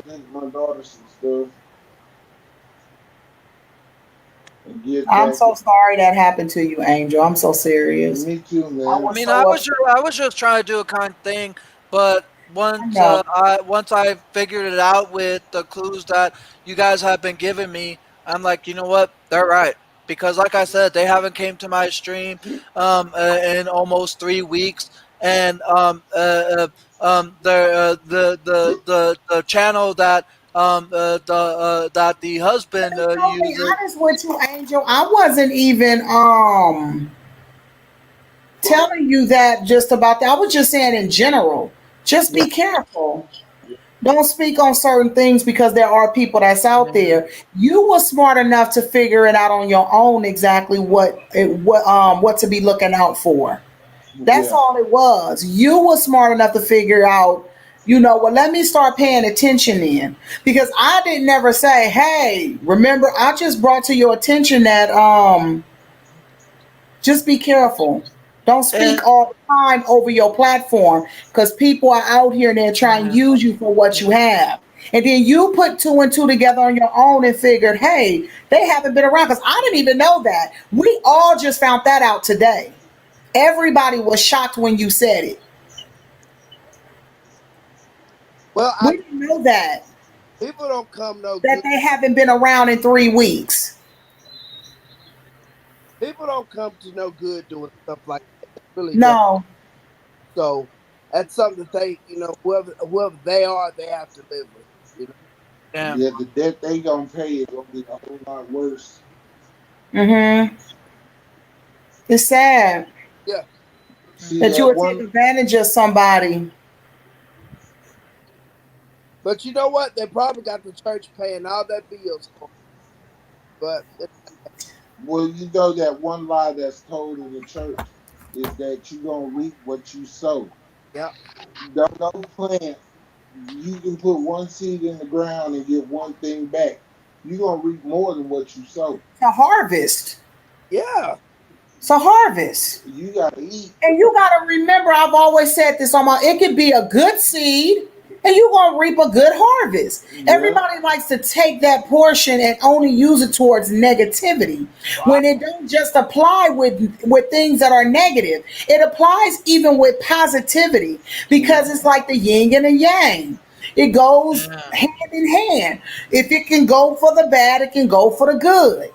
get my daughter some stuff. And get I'm back. so sorry that happened to you, Angel. I'm so serious. Me too, man. I was I mean, so I was just trying to do a kind thing, but once know. I figured it out with the clues that you guys have been giving me, I'm like, you know what? They're right, because like I said, they haven't came to my stream in almost 3 weeks, and the channel that that the husband I'll be uses. honest with you, Angel. I wasn't even telling you that just about that. I was just saying in general. Just be careful. Don't speak on certain things because there are people that's out there. You were smart enough to figure it out on your own exactly what to be looking out for. That's Yeah. all it was. You were smart enough to figure out, well, let me start paying attention then. Because I didn't never say, hey, remember, I just brought to your attention that just be careful. Don't speak And all the time over your platform because people are out here and they're trying to use you for what you have. And then you put two and two together on your own and figured, hey, they haven't been around because I didn't even know that. We all just found that out today. Everybody was shocked when you said it. Well, We didn't know that people don't come no that good. they haven't been around in 3 weeks. People don't come to no good doing stuff like that. They really don't. No, So that's something that they, whoever they are, they have to live with. yeah. Yeah, the debt they gonna pay is gonna be a whole lot worse. it's sad Yeah. See that you that would take one? advantage of somebody. But you know what? They probably got the church paying all their bills for it. But Well, you know that one lie that's told in the church is that you gonna reap what you sow. yeah. Don't plant. You can put one seed in the ground and get one thing back. You're gonna reap more than what you sow. It's a harvest. Yeah. It's a harvest. You gotta eat. And you got to remember, I've always said this it could be a good seed. It and you're going to reap a good harvest. Yeah. Everybody likes to take that portion and only use it towards negativity when it don't just apply with things that are negative. It applies even with positivity because it's like the yin and the yang. It goes Yeah. hand in hand. If it can go for the bad, it can go for the good.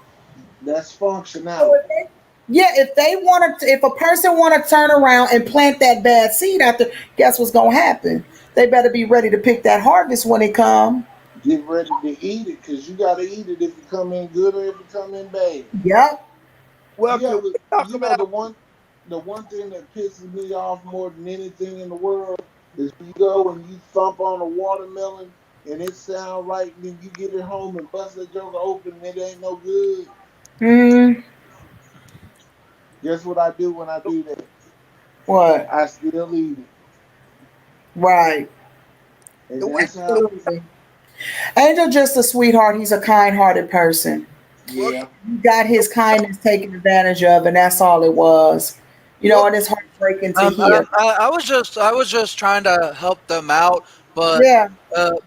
That's So functionality. if they want to, if a person want to turn around and plant that bad seed out there, guess what's gonna happen? They better be ready to pick that harvest when it come. Get ready to eat it because you got to eat it if it come in good or if it come in bad. Yep. Well, You can ever, we talk you know, about? the one thing that pisses me off more than anything in the world is when you go and you thump on a watermelon and it sound right, and then you get it home and bust that joker open and it ain't no good. Mm, Guess what I do when I do that? what? I still eat it, Right. and Can we? that's how. Absolutely. Angel just a sweetheart. He's a kind-hearted person. Well, Yeah, He got can his kindness taken advantage of, and that's all it was. well, And it's heartbreaking to hear. I was just trying to help them out, but Yeah.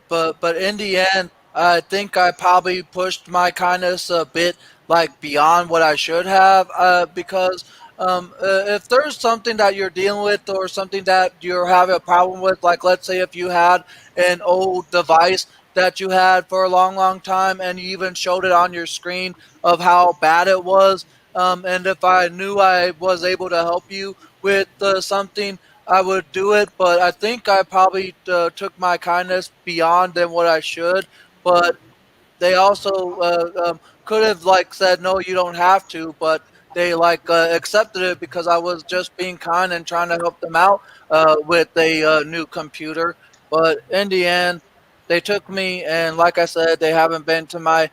but in the end, I think I probably pushed my kindness a bit like beyond what I should have. Because if there's something that you're dealing with or something that you're having a problem with, like let's say if you had an old device that you had for a long, long time, and you even showed it on your screen of how bad it was. And if I knew I was able to help you with something, I would do it. But I think I probably took my kindness beyond than what I should. But they also could have like said no, you don't have to, but they like accepted it because I was just being kind and trying to help them out with a new computer. But in the end, they took me, and like I said, they haven't been to my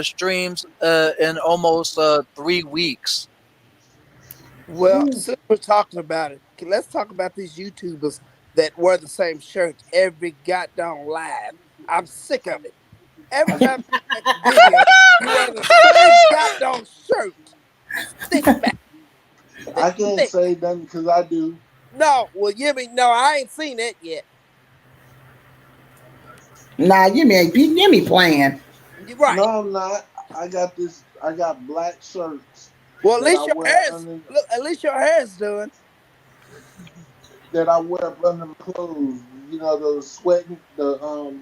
streams in almost 3 weeks. well, since we're talking about it, let's talk about these YouTubers that wear the same shirt every goddamn live. I'm sick of it. Every time you make a video, you wear the same goddamn shirt. Thick back, I can't thick. say nothing because I do. No, well, you mean no? I ain't seen it yet. Nah, you me playing. You're No, right. I'm not. I got this. I got black shirts Well, at that I least your wear hair's under look. At least your hair's done. that I wear up under my clothes. You know, those sweating the.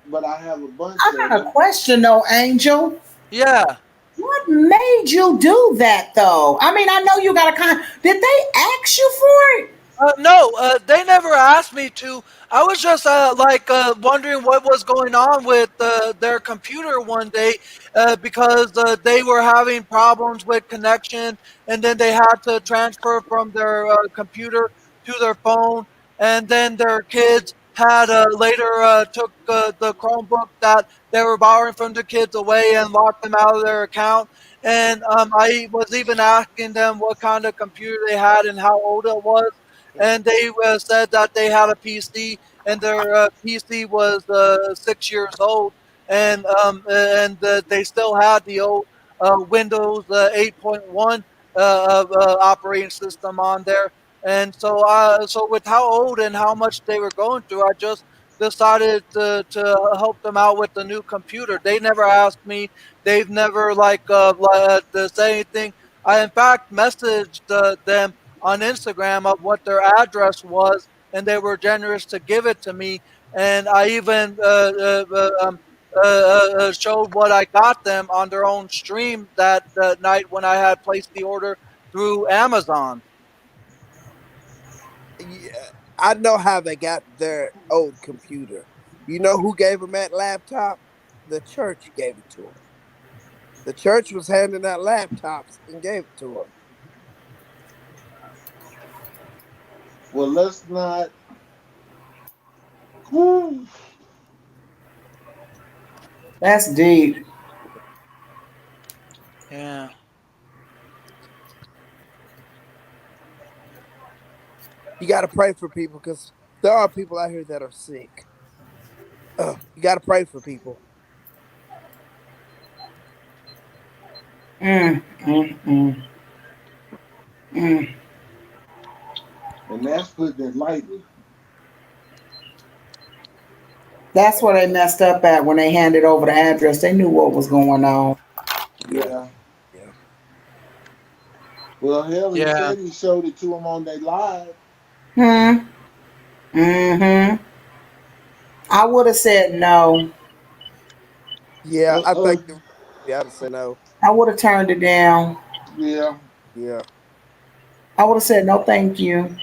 But I have a bunch I of got a them. question though, Angel. Yeah. What made you do that though? I mean, I know you got a kind. Did they ask you for it? No, they never asked me to. I was just wondering what was going on with their computer one day because they were having problems with connection, and then they had to transfer from their computer to their phone, and then their kids had later took the Chromebook that they were borrowing from the kids away and locked them out of their account. And I was even asking them what kind of computer they had and how old it was, and they said that they had a PC, and their PC was 6 years old, and they still had the old Windows 8.1 operating system on there. And so with how old and how much they were going through, I just decided to help them out with the new computer. They never asked me. They've never to say anything. I in fact messaged them on Instagram of what their address was, and they were generous to give it to me. And I even showed what I got them on their own stream that night when I had placed the order through Amazon. Yeah, I know how they got their old computer. You know who gave them that laptop? The church gave it to them. The church was handing out laptops and gave it to them. Well, let's not. Whew. That's deep. Yeah. You got to pray for people because there are people out here that are sick. You got to pray for people. Mm, mm, mm, mm. And that's putting it lightly. That's where they messed up at when they handed over the address. They knew what was going on. Yeah. Yeah. Yeah. Well, hell, he Yeah. said he showed it to them on their live. Hmm. Mm-hmm. I would have said no. Yeah, I Uh, think yeah, I'd say no. I would have turned it down. yeah. Yeah. I would have said no, thank you.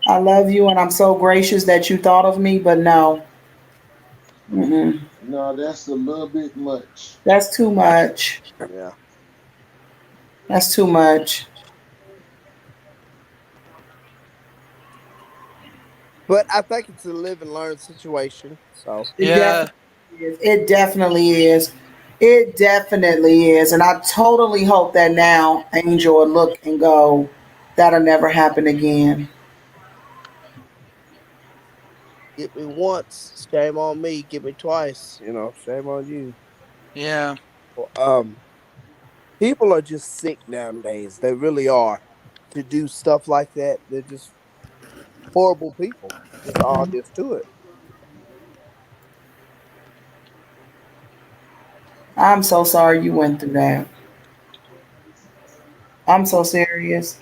I love you, and I'm so gracious that you thought of me. But no, mm-mm. No, that's a little bit much. That's too much. Yeah. That's too much. But I think it's a live and learn situation. So It Yeah. definitely is. It definitely is. It definitely is. And I totally hope that now Angel will look and go, that'll never happen again. get me once, shame on me. Get me twice, shame on you. Yeah. Um, People are just sick nowadays. They really are. To do stuff like that, they're just horrible people. That's all there is to it. I'm so sorry you went through that. I'm so serious.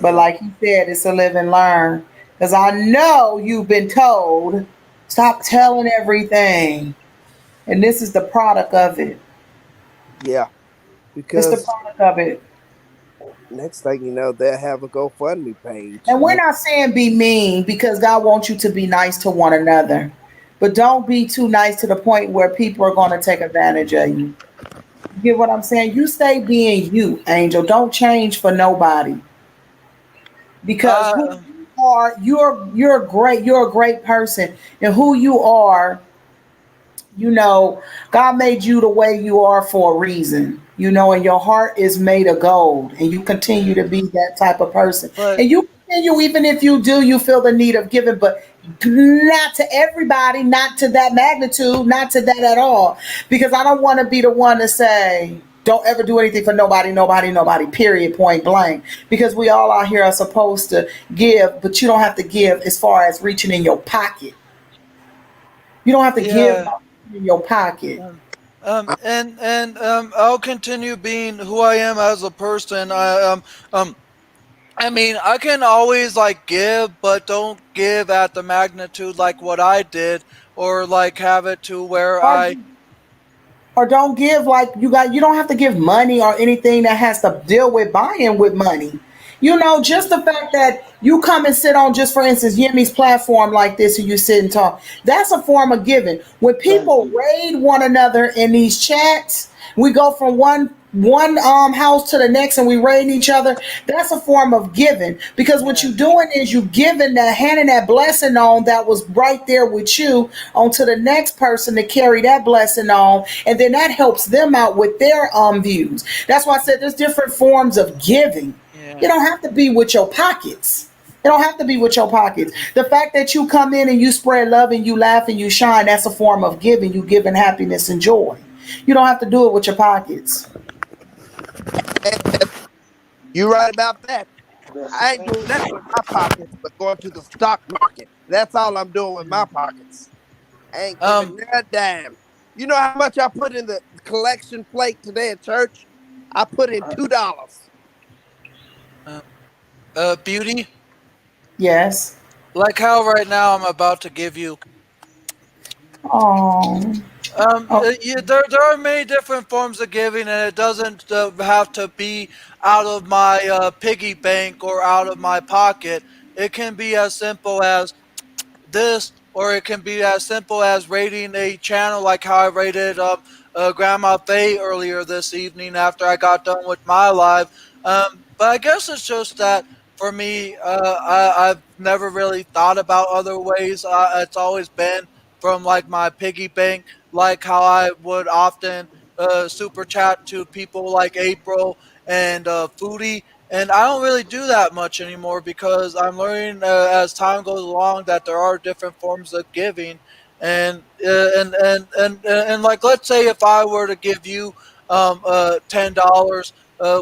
But Yeah. like you said, it's a live and learn. Because I know you've been told, stop telling everything. And this is the product of it. Yeah. It's the Because product of it. next thing you know, they'll have a GoFundMe page. And we're not saying be mean because God wants you to be nice to one another. But don't be too nice to the point where people are going to take advantage of you. You get what I'm saying? You stay being you, Angel. Don't change for nobody. Because who Uh, you are, you're great. You're a great person. And who you are, God made you the way you are for a reason. And your heart is made of gold, and you continue yeah. to be that type of person. But And you continue, even if you do, you feel the need of giving, but not to everybody, not to that magnitude, not to that at all. Because I don't want to be the one to say, don't ever do anything for nobody, nobody, nobody, period, point blank. Because we all out here are supposed to give, but you don't have to give as far as reaching in your pocket. You don't have to give yeah. by in your pocket. Um, and I'll continue being who I am as a person. I mean, I can always like give, but don't give at the magnitude like what I did, or like have it to where Or I. or don't give like you don't have to give money or anything that has to deal with buying with money. Just the fact that you come and sit on, just for instance, Yimmy's platform like this and you sit and talk, that's a form of giving. When Thank people you. raid one another in these chats, we go from one house to the next and we raid each other. That's a form of giving, because what Yeah. you're doing is you giving that, handing that blessing on that was right there with you onto the next person to carry that blessing on, and then that helps them out with their views. That's why I said there's different forms of giving. Yeah. You don't have to be with your pockets. It don't have to be with your pockets. The fact that you come in and you spread love and you laugh and you shine, that's a form of giving. You giving happiness and joy. You don't have to do it with your pockets. You're right about that. That's the I ain't doing thing. nothing with my pockets but going to the stock market. That's all I'm doing with my pockets. I ain't Um. giving that damn. You know how much I put in the collection plate today at church? I put in $2. Uh, Beauty. Yes. Like how right now I'm about to give you. Oh. Oh. Yeah, there are many different forms of giving, and it doesn't have to be out of my piggy bank or out of my pocket. It can be as simple as this, or it can be as simple as rating a channel, like how I rated Grandma Faye earlier this evening after I got done with my live. But I guess it's just that for me, I've never really thought about other ways. It's always been from like my piggy bank, like how I would often super chat to people like April and Foodie, and I don't really do that much anymore because I'm learning as time goes along that there are different forms of giving, and like let's say if I were to give you $10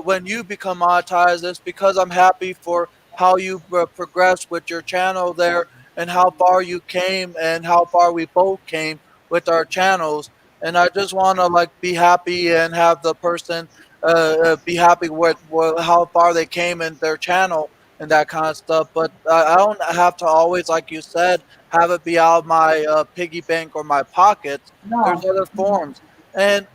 when you become monetized, it's because I'm happy for how you progressed with your channel there, and how far you came, and how far we both came with our channels. And I just want to like be happy and have the person be happy with how far they came in their channel and that kind of stuff. But I don't have to always, like you said, have it be out of my piggy bank or my pockets. No. There's other forms. And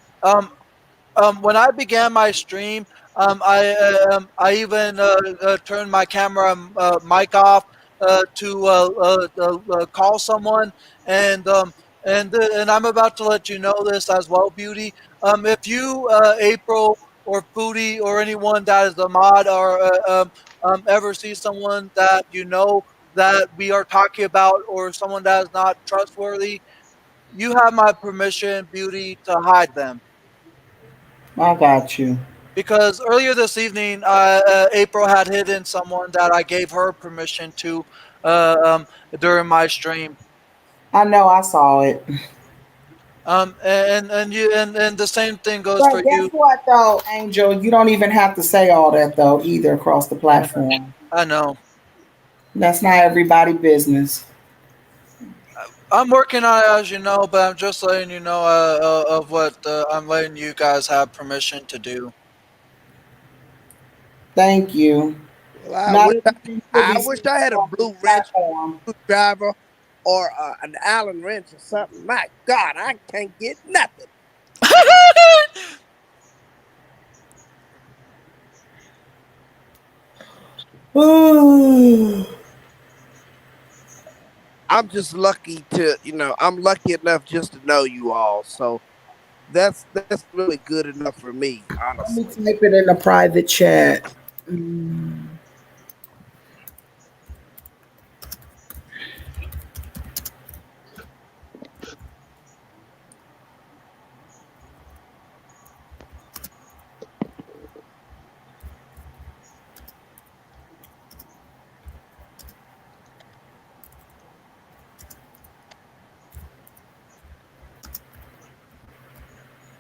when I began my stream, I even turned my camera mic off to call someone, and and I'm about to let you know this as well, Beauty. If you, April or Foodie or anyone that is a mod or ever see someone that you know that we are talking about, or someone that is not trustworthy, you have my permission, Beauty, to hide them. I got you. Because earlier this evening, April had hidden someone that I gave her permission to uh, um, during my stream. I know I saw it. And the same thing goes But for guess you. what though, Angel? You don't even have to say all that though either across the platform. I know. That's not everybody business. I'm working on it, as you know, but I'm just letting you know of what I'm letting you guys have permission to do. Thank you. Well, I Not wish everything should I be wish said I had a across the blue wrench, platform. screwdriver, or an Allen wrench or something. My God, I can't get nothing. Ooh. I'm just lucky to, I'm lucky enough just to know you all. So that's really good enough for me, Let me honestly. type it in the private chat. Mm.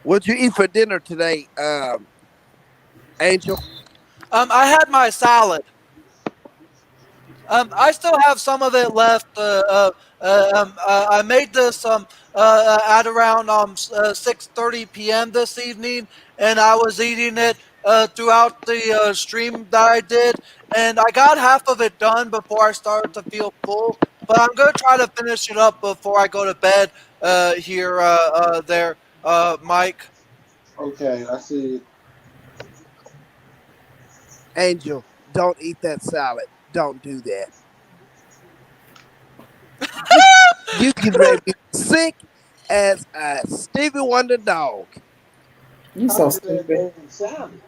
What'd you eat for dinner today, Angel? I had my salad. I still have some of it left. I made this at around 6:30 p.m. this evening, and I was eating it throughout the stream that I did, and I got half of it done before I started to feel full. But I'm gonna try to finish it up before I go to bed. Mike. Okay, I see it. Angel, don't eat that salad. Don't do that. You get ready to be sick as a Stevie Wonder dog. You How so is that stupid. damn salad?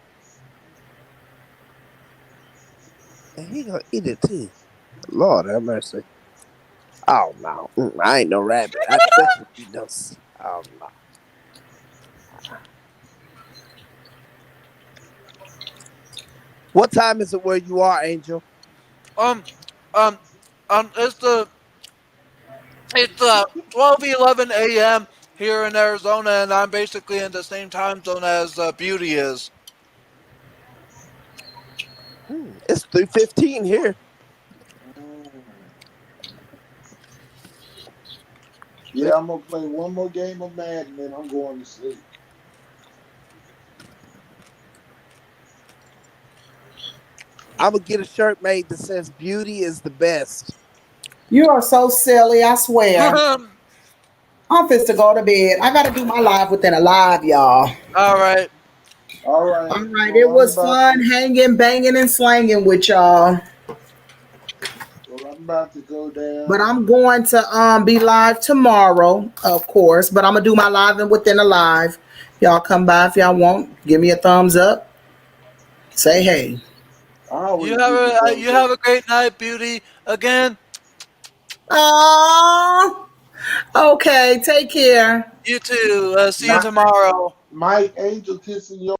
And he gonna eat it too. Lord have mercy. Oh no, I ain't no rabbit. I definitely eat those. Oh no. What time is it where you are, Angel? Um, um, it's 12:11 a.m. here in Arizona, and I'm basically in the same time zone as Beauty is. It's 3:15 here. Mm. Yeah, I'm gonna play one more game of Madden, then I'm going to sleep. I'm gonna get a shirt made that says "Beauty is the best." You are so silly, I swear. I'm fit to go to bed. I gotta do my live within a live, y'all. All right. All right. All right, it Well, I'm was about fun to. hanging, banging, and slanging with y'all. Well, I'm about to go But down. I'm going to be live tomorrow, of course. But I'm gonna do my live and within a live. Y'all come by if y'all want. Give me a thumbs up. Say hey. I always give you You thumbs up. have a great night, Beauty. Again, Oh, okay. Take care. you too. See you Not tomorrow. Mike Angel kissing your